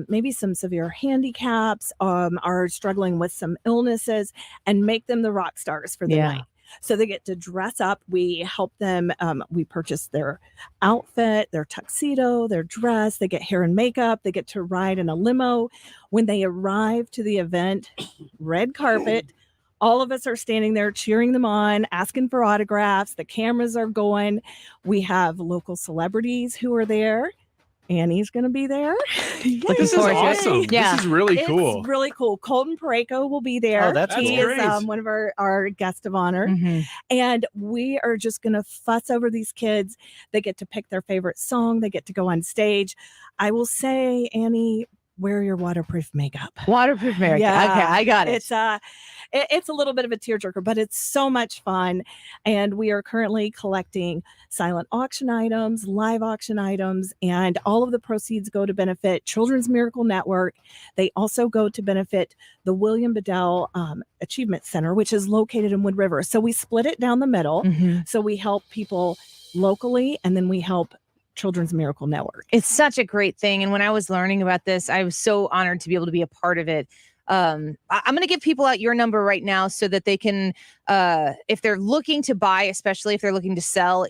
maybe some severe handicaps, are struggling with some illnesses, and make them the rock stars for the night. So they get to dress up. We help them. We purchase their outfit, their tuxedo, their dress. They get hair and makeup. They get to ride in a limo. When they arrive to the event, red carpet, all of us are standing there cheering them on, asking for autographs. The cameras are going. We have local celebrities who are there. Annie's going to be there. This is awesome. Yeah. This is really cool. It's really cool. Colton Pareko will be there. Oh, that's he great. is one of our guests of honor. Mm-hmm. And we are just going to fuss over these kids. They get to pick their favorite song. They get to go on stage. I will say, Annie, wear your waterproof makeup. Waterproof makeup. Yeah. Okay, I got it. It's a little bit of a tearjerker, but it's so much fun. And we are currently collecting silent auction items, live auction items, and all of the proceeds go to benefit Children's Miracle Network. They also go to benefit the William Bedell Achievement Center, which is located in Wood River. So we split it down the middle. Mm-hmm. So we help people locally, and then we help Children's Miracle Network. It's such a great thing. And when I was learning about this, I was so honored to be able to be a part of it. I'm going to give people out your number right now so that they can, if they're looking to buy, especially if they're looking to sell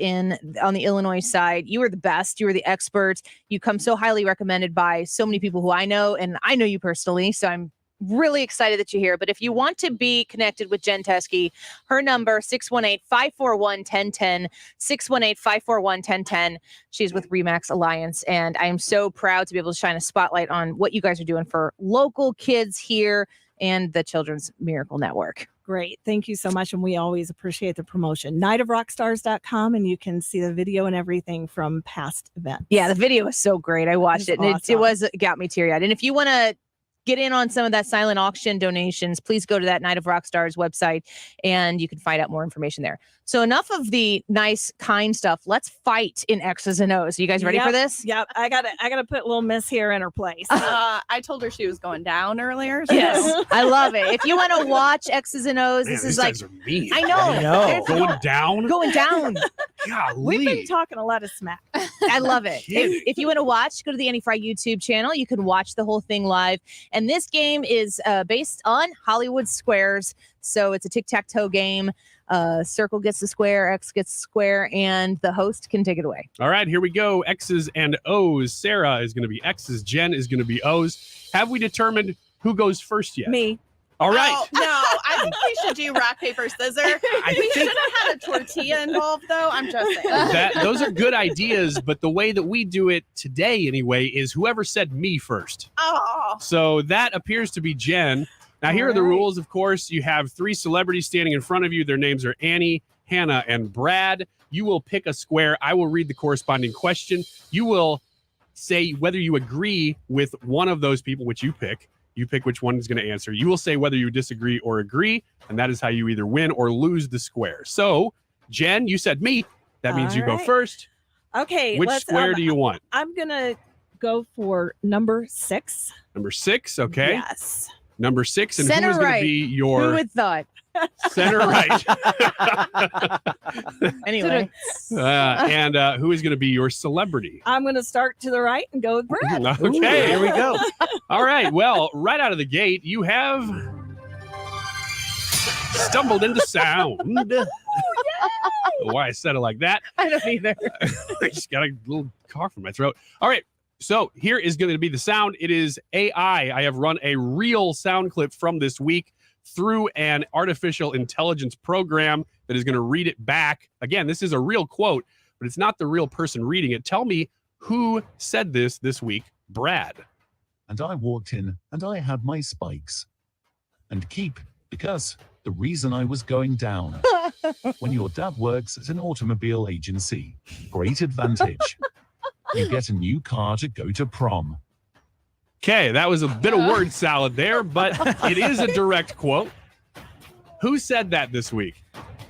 on the Illinois side, you are the best. You are the experts. You come so highly recommended by so many people who I know, and I know you personally. So I'm really excited that you're here. But if you want to be connected with Jen Teskey, her number 618-541-1010, 618-541-1010. She's with RE/MAX Alliance, and I am so proud to be able to shine a spotlight on what you guys are doing for local kids here and the Children's Miracle Network. Great. Thank you so much. And we always appreciate the promotion. nightofrockstars.com, and you can see the video and everything from past events. Yeah, the video was so great. I watched it, and awesome. it got me teary-eyed. And if you want to get in on some of that silent auction donations, please go to that Night of Rockstars website and you can find out more information there. So enough of the nice, kind stuff. Let's fight in X's and O's. Are you guys ready for this? Yep. I gotta put little Miss here in her place. I told her she was going down earlier. So. Yes, I love it. If you want to watch X's and O's, Man, this these is like guys are mean. I know. Going down. Going down. Golly. We've been talking a lot of smack. I love it. If you want to watch, go to the Annie Fry YouTube channel. You can watch the whole thing live. And this game is based on Hollywood squares. So it's a tic-tac-toe game. Circle gets the square, X gets the square, and the host can take it away. All right, here we go. X's and O's. Sarah is going to be X's. Jen is going to be O's. Have we determined who goes first yet? Me. All right. Oh, no, I think we should do rock, paper, scissors. We should have had a tortilla involved, though. I'm just saying. Those are good ideas, but the way that we do it today, anyway, is whoever said me first. Oh. So that appears to be Jen. Now, here are the rules, of course. You have 3 celebrities standing in front of you. Their names are Annie, Hannah, and Brad. You will pick a square. I will read the corresponding question. You will say whether you agree with one of those people, which you pick. You pick which one is going to answer. You will say whether you disagree or agree, and that is how you either win or lose the square. So, Jen, you said me. That means you go first. Okay. Which square do you want? I'm going to go for number 6. Number 6, okay. Yes. Number 6, and Center who is going right. to be your Who would thought? center right? Anyway. And who is going to be your celebrity? I'm going to start to the right and go with Brad. Okay, here we go. All right. Well, right out of the gate, you have stumbled into sound. Why I said it like that? I don't either. I just got a little cough in my throat. All right. So here is going to be the sound. It is AI. I have run a real sound clip from this week through an artificial intelligence program that is going to read it back. Again, this is a real quote, but it's not the real person reading it. Tell me who said this week. Brad. And I walked in and I had my spikes. And keep, because the reason I was going down. When your dad works at an automobile agency, great advantage. You get a new car to go to prom. Okay, that was a bit of word salad there, but it is a direct quote. Who said that this week?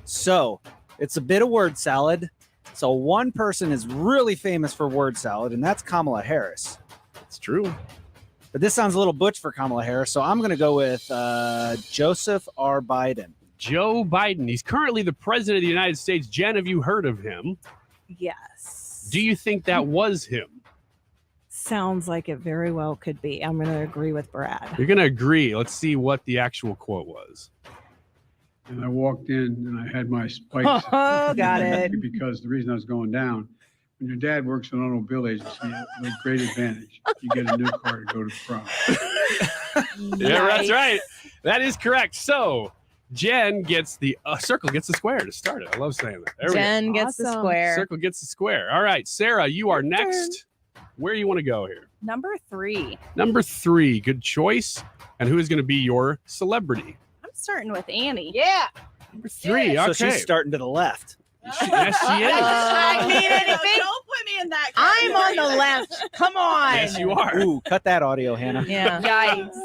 So it's a bit of word salad. So one person is really famous for word salad, and that's Kamala Harris. It's true. But this sounds a little butch for Kamala Harris, so I'm going to go with Joseph R. Biden. Joe Biden. He's currently the president of the United States. Jen, have you heard of him? Yes. Do you think that was him? Sounds like it very well could be. I'm going to agree with Brad. You're going to agree. Let's see what the actual quote was. And I walked in and I had my spikes. Oh, got it. Because the reason I was going down, when your dad works at an automobile agency, you have a great advantage. You get a new car to go to prom. Yeah, that's right. That is correct. So Jen gets the circle gets the square to start it. I love saying that. There Jen we go. gets the square. Circle gets the square. All right, Sarah, you are next. Where do you want to go here? Number 3. Number 3. Good choice. And who is going to be your celebrity? I'm starting with Annie. Yeah. Number 3. Okay. So she's starting to the left. Yes, she is. I mean anything. Don't put me in that I'm on category. the left. Come on. Yes, you are. Ooh, cut that audio, Hannah. Yeah. Yikes.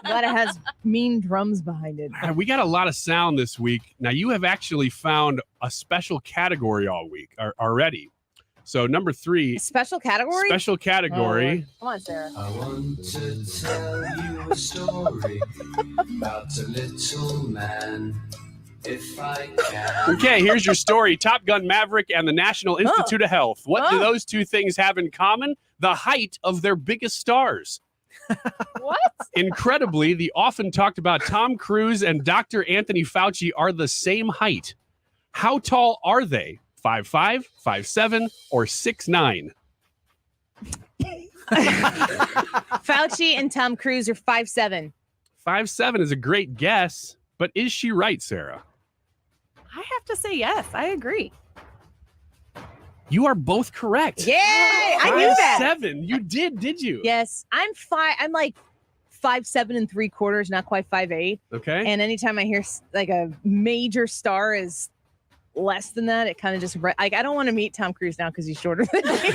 Glad it has mean drums behind it. We got a lot of sound this week. Now, you have actually found a special category all week already. So, number 3. Special category? Special category. Come on, Sarah. I want to tell you a story about a little man. If I can. Okay, here's your story. Top Gun Maverick and the National Institute of Health. What do those two things have in common? The height of their biggest stars. What? Incredibly, the often talked about Tom Cruise and Dr. Anthony Fauci are the same height. How tall are they? 5'5", 5'7", or 6'9"? Fauci and Tom Cruise are 5'7". 5'7" is a great guess, but is she right, Sarah? I have to say yes. I agree. You are both correct. Yay! I knew that. 5'7". You did you? Yes. I'm like 5'7" and 3/4, not quite 5'8". Okay. And anytime I hear like a major star is less than that, it kind of just like I don't want to meet Tom Cruise now because he's shorter than me.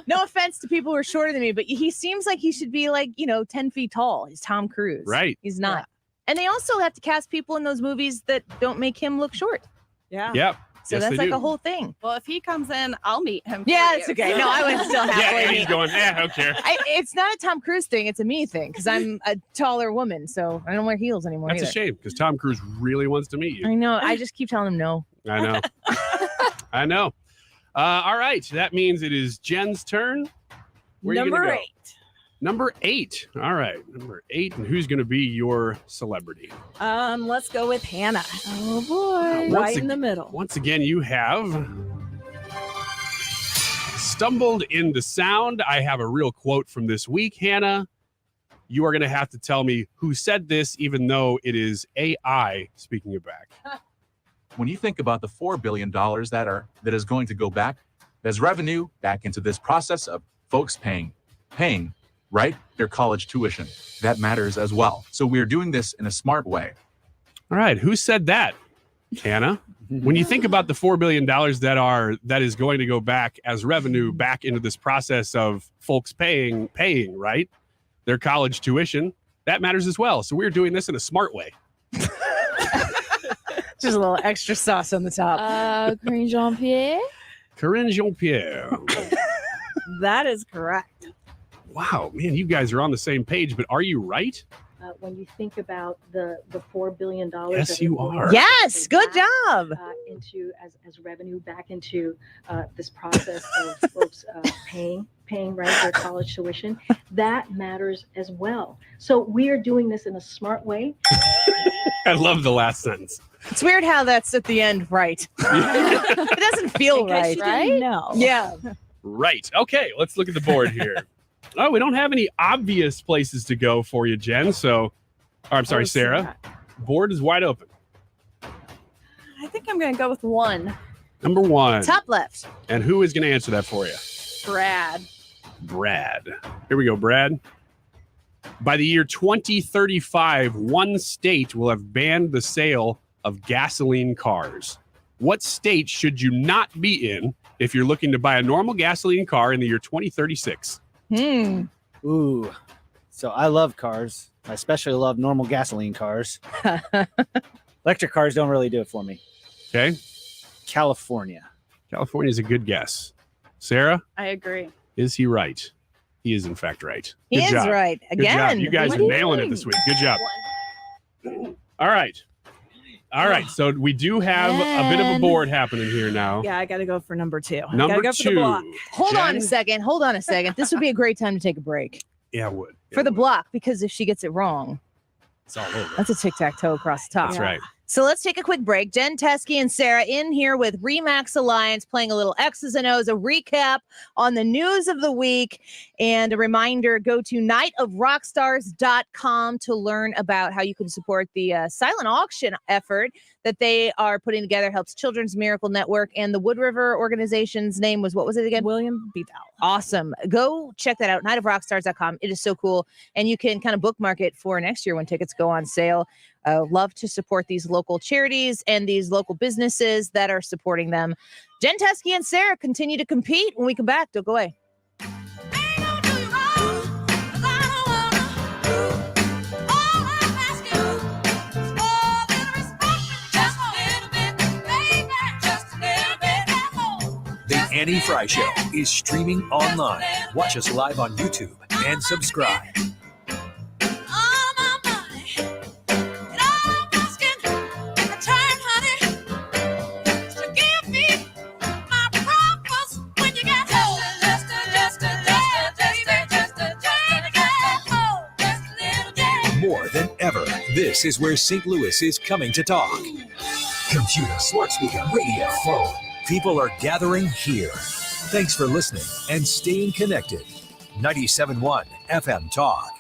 No offense to people who are shorter than me, but he seems like he should be like 10 feet tall. He's Tom Cruise, Right? He's not. And they also have to cast people in those movies that don't make him look short. Yeah. Yep. So Yes, that's they like do. a whole thing. Well, if he comes in, I'll meet him. Yeah, for it's you. okay. No, I would still Yeah, happily and he's meet. going, I don't care. It's not a Tom Cruise thing. It's a me thing because I'm a taller woman, so I don't wear heels anymore. That's a either. shame because Tom Cruise really wants to meet you. I know. I just keep telling him no. I know. I know. All right. That means it is Jen's turn. Where are you gonna Number go? 8. Number 8. All right. Number 8. And who's going to be your celebrity? Let's go with Hannah. Oh boy. Right in the middle. Once again, you have stumbled into sound. I have a real quote from this week, Hannah. You are going to have to tell me who said this, even though it is AI speaking it back. When you think about the $4 billion that is going to go back as revenue back into this process of folks paying, right, their college tuition, that matters as well. So we're doing this in a smart way. All right. Who said that, Hannah? When you think about the $4 billion that is going to go back as revenue back into this process of folks paying, right, their college tuition, that matters as well. So we're doing this in a smart way. Just a little extra sauce on the top. Corinne Jean-Pierre. Corinne Jean-Pierre. That is correct. Wow, man, you guys are on the same page, but are you right? When you think about the $4 billion, Yes, that you it will are. Yes, good job. Into as revenue back into this process of folks paying right their college tuition, that matters as well. So we are doing this in a smart way. I love the last sentence. It's weird how that's at the end, right? It doesn't feel In case right, you didn't know. Yeah. Right. Okay, let's look at the board here. Oh, we don't have any obvious places to go for you, Jen. So, I'm sorry, Sarah. Board is wide open. I think I'm going to go with 1. Number 1. Top left. And who is going to answer that for you? Brad. Brad. Here we go, Brad. By the year 2035, one state will have banned the sale of gasoline cars. What state should you not be in if you're looking to buy a normal gasoline car in the year 2036? Ooh. So I love cars. I especially love normal gasoline cars. Electric cars don't really do it for me. Okay. California. California is a good guess. Sarah, I agree. is he right? He is, in fact, right. He Good is job. right. Good job. Again. You guys are nailing it this week. Good job. All right. All right. So we do have a bit of a board happening here now. Yeah, I got to go for number 2. Number gotta go for the 2. block. Hold on a Jen? second. Hold on a second. This would be a great time to take a break Yeah, it would. for the block because if she gets it wrong, It's all over. that's a tic-tac-toe across the top. That's right. So let's take a quick break. Jen Teskey and Sarah in here with Remax Alliance playing a little X's and O's, a recap on the news of the week. And a reminder, go to nightofrockstars.com to learn about how you can support the silent auction effort that they are putting together, helps Children's Miracle Network. And the Wood River organization's name was, what was it again? William B. Dell. Awesome. Go check that out, nightofrockstars.com. It is so cool. And you can kind of bookmark it for next year when tickets go on sale. Love to support these local charities and these local businesses that are supporting them. Jen Teskey and Sarah continue to compete. When we come back, don't go away. The Annie Frey Show is streaming online. Watch us live on YouTube and subscribe. More than ever, this is where St. Louis is coming to talk. Computer, smart speaker, radio, phone. People are gathering here. Thanks for listening and staying connected. 97.1 FM Talk.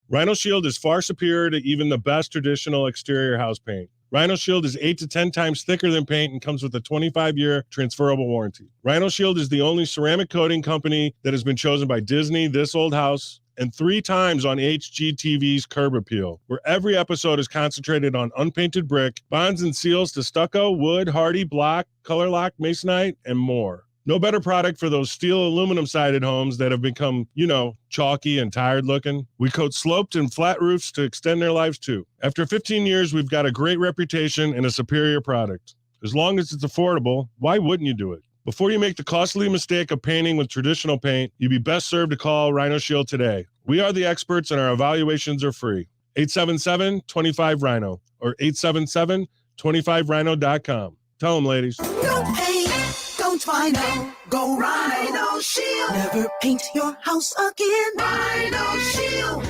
Rhino Shield is far superior to even the best traditional exterior house paint. Rhino Shield is 8 to 10 times thicker than paint and comes with a 25-year transferable warranty. Rhino Shield is the only ceramic coating company that has been chosen by Disney, This Old House, and 3 times on HGTV's Curb Appeal, where every episode is concentrated on unpainted brick, bonds and seals to stucco, wood, hardy, block, color lock, masonite, and more. No better product for those steel aluminum sided homes that have become, chalky and tired looking. We coat sloped and flat roofs to extend their lives too. After 15 years, we've got a great reputation and a superior product. As long as it's affordable, why wouldn't you do it? Before you make the costly mistake of painting with traditional paint, you'd be best served to call Rhino Shield today. We are the experts and our evaluations are free. 877-25-RHINO or 877-25rhino.com. Tell them, ladies. Don't paint, don't Rhino, go Rhino Shield. Never paint your house again. Rhino Shield.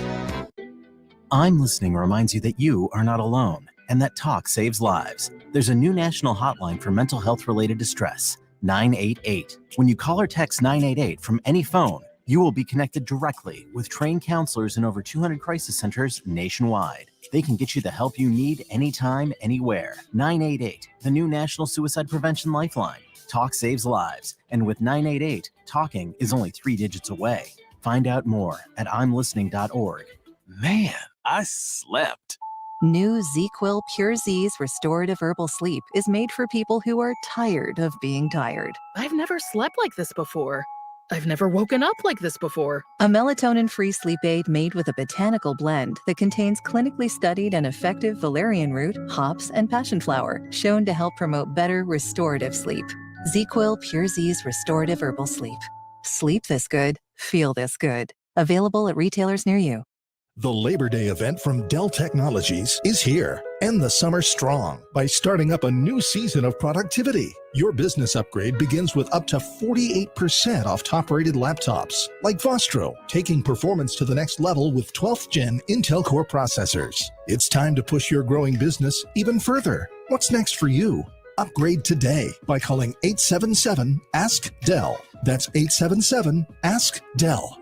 I'm Listening reminds you that you are not alone and that talk saves lives. There's a new national hotline for mental health-related distress, 988. When you call or text 988 from any phone, you will be connected directly with trained counselors in over 200 crisis centers nationwide. They can get you the help you need anytime, anywhere. 988, the new National Suicide Prevention Lifeline. Talk saves lives. And with 988, talking is only 3 digits away. Find out more at imlistening.org. Man, I slept. New ZzzQuil Pure Z's Restorative Herbal Sleep is made for people who are tired of being tired. I've never slept like this before. I've never woken up like this before. A melatonin-free sleep aid made with a botanical blend that contains clinically studied and effective valerian root, hops, and passion flower, shown to help promote better restorative sleep. ZzzQuil Pure Z's Restorative Herbal Sleep. Sleep this good, feel this good. Available at retailers near you. The Labor Day event from Dell Technologies is here. End the summer strong by starting up a new season of productivity. Your business upgrade begins with up to 48% off top-rated laptops, like Vostro, taking performance to the next level with 12th Gen Intel Core processors. It's time to push your growing business even further. What's next for you? Upgrade today by calling 877-ASK-DELL. That's 877-ASK-DELL.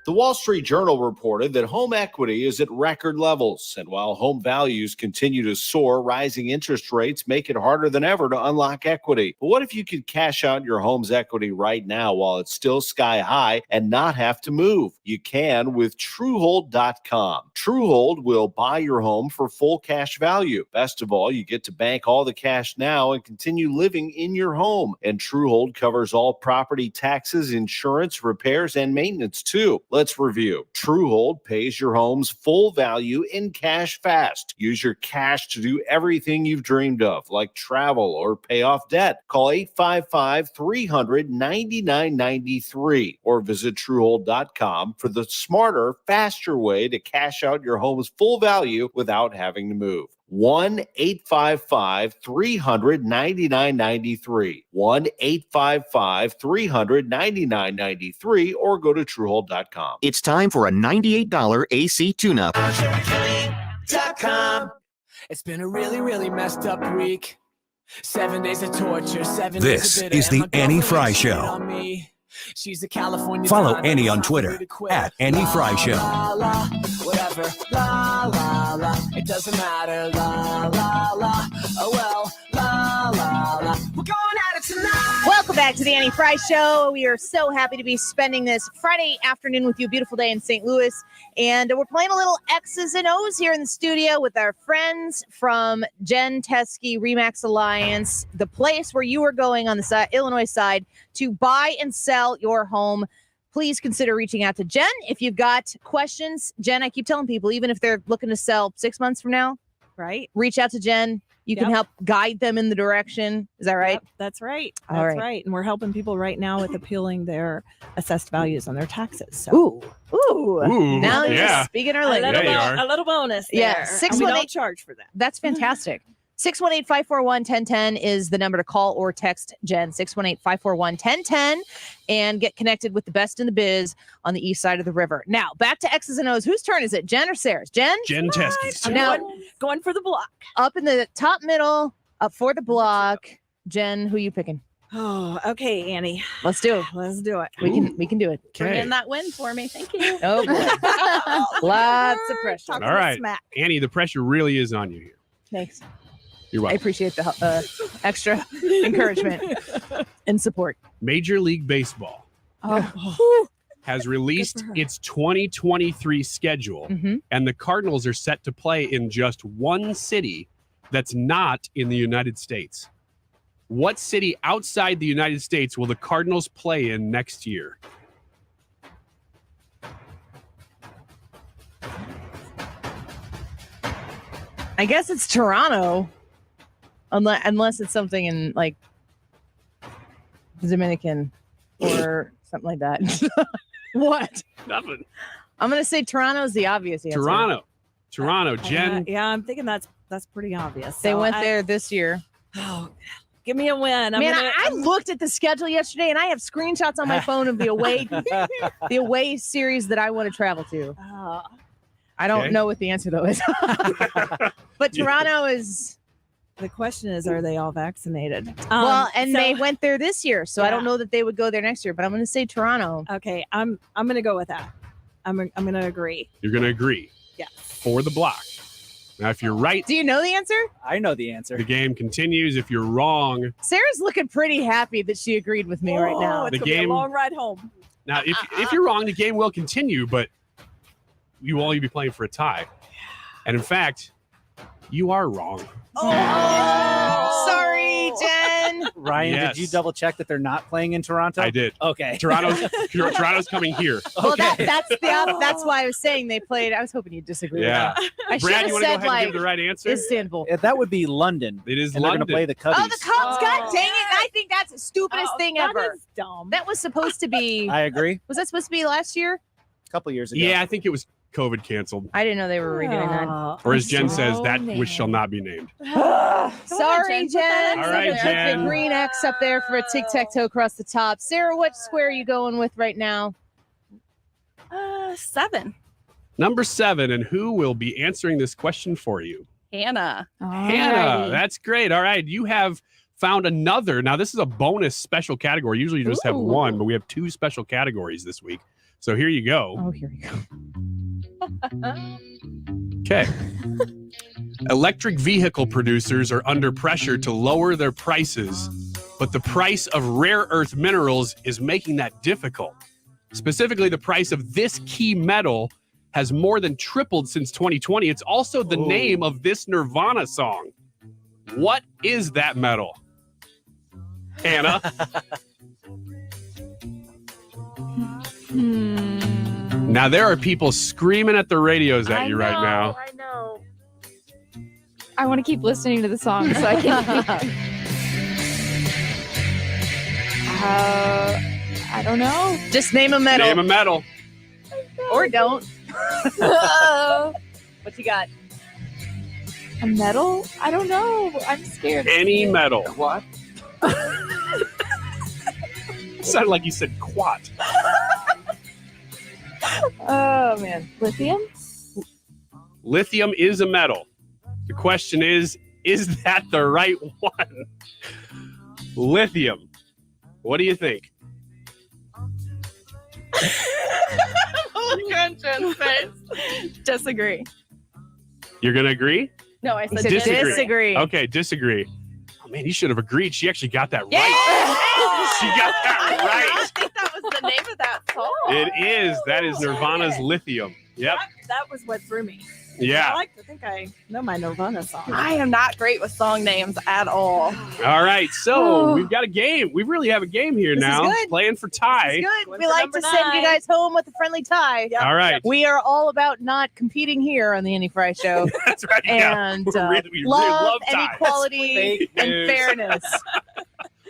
The Wall Street Journal reported that home equity is at record levels. And while home values continue to soar, rising interest rates make it harder than ever to unlock equity. But what if you could cash out your home's equity right now while it's still sky high and not have to move? You can with Truehold.com. Truehold will buy your home for full cash value. Best of all, you get to bank all the cash now and continue living in your home. And Truehold covers all property taxes, insurance, repairs, and maintenance too. Let's review. Truehold pays your home's full value in cash fast. Use your cash to do everything you've dreamed of, like travel or pay off debt. Call 855-300-9993 or visit Truehold.com for the smarter, faster way to cash out your home's full value without having to move. 1-855-300-9993. 1-855-300-9993 or go to Truehold.com. It's time for a $98 AC tune-up. It's been a really, really messed up week. 7 days of torture, 7 This days of bitter, is the and my Annie girlfriend Fry cheated Show. on me. She's a California Follow dime, Annie on and Twitter I'm ready to quit. at Annie Fry Show. La, la, whatever. La, la, la. It doesn't matter. La, la, la. Oh well. La, la, la. We're going at it tonight. Welcome back to the Annie Fry Show. We are so happy to be spending this Friday afternoon with you. Beautiful day in St. Louis. And we're playing a little X's and O's here in the studio with our friends from Jen Teskey Remax Alliance, the place where you are going on the Illinois side to buy and sell your home. Please consider reaching out to Jen if you've got questions. Jen, I keep telling people, even if they're looking to sell 6 months from now, right? Reach out to Jen. You can help guide them in the direction. Is that right? Yep, that's right. All That's right. right. And we're helping people right now with appealing their assessed values on their taxes. So. Ooh. Now you're speaking our language. A little bonus there. Yeah, And we don't charge for that. That's fantastic. 618-541-1010 is the number to call or text Jen. 618-541-1010 and get connected with the best in the biz on the east side of the river. Now, back to X's and O's. Whose turn is it? Jen or Sarah's? Jen? Jen Teskey's. I'm Now, going for the block. up in the top middle, up for the block. Jen, who you picking? Oh, okay, Annie. Let's do it. Let's do it. We can do it. Bring in that win for me. Thank you. Oh, boy. Lots of pressure. All right, Annie, the pressure really is on you here. Thanks. You're I welcome. appreciate the extra encouragement and support. Major League Baseball. Oh. has released its 2023 schedule, and the Cardinals are set to play in just one city that's not in the United States. What city outside the United States will the Cardinals play in next year? I guess it's Toronto, unless it's something in like the Dominican or something like that. What? Nothing. I'm gonna say Toronto is the obvious answer. Toronto. Jen. Yeah, I'm thinking that's pretty obvious. They So went there this year. Oh, give me a win. I looked at the schedule yesterday, and I have screenshots on my phone of the away series that I want to travel to. I don't know what the answer though is, but Toronto is. The question is, are they all vaccinated? They went there this year, so I don't know that they would go there next year. But I'm going to say Toronto. Okay, I'm going to go with that. I'm going to agree. You're going to agree. Yeah. For the block. Now, if you're right, do you know the answer? I know the answer. The game continues. If you're wrong, Sarah's looking pretty happy that she agreed with me right now. It's The gonna be game- a long ride home. now if you're wrong, the game will continue, but you will only be playing for a tie. And in fact, you are wrong. Sorry, Jen. Ryan, Yes. did you double check that they're not playing in Toronto? I did. Okay. Toronto's coming here. Well, that's why I was saying they played. I was hoping you'd disagree Yeah. with that. I should Brad, have you want to go said ahead and give the right answer? Istanbul. Yeah, that would be London. It is and they're London. going to play the Cubbies. Oh, the Cubs! God dang it! I think that's the stupidest thing that ever. is dumb. That was supposed to be. I agree. Was that supposed to be last year? A couple years ago. Yeah, I think it was COVID canceled. I didn't know they were redoing that. Or as Jen says, that which shall not be named. Sorry, Jen. All right, Put Jen. the green X up there for a tic-tac-toe across the top. Sarah, what square are you going with right now? 7. Number 7, and who will be answering this question for you? Hannah. Hannah, that's great. All right, you have found another. Now, this is a bonus special category. Usually you just have one, but we have 2 special categories this week. So here you go. Oh, here we go. Okay. Electric vehicle producers are under pressure to lower their prices, but the price of rare earth minerals is making that difficult. Specifically, the price of this key metal has more than tripled since 2020. It's also the name of this Nirvana song. What is that metal? Hannah? Now, there are people screaming at the radios at you right now. I know. I want to keep listening to the song so I can. I don't know. Just name a metal. Name a metal. Or don't. What you got? A metal? I don't know. I'm scared. Any metal. What? Sounded like you said quat. Oh man, lithium. Lithium is a metal. The question is that the right one? Lithium. What do you think? Look on Jen's face. Disagree. You're going to agree? No, I said disagree. Okay, disagree. Oh, man, you should have agreed. She actually got that Yeah! right. She got that right. I think that was the name of that song. It is. That is Nirvana's Lithium. Yep. That was what threw me. Yeah. I like to think I know my Nirvana song. I am not great with song names at all. All right. So we've got a game. We really have a game here This is now. good. Playing for tie. Good. We like to send you guys home with a friendly tie. All right. We are all about not competing here on the Annie Fry Show. That's right. Yeah. And We really love and ties. equality Fake and news. fairness.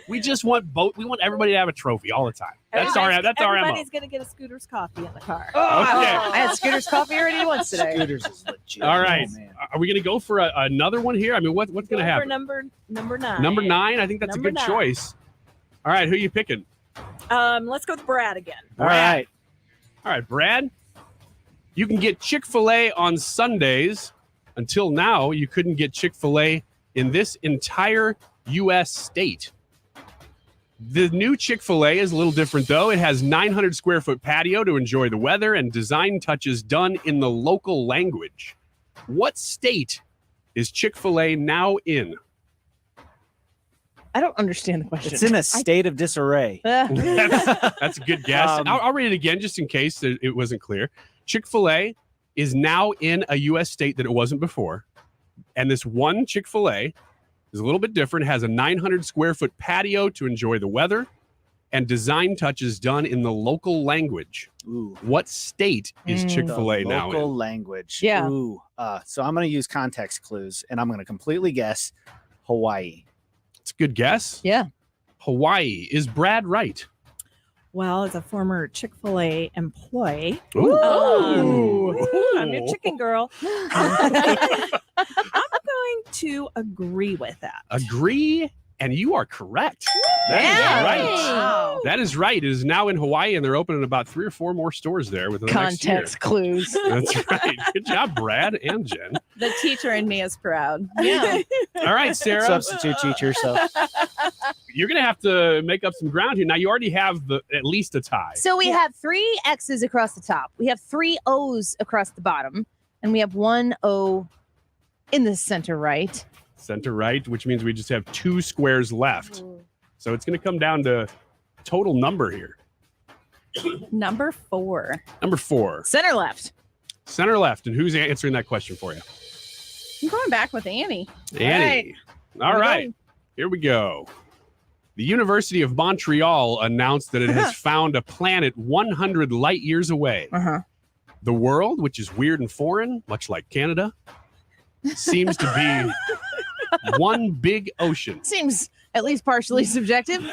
We just want both. We want everybody to have a trophy all the time. That's our MO. Everybody's gonna get a Scooter's coffee in the car. Okay. I had Scooter's coffee already once today. Scooters is legit. All right. Oh, man. Are we going to go for another one here? I mean, what's going to For happen? number 9. Number 9. I think that's Number a good 9. choice. All right. Who are you picking? Let's go with Brad again. All right. All right, Brad. You can get Chick-fil-A on Sundays. Until now, you couldn't get Chick-fil-A in this entire U.S. state. The new Chick-fil-A is a little different, though. It has 900 square foot patio to enjoy the weather and design touches done in the local language. What state is Chick-fil-A now in? I don't understand the question. It's in a state of disarray. That's a good guess. I'll read it again just in case it wasn't clear. Chick-fil-A is now in a U.S. state that it wasn't before. And this one Chick-fil-A is a little bit different. It has a 900 square foot patio to enjoy the weather and design touches done in the local language. Ooh. What state is Chick-fil-A now in? Local language. Yeah. Ooh. So I'm going to use context clues, and I'm going to completely guess Hawaii. It's a good guess. Yeah. Hawaii. Is Brad right? Well, as a former Chick-fil-A employee, Ooh. I'm your chicken girl. I'm going to agree with that. Agree, and you are correct. That is Yeah. right. Wow. That is right. It is now in Hawaii, and they're opening about 3 or 4 more stores there within the next year. Context clues. That's right. Good job, Brad and Jen. The teacher in me is proud. Yeah. All right, Sarah. Substitute teacher. So You're going to have to make up some ground here. Now, you already have at least a tie. So we have 3 X's across the top. We have 3 O's across the bottom. And we have 1 O in the center right. Center right, which means we just have 2 squares left. So it's going to come down to total number here. Number 4. Number 4. Center left. Center left. And who's answering that question for you? I'm going back with Annie. Annie. All right. Here we go. The University of Montreal announced that it has found a planet 100 light years away. Uh-huh. The world, which is weird and foreign, much like Canada, seems to be one big ocean. Seems at least partially subjective.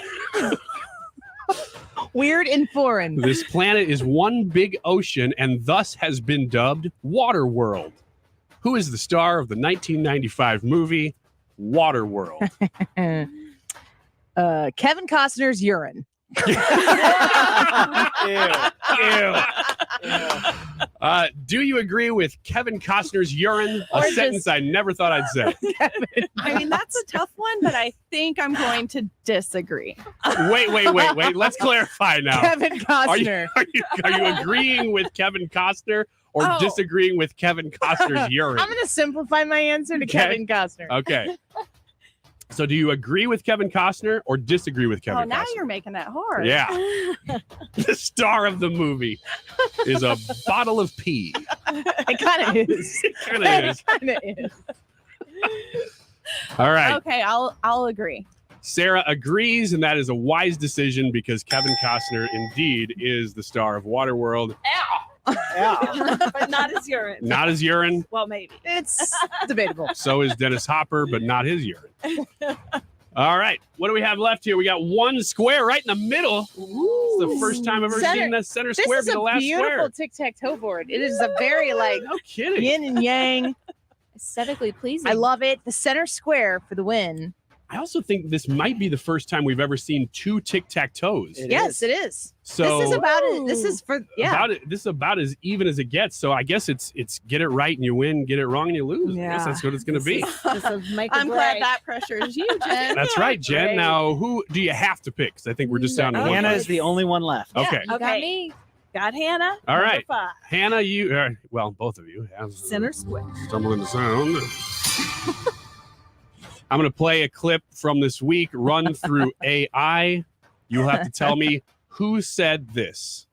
Weird and foreign. This planet is one big ocean and thus has been dubbed Waterworld. Who is the star of the 1995 movie Waterworld? Kevin Costner's urine. ew. Do you agree with Kevin Costner's urine? A Or sentence just- I never thought I'd say. I mean, that's a tough one, but I think I'm going to disagree. Wait. Let's clarify now. Kevin Costner. Are you agreeing with Kevin Costner or Oh. disagreeing with Kevin Costner's urine? I'm going to simplify my answer to Okay. Kevin Costner. Okay. So do you agree with Kevin Costner or disagree with Kevin Oh, now Costner? you're making that hard. Yeah. The star of the movie is a bottle of pee. It kind of is. It kind of is. Kind of is. All right. Okay, I'll agree. Sarah agrees, and that is a wise decision because Kevin Costner indeed is the star of Waterworld. But not his urine. Not his urine. Well, maybe. It's debatable. So is Dennis Hopper, but not his urine. All right. What do we have left here? We got 1 square right in the middle. It's the first time I've ever seen that center square This be is the a last beautiful square. tic-tac-toe board. It is a very No kidding. yin and yang. Aesthetically pleasing. I love it. The center square for the win. I also think this might be the first time we've ever seen 2 tic-tac-toes. Yes, it is. So this is about it. This is for This is about as even as it gets. So I guess it's get it right and you win, get it wrong and you lose. I guess Yeah. that's what it's going to be. I'm glad that pressure is you, Jen. That's right, Jen. Great. Now, who do you have to pick? 'Cause I think we're just down to one. Hannah is the only one left. Okay. You got me. Got Hannah. All Number right. 5. Hannah, you well, both of you have Center square. stumbling the sound. I'm going to play a clip from this week run through AI. You'll have to tell me who said this.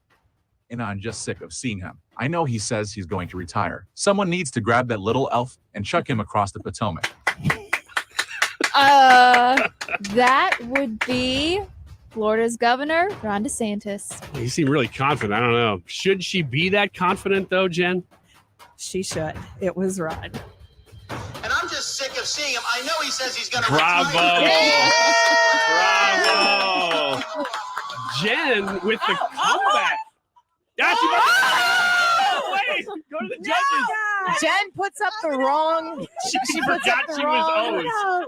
And I'm just sick of seeing him. I know he says he's going to retire. Someone needs to grab that little elf and chuck him across the Potomac. That would be Florida's governor, Ron DeSantis. You seem really confident. I don't know. Should she be that confident, though, Jen? She should. It was Rod. And I'm just sick of seeing him. I know he says he's going to Bravo. Bravo. Jen with the comeback. Wait, go to the judges. Jen puts up the wrong. She forgot she was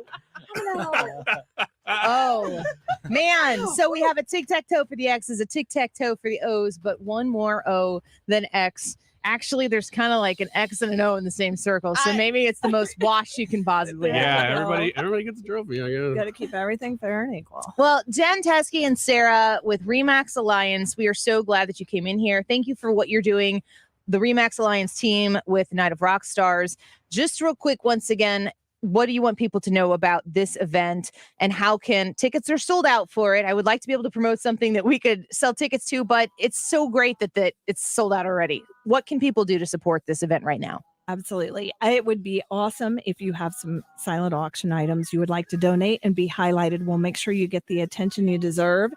Oh, man. So we have a tic-tac-toe for the X's, a tic-tac-toe for the O's, but one more O than X. Actually, there's kind of like an X and an O in the same circle. So maybe it's the most wash you can possibly have. Yeah, everybody gets a trophy. I guess. Got to keep everything fair and equal. Well, Jen, Teskey, and Sarah with Remax Alliance, we are so glad that you came in here. Thank you for what you're doing. The Remax Alliance team with Night of Rock Stars. Just real quick, once again, what do you want people to know about this event, and how can tickets are sold out for it? I would like to be able to promote something that we could sell tickets to, but it's so great that it's sold out already. What can people do to support this event right now? Absolutely. It would be awesome if you have some silent auction items you would like to donate and be highlighted. We'll make sure you get the attention you deserve.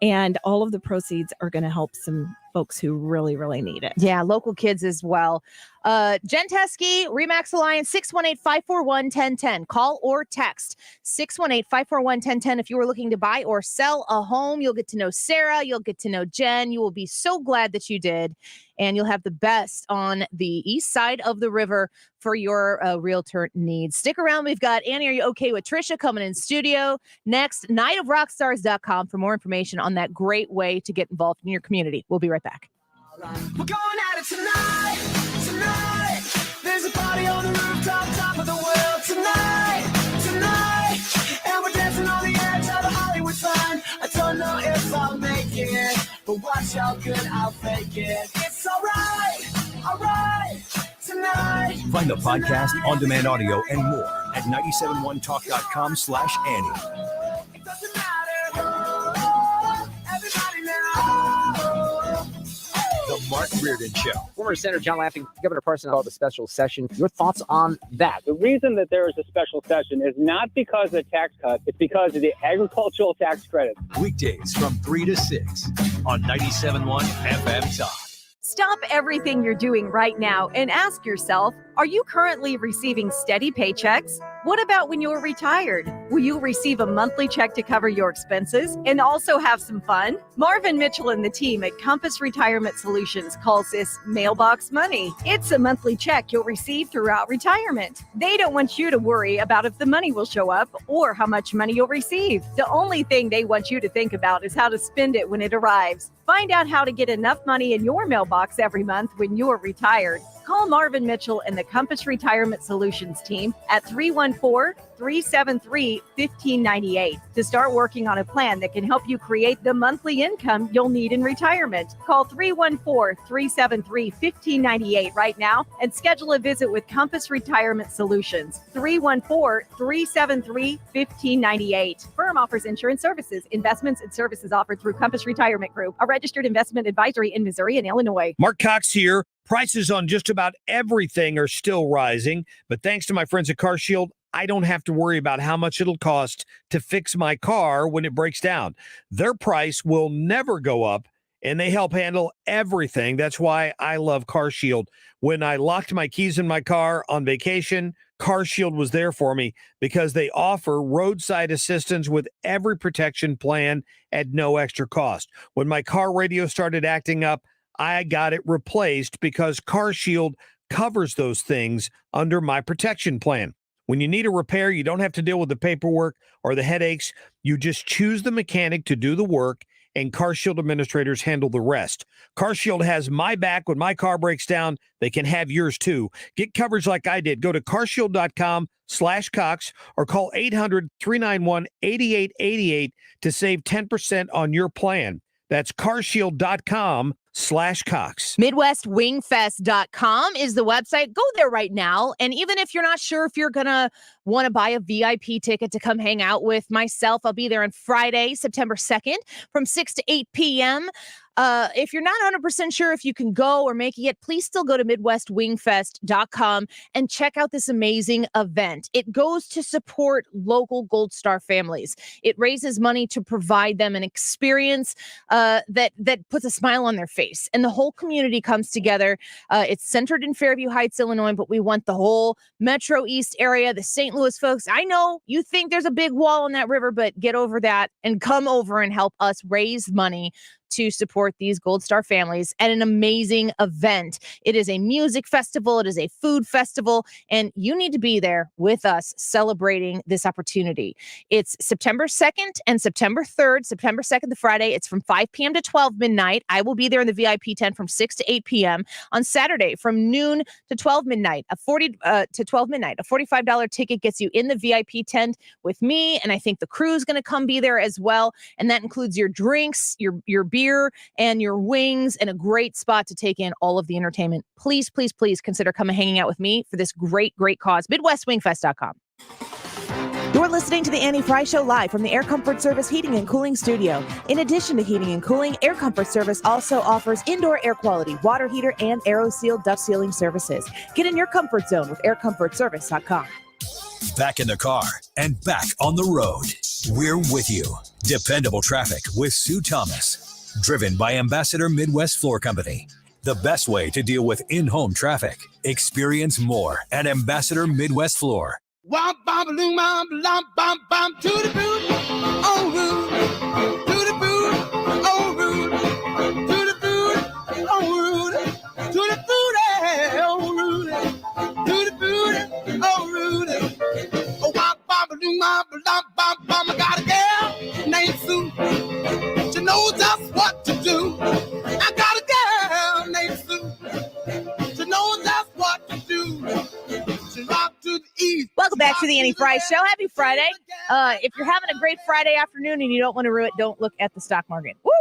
And all of the proceeds are going to help some folks who really, really need it. Yeah, local kids as well. Jen Teskey, Remax Alliance, 618-541-1010. Call or text 618-541-1010. If you are looking to buy or sell a home, you'll get to know Sarah. You'll get to know Jen. You will be so glad that you did. And you'll have the best on the east side of the river for your realtor needs. Stick around. We've got Annie, Are You Okay with Trisha coming in studio. Next, nightofrockstars.com for more information on that great way to get involved in your community. We'll be right back. We're going at it tonight, tonight. There's a party on the rooftop, top of the world tonight, tonight. And we're dancing on the edge of a Hollywood sign. I don't know if I'll make it, but watch how good I'll fake it. It's alright, tonight. Find the podcast, on-demand audio, and more at 971talk.com/Annie. It doesn't matter, everybody now. The Mark Reardon Show. Former Senator John Laffey, Governor Parson called a special session. Your thoughts on that? The reason that there is a special session is not because of the tax cut. It's because of the agricultural tax credit. Weekdays from 3 to 6 on 97.1 FM Talk. Stop everything you're doing right now and ask yourself, are you currently receiving steady paychecks? What about when you're retired? Will you receive a monthly check to cover your expenses and also have some fun? Marvin Mitchell and the team at Compass Retirement Solutions calls this mailbox money. It's a monthly check you'll receive throughout retirement. They don't want you to worry about if the money will show up or how much money you'll receive. The only thing they want you to think about is how to spend it when it arrives. Find out how to get enough money in your mailbox every month when you're retired. Call Marvin Mitchell and the Compass Retirement Solutions team at 314-373-1598 to start working on a plan that can help you create the monthly income you'll need in retirement. Call 314-373-1598 right now and schedule a visit with Compass Retirement Solutions. 314-373-1598. Firm offers insurance services, investments, and services offered through Compass Retirement Group, a registered investment advisory in Missouri and Illinois. Mark Cox here. Prices on just about everything are still rising, but thanks to my friends at CarShield, I don't have to worry about how much it'll cost to fix my car when it breaks down. Their price will never go up, and they help handle everything. That's why I love CarShield. When I locked my keys in my car on vacation, CarShield was there for me because they offer roadside assistance with every protection plan at no extra cost. When my car radio started acting up, I got it replaced because CarShield covers those things under my protection plan. When you need a repair, you don't have to deal with the paperwork or the headaches. You just choose the mechanic to do the work, and CarShield administrators handle the rest. CarShield has my back when my car breaks down. They can have yours too. Get coverage like I did. Go to carshield.com/Cox or call 800-391-8888 to save 10% on your plan. That's carshield.com/Cox. MidwestWingFest.com is the website. Go there right now. And even if you're not sure if you're going to want to buy a VIP ticket to come hang out with myself, I'll be there on Friday, September 2nd from 6 to 8 p.m. If you're not 100% sure if you can go or make it yet, please still go to MidwestWingFest.com and check out this amazing event. It goes to support local Gold Star families. It raises money to provide them an experience that puts a smile on their face. And the whole community comes together. It's centered in Fairview Heights, Illinois, but we want the whole Metro East area, the St. Louis folks. I know you think there's a big wall on that river, but get over that and come over and help us raise money to support these Gold Star families at an amazing event. It is a music festival. It is a food festival, and you need to be there with us celebrating this opportunity. It's September 2nd and September 3rd, September 2nd, the Friday. It's from 5 p.m. to 12 midnight. I will be there in the VIP tent from 6 to 8 p.m. On Saturday from noon to 12 midnight, a $45 ticket gets you in the VIP tent with me, and I think the crew's going to come be there as well, and that includes your drinks, your beer, and your wings, and a great spot to take in all of the entertainment. Please, please, please consider coming hanging out with me for this great, great cause. MidwestWingFest.com. You're listening to the Annie Frey Show live from the Air Comfort Service Heating and Cooling Studio. In addition to heating and cooling, Air Comfort Service also offers indoor air quality, water heater, and AeroSeal duct sealing services. Get in your comfort zone with aircomfortservice.com. Back in the car and back on the road. We're with you. Dependable traffic with Sue Thomas. Driven by Ambassador Midwest Floor Company. The best way to deal with in-home traffic. Experience more at Ambassador Midwest Floor. Womp bom loom bom lom bom bom to the boot, oh rude, to the boot, oh rude, to the boot, oh rude, to the boot, oh rude, to the boot, oh rude. Oh womp bom loom bom lom bom bom. I got a girl named Sue. She knows just what to do. I got a girl named Sue. She knows just what to do. She rock to the east. Welcome back to the Annie Frey Show. Happy Friday. If you're having a great Friday afternoon and you don't want to ruin it, don't look at the stock market. Woo!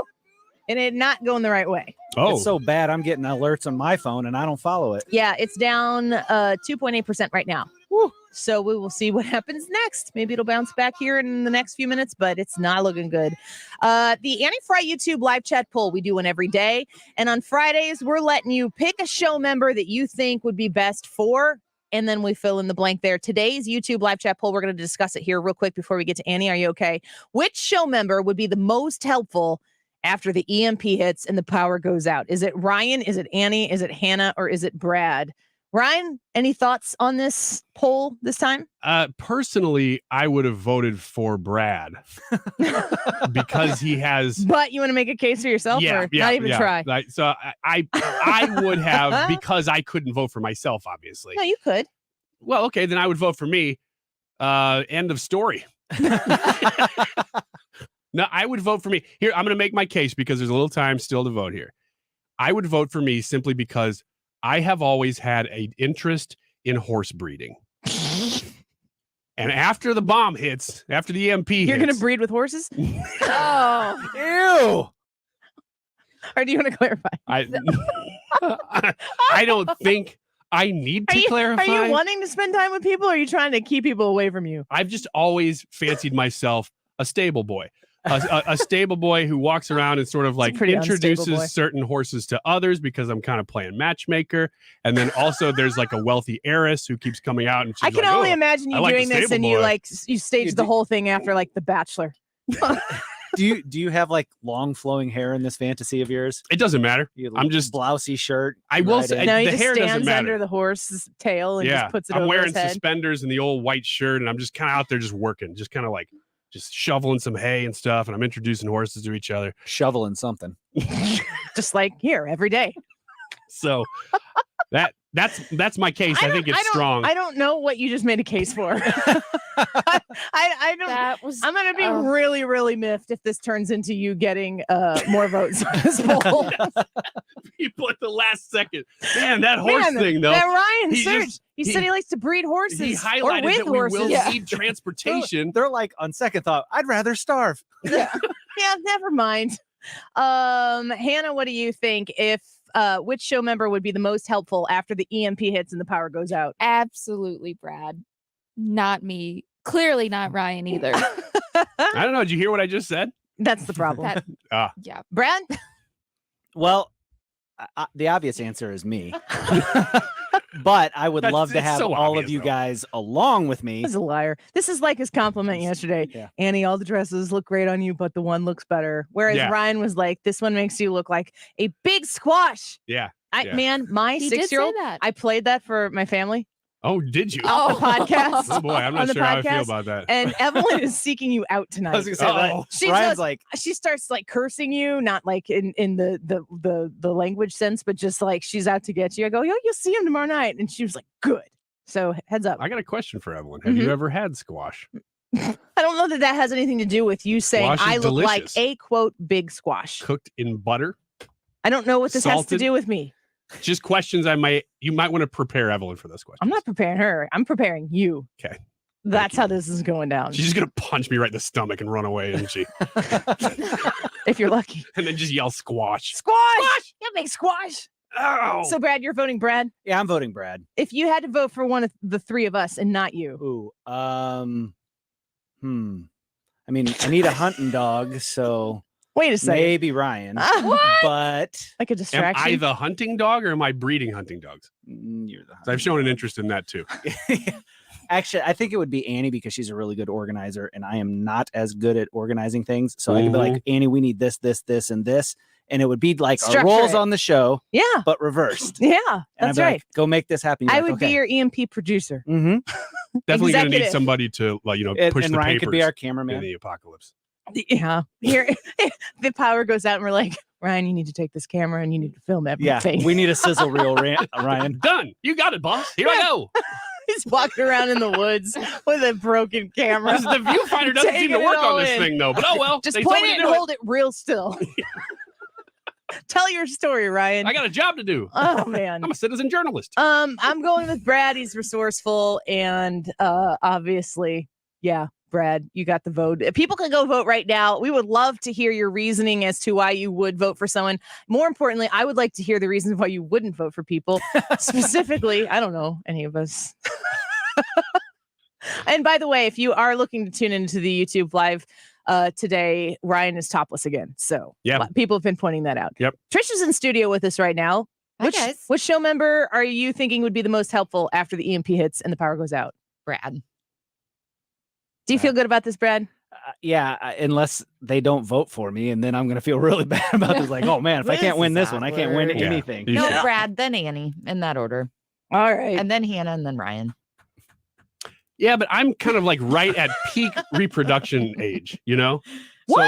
And it not going the right way. Oh, it's so bad. I'm getting alerts on my phone and I don't follow it. Yeah, it's down 2.8% right now. Woo! So we will see what happens next. Maybe it'll bounce back here in the next few minutes, but it's not looking good. The Annie Frey YouTube live chat poll, we do one every day. And on Fridays, we're letting you pick a show member that you think would be best for, and then we fill in the blank there. Today's YouTube live chat poll, we're going to discuss it here real quick before we get to Annie. Are you okay? Which show member would be the most helpful after the EMP hits and the power goes out? Is it Ryan? Is it Annie? Is it Hannah? Or is it Brad? Ryan, any thoughts on this poll this time? Personally, I would have voted for Brad because he has. But you want to make a case for yourself, or not even try? Right. So I would have, because I couldn't vote for myself, obviously. No, you could. Well, okay, then I would vote for me. End of story. No, I would vote for me. Here, I'm going to make my case because there's a little time still to vote here. I would vote for me simply because I have always had an interest in horse breeding. And after the bomb hits, after the EMP You're going to breed with horses? Oh, ew. Or do you want to clarify? I don't think I need to clarify. Are you wanting to spend time with people, or are you trying to keep people away from you? I've just always fancied myself a stable boy. A stable boy who walks around and sort of like introduces certain horses to others because I'm kind of playing matchmaker. And then also there's like a wealthy heiress who keeps coming out. And she's I can like, only imagine you doing this and you stage the whole thing after like The Bachelor. Do you have like long flowing hair in this fantasy of yours? It doesn't matter. I'm just blousy shirt. I will say no, the hair doesn't matter. Under the horse's tail and just puts it I'm over wearing his head. suspenders and the old white shirt, and I'm just kind of out there just working, just kind of like just shoveling some hay and stuff, and I'm introducing horses to each other. Shoveling something. Just like here every day. So that's my case. I think it's strong. I don't know what you just made a case for. I don't. I'm going to be really, really miffed if this turns into you getting more votes on this poll. People at the last second. Man, that horse thing though. That Ryan search. He said he likes to breed horses. He highlighted or with that horses. we will need transportation. They're like, on second thought, I'd rather starve. Yeah, never mind. Hannah, what do you think? If which show member would be the most helpful after the EMP hits and the power goes out? Absolutely, Brad. Not me. Clearly not Ryan either. I don't know. Did you hear what I just said? That's the problem. Yeah. Brad? Well, the obvious answer is me. But I would love to have all of you guys along with me. He's a liar. This is like his compliment yesterday. Yeah. Annie, all the dresses look great on you, but the one looks better. Whereas Ryan was like, this one makes you look like a big squash. Yeah. Man, my He did say 6-year-old, that. I played that for my family. Oh, did you? On the podcast. Oh boy, I'm not sure how I feel about that. And Evelyn is seeking you out tonight. I was gonna say, Ryan's like, she starts like cursing you, not like in the language sense, but just like she's out to get you. I go, you'll see him tomorrow night, and she was like, good. So heads up. I got a question for Evelyn. Have you ever had squash? I don't know that has anything to do with you saying Squash is I look like delicious. a quote big squash. Cooked in butter? I don't know what this has to Salted? do with me. Just questions you might want to prepare Evelyn for this question. I'm not preparing her. I'm preparing you. Okay. That's how this is going down. She's just gonna punch me right in the stomach and run away, isn't she? If you're lucky. And then just yell squash. Squash! You big squash. Oh. So Brad, you're voting Brad? Yeah, I'm voting Brad. If you had to vote for one of the three of us and not you. Ooh. I mean, I need a hunting dog, so wait a second. maybe Ryan. But like a Am distraction. I the hunting dog or am I breeding hunting dogs? You're the So I've shown an interest in that too. Actually, I think it would be Annie because she's a really good organizer, and I am not as good at organizing things. So I could be like, Annie, we need this, this, this, and this. And it would be like our Structure roles it. on the show, Yeah. but reversed. Yeah, And that's I'd be right. like, go make this happen. You're I like, would be okay. your EMP producer. Mm-hmm. Definitely going to need Executive. somebody to, like, push And the Ryan papers could be our in cameraman. the apocalypse. Yeah. Here, the power goes out, and we're like, Ryan, you need to take this camera and you need to film Yeah, everything. we need a sizzle reel, Ryan. Done. You got it, boss. Here I go. He's walking around in the woods with a broken camera. The viewfinder doesn't seem to Taking work it all on this in. thing, though. But oh well. Just they point told me it to and do hold it real still. Tell your story, Ryan. I got a job to do. Oh man. I'm a citizen journalist. I'm going with Brad. He's resourceful and obviously, yeah, Brad, you got the vote. People can go vote right now. We would love to hear your reasoning as to why you would vote for someone. More importantly, I would like to hear the reasons why you wouldn't vote for people. Specifically, I don't know any of us. And by the way, if you are looking to tune into the YouTube live today, Ryan is topless again. So yeah, people have been pointing that out. Yep. Trish is in studio with us right now. Hi, guys. Which show member are you thinking would be the most helpful after the EMP hits and the power goes out? Brad. Do you feel good about this, Brad? Yeah, unless they don't vote for me, and then I'm going to feel really bad about this. Like, oh man, if I can't win this one, I can't win anything. No, Brad, then Annie, in that order. All right. And then Hannah, and then Ryan. Yeah, but I'm kind of like right at peak reproduction age, So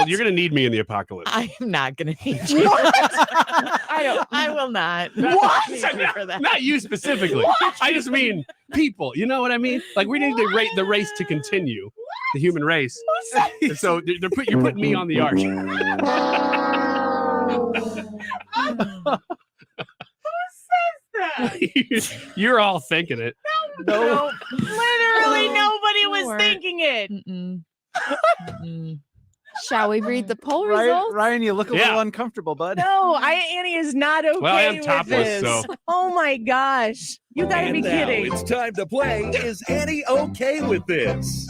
you're going to need me in the apocalypse. I'm not going to need you. I will not. What? Need you for that. Not you specifically. I just mean people. You know what I mean? Like we need the race to continue, the human race. And so you're putting me on the arch. You're all thinking it. No. Literally nobody was thinking it. Shall we read the poll Ryan, results? Ryan, you look a little uncomfortable, bud. No, Annie is not okay Well, I am with topless, this. so. Oh my gosh. You gotta be And now kidding. it's time to play Is Annie Okay With This?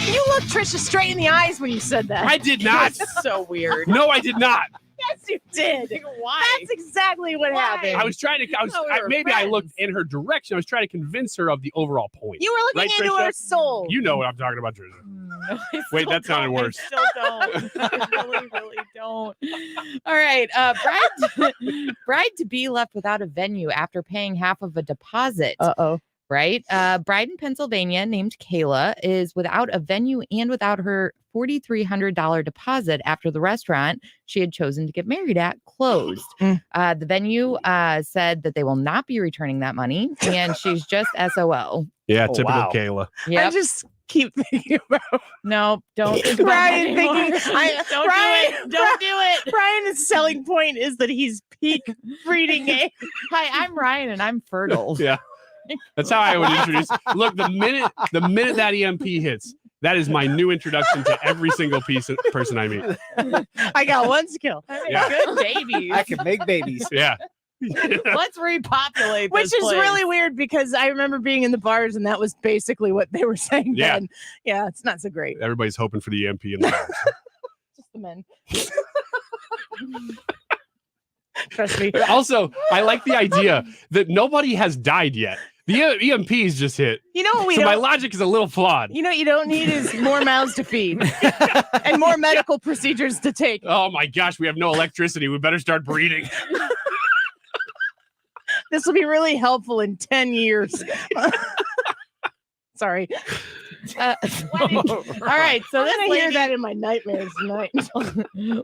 You looked Trisha straight in the eyes when you said that. I did not. That's so weird. No, I did not. Yes, you did. Why? That's exactly what happened. I was trying to. Maybe I looked in her direction. I was trying to convince her of the overall point. You were looking into Trisha? her soul. You know what I'm talking about, Trisha. No, Wait, that sounded worse. Still don't. I really, really don't. All right. Bride to be left without a venue after paying half of a deposit. Uh-oh. Right. Bride in Pennsylvania named Kayla is without a venue and without her $4,300 deposit after the restaurant she had chosen to get married at closed. The venue said that they will not be returning that money, and she's just SOL. Yeah, typical Kayla. Yep. I just keep thinking about No, don't think about Ryan it anymore. thinking Don't do it. Don't do it. Ryan's selling point is that he's peak breeding age. Hi, I'm Ryan and I'm fertile. Yeah. That's how I would introduce. Look, the minute that EMP hits, that is my new introduction to every single person I meet. I got one skill. Yeah. Good babies. I can make babies. Yeah. Let's repopulate Which this is place. really weird because I remember being in the bars and that was basically what they were saying Yeah. then. Yeah, it's not so great. Everybody's hoping for the EMP in the house. Just the men. Trust me. Also, I like the idea that nobody has died yet. The EMP's just hit. You know what we so my don't- logic is a little flawed. You know what you don't need is more mouths to feed and more medical procedures to take. Oh my gosh, we have no electricity. We better start breeding. This will be really helpful in 10 years. Sorry. All right, so I'm this gonna hear lady that in my nightmares tonight.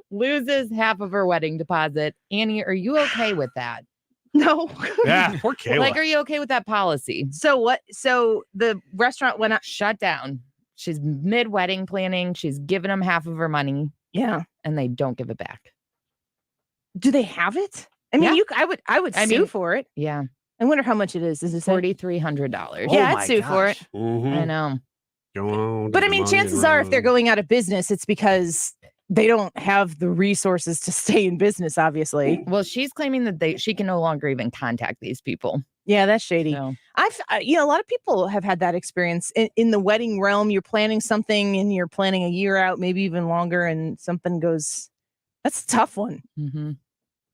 loses half of her wedding deposit. Annie, are you okay with that? No. Yeah, poor Kayla. Like, are you okay with that policy? So what? So the restaurant went out. Shut down. She's mid-wedding planning. She's giving them half of her money. Yeah. And they don't give it back. Do they have it? I mean, Yeah. I would sue for it. Yeah. I wonder how much it is. Is it $4,300. Yeah, I'd sue for it. I know. Go on, But I mean, chances are if they're going out of business, it's because they don't have the resources to stay in business, obviously. Well, she's claiming that she can no longer even contact these people. Yeah, that's shady. So, A lot of people have had that experience in the wedding realm. You're planning something and you're planning a year out, maybe even longer, and something goes. That's a tough one.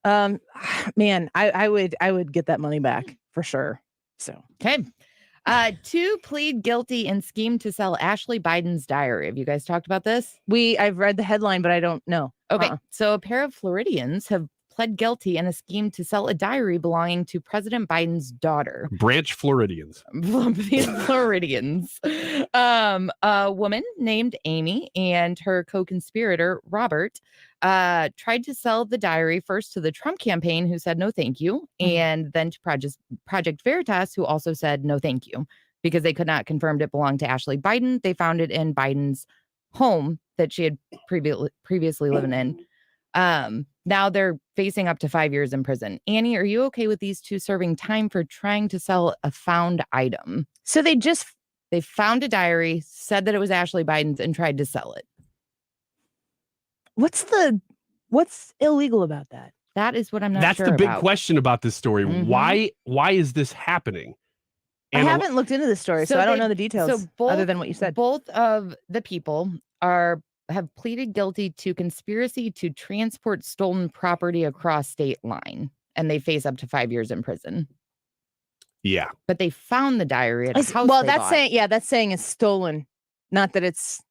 Man, I would get that money back for sure. So okay. Two plead guilty and scheme to sell Ashley Biden's diary. Have you guys talked about this? I've read the headline, but I don't know. Okay. So a pair of Floridians have pled guilty in a scheme to sell a diary belonging to President Biden's daughter. Branch Floridians. These Floridians. A woman named Amy and her co-conspirator, Robert, tried to sell the diary first to the Trump campaign, who said no thank you, and then to Project Veritas, who also said no thank you, because they could not confirm it belonged to Ashley Biden. They found it in Biden's home that she had previously living in. Now they're facing up to 5 years in prison. Annie, are you okay with these two serving time for trying to sell a found item? So they found a diary, said that it was Ashley Biden's, and tried to sell it. What's illegal about that? That is what I'm not That's sure the big about. question about this story. Why is this happening? I haven't looked into this story, so I don't know the details other than what you said. Both of the people have pleaded guilty to conspiracy to transport stolen property across state line, and they face up to 5 years in prison. Yeah. But they found the diary at a house. Well, they that's bought. that's saying it's stolen, not that it's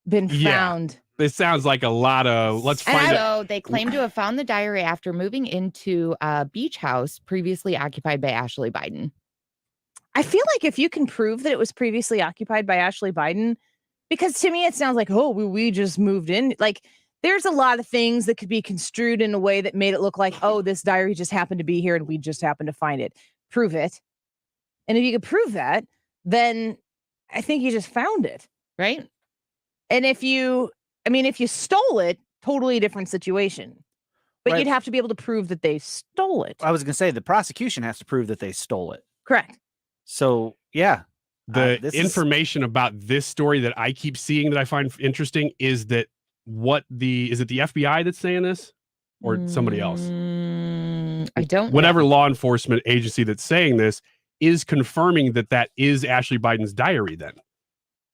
been found. This sounds like a lot of let's find So they claim to have found the diary after moving into a beach house previously occupied by Ashley Biden. I feel like if you can prove that it was previously occupied by Ashley Biden, because to me it sounds like, oh, we just moved in. Like there's a lot of things that could be construed in a way that made it look like, oh, this diary just happened to be here and we just happened to find it. Prove it. And if you could prove that, then I think you just found it. Right. And if you stole it, totally different situation. But you'd have to be able to prove that they stole it. I was going to say the prosecution has to prove that they stole it. Correct. So, yeah. The information about this story that I keep seeing that I find interesting is that is it the FBI that's saying this or somebody else? I don't Whatever law enforcement agency that's saying this is confirming that is Ashley Biden's diary then.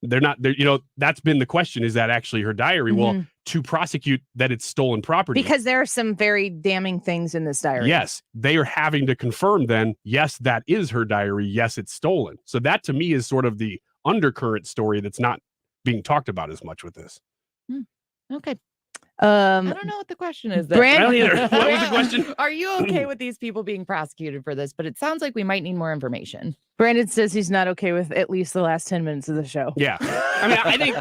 That's been the question. Is that actually her diary? Well, to prosecute that it's stolen property. Because there are some very damning things in this diary. Yes, they are having to confirm then, yes, that is her diary. Yes, it's stolen. So that to me is sort of the undercurrent story that's not being talked about as much with this. Okay. I don't know what the question is. I don't either. What was the question? Are you okay with these people being prosecuted for this? But it sounds like we might need more information. Brandon says he's not okay with at least the last 10 minutes of the show. Yeah. I mean, I think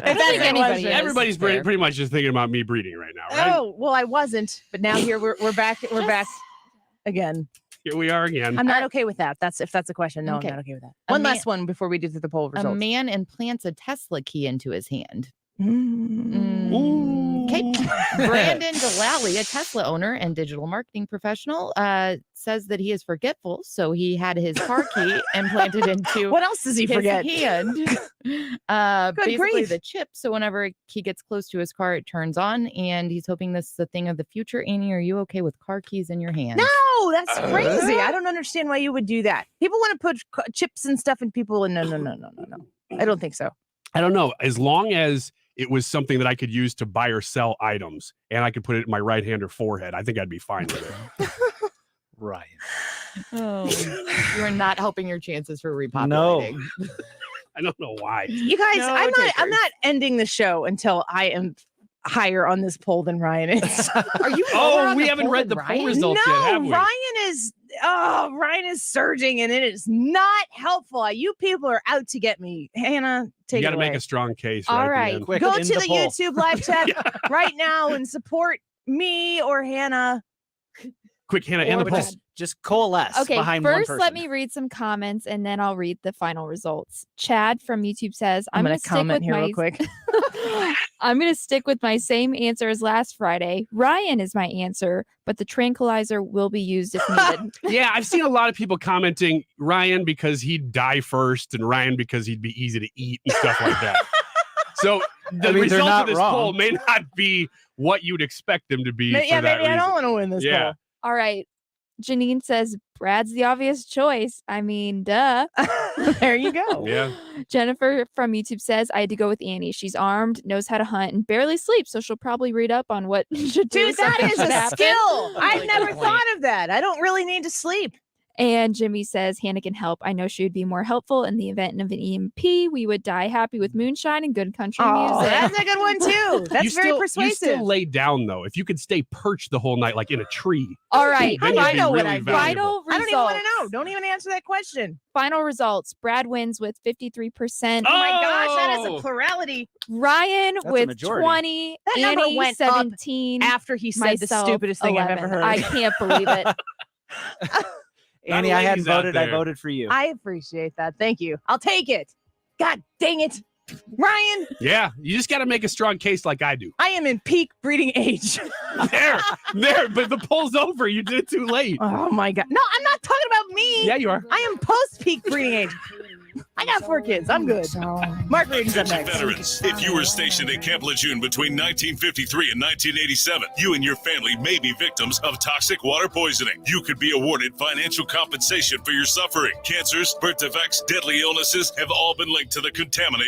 everybody's pretty much just thinking about me breeding right now, right? Oh, well, I wasn't, but now here we're back. We're back again. Here we are again. I'm not okay with that. If that's a question. No, Okay. I'm not okay with that. One last one before we do the poll results. A man implants a Tesla key into his hand. Okay. Brandon Delally, a Tesla owner and digital marketing professional, says that he is forgetful, so he had his car key implanted into what else does he his forget? hand. Basically grief. the chip, so whenever he gets close to his car, it turns on, and he's hoping this is a thing of the future. Annie, are you okay with car keys in your hand? No, that's crazy. I don't understand why you would do that. People want to put chips and stuff in people, and no. I don't think so. I don't know. As long as it was something that I could use to buy or sell items and I could put it in my right hand or forehead, I think I'd be fine with it. Right. Oh, you are not helping your chances for repopulating. No. I don't know why. You guys, No I'm takers. not ending the show until I am higher on this poll than Ryan is. Are you? We haven't read the poll results yet, have we? Ryan is surging, and it is not helpful. You people are out to get me. Hannah, take You it got to away. make a strong case. All right. right, go to the YouTube live chat right now and support me or Hannah. Quick, Hannah, and the poll. Just coalesce Okay, behind one first person. let me read some comments and then I'll read the final results. Chad from YouTube says, I'm going gonna to comment here real quick. I'm going to stick with my same answer as last Friday. Ryan is my answer, but the tranquilizer will be used if needed. Yeah, I've seen a lot of people commenting Ryan because he'd die first and Ryan because he'd be easy to eat and stuff like that. So the result of this poll may not be what you'd expect them to be. Maybe I don't want to win this poll. All right. Janine says Brad's the obvious choice. I mean, duh. There you go. Yeah. Jennifer from YouTube says, I had to go with Annie. She's armed, knows how to hunt, and barely sleeps, so she'll probably read up on what should do. Dude, that something is should a happen. skill. I've never thought of that. I don't really need to sleep. And Jimmy says, Hannah can help. I know she would be more helpful in the event of an EMP. We would die happy with moonshine and good country music. That's a good one, too. That's You very still- persuasive. You still lay down, though. If you could stay perched the whole night, like in a tree. All right. then you'd be really valuable. Final results. I don't even want to know. Don't even answer that question. Final results. Brad wins with 53%. Oh my gosh, that is a plurality. Ryan That's a with majority. 20. That number Annie, went 17. up after he said the myself, stupidest thing I've 11. ever heard. I can't believe it. Annie, I hadn't ladies out voted. I there. voted for you. I appreciate that. Thank you. I'll take it. God dang it. Ryan, Yeah, you just got to make a strong case like I do. I am in peak breeding age. There, but the poll's over. You did it too late. Oh my God. No, I'm not talking about me. Yeah, you are. I am post peak breeding age. I got 4 kids. I'm good. Mark Reed's up Attention next. veterans, if you were stationed at Camp Lejeune between 1953 and 1987, you and your family may be victims of toxic water poisoning. You could be awarded financial compensation for your suffering. Cancers, birth defects, deadly illnesses have all been linked to the contaminated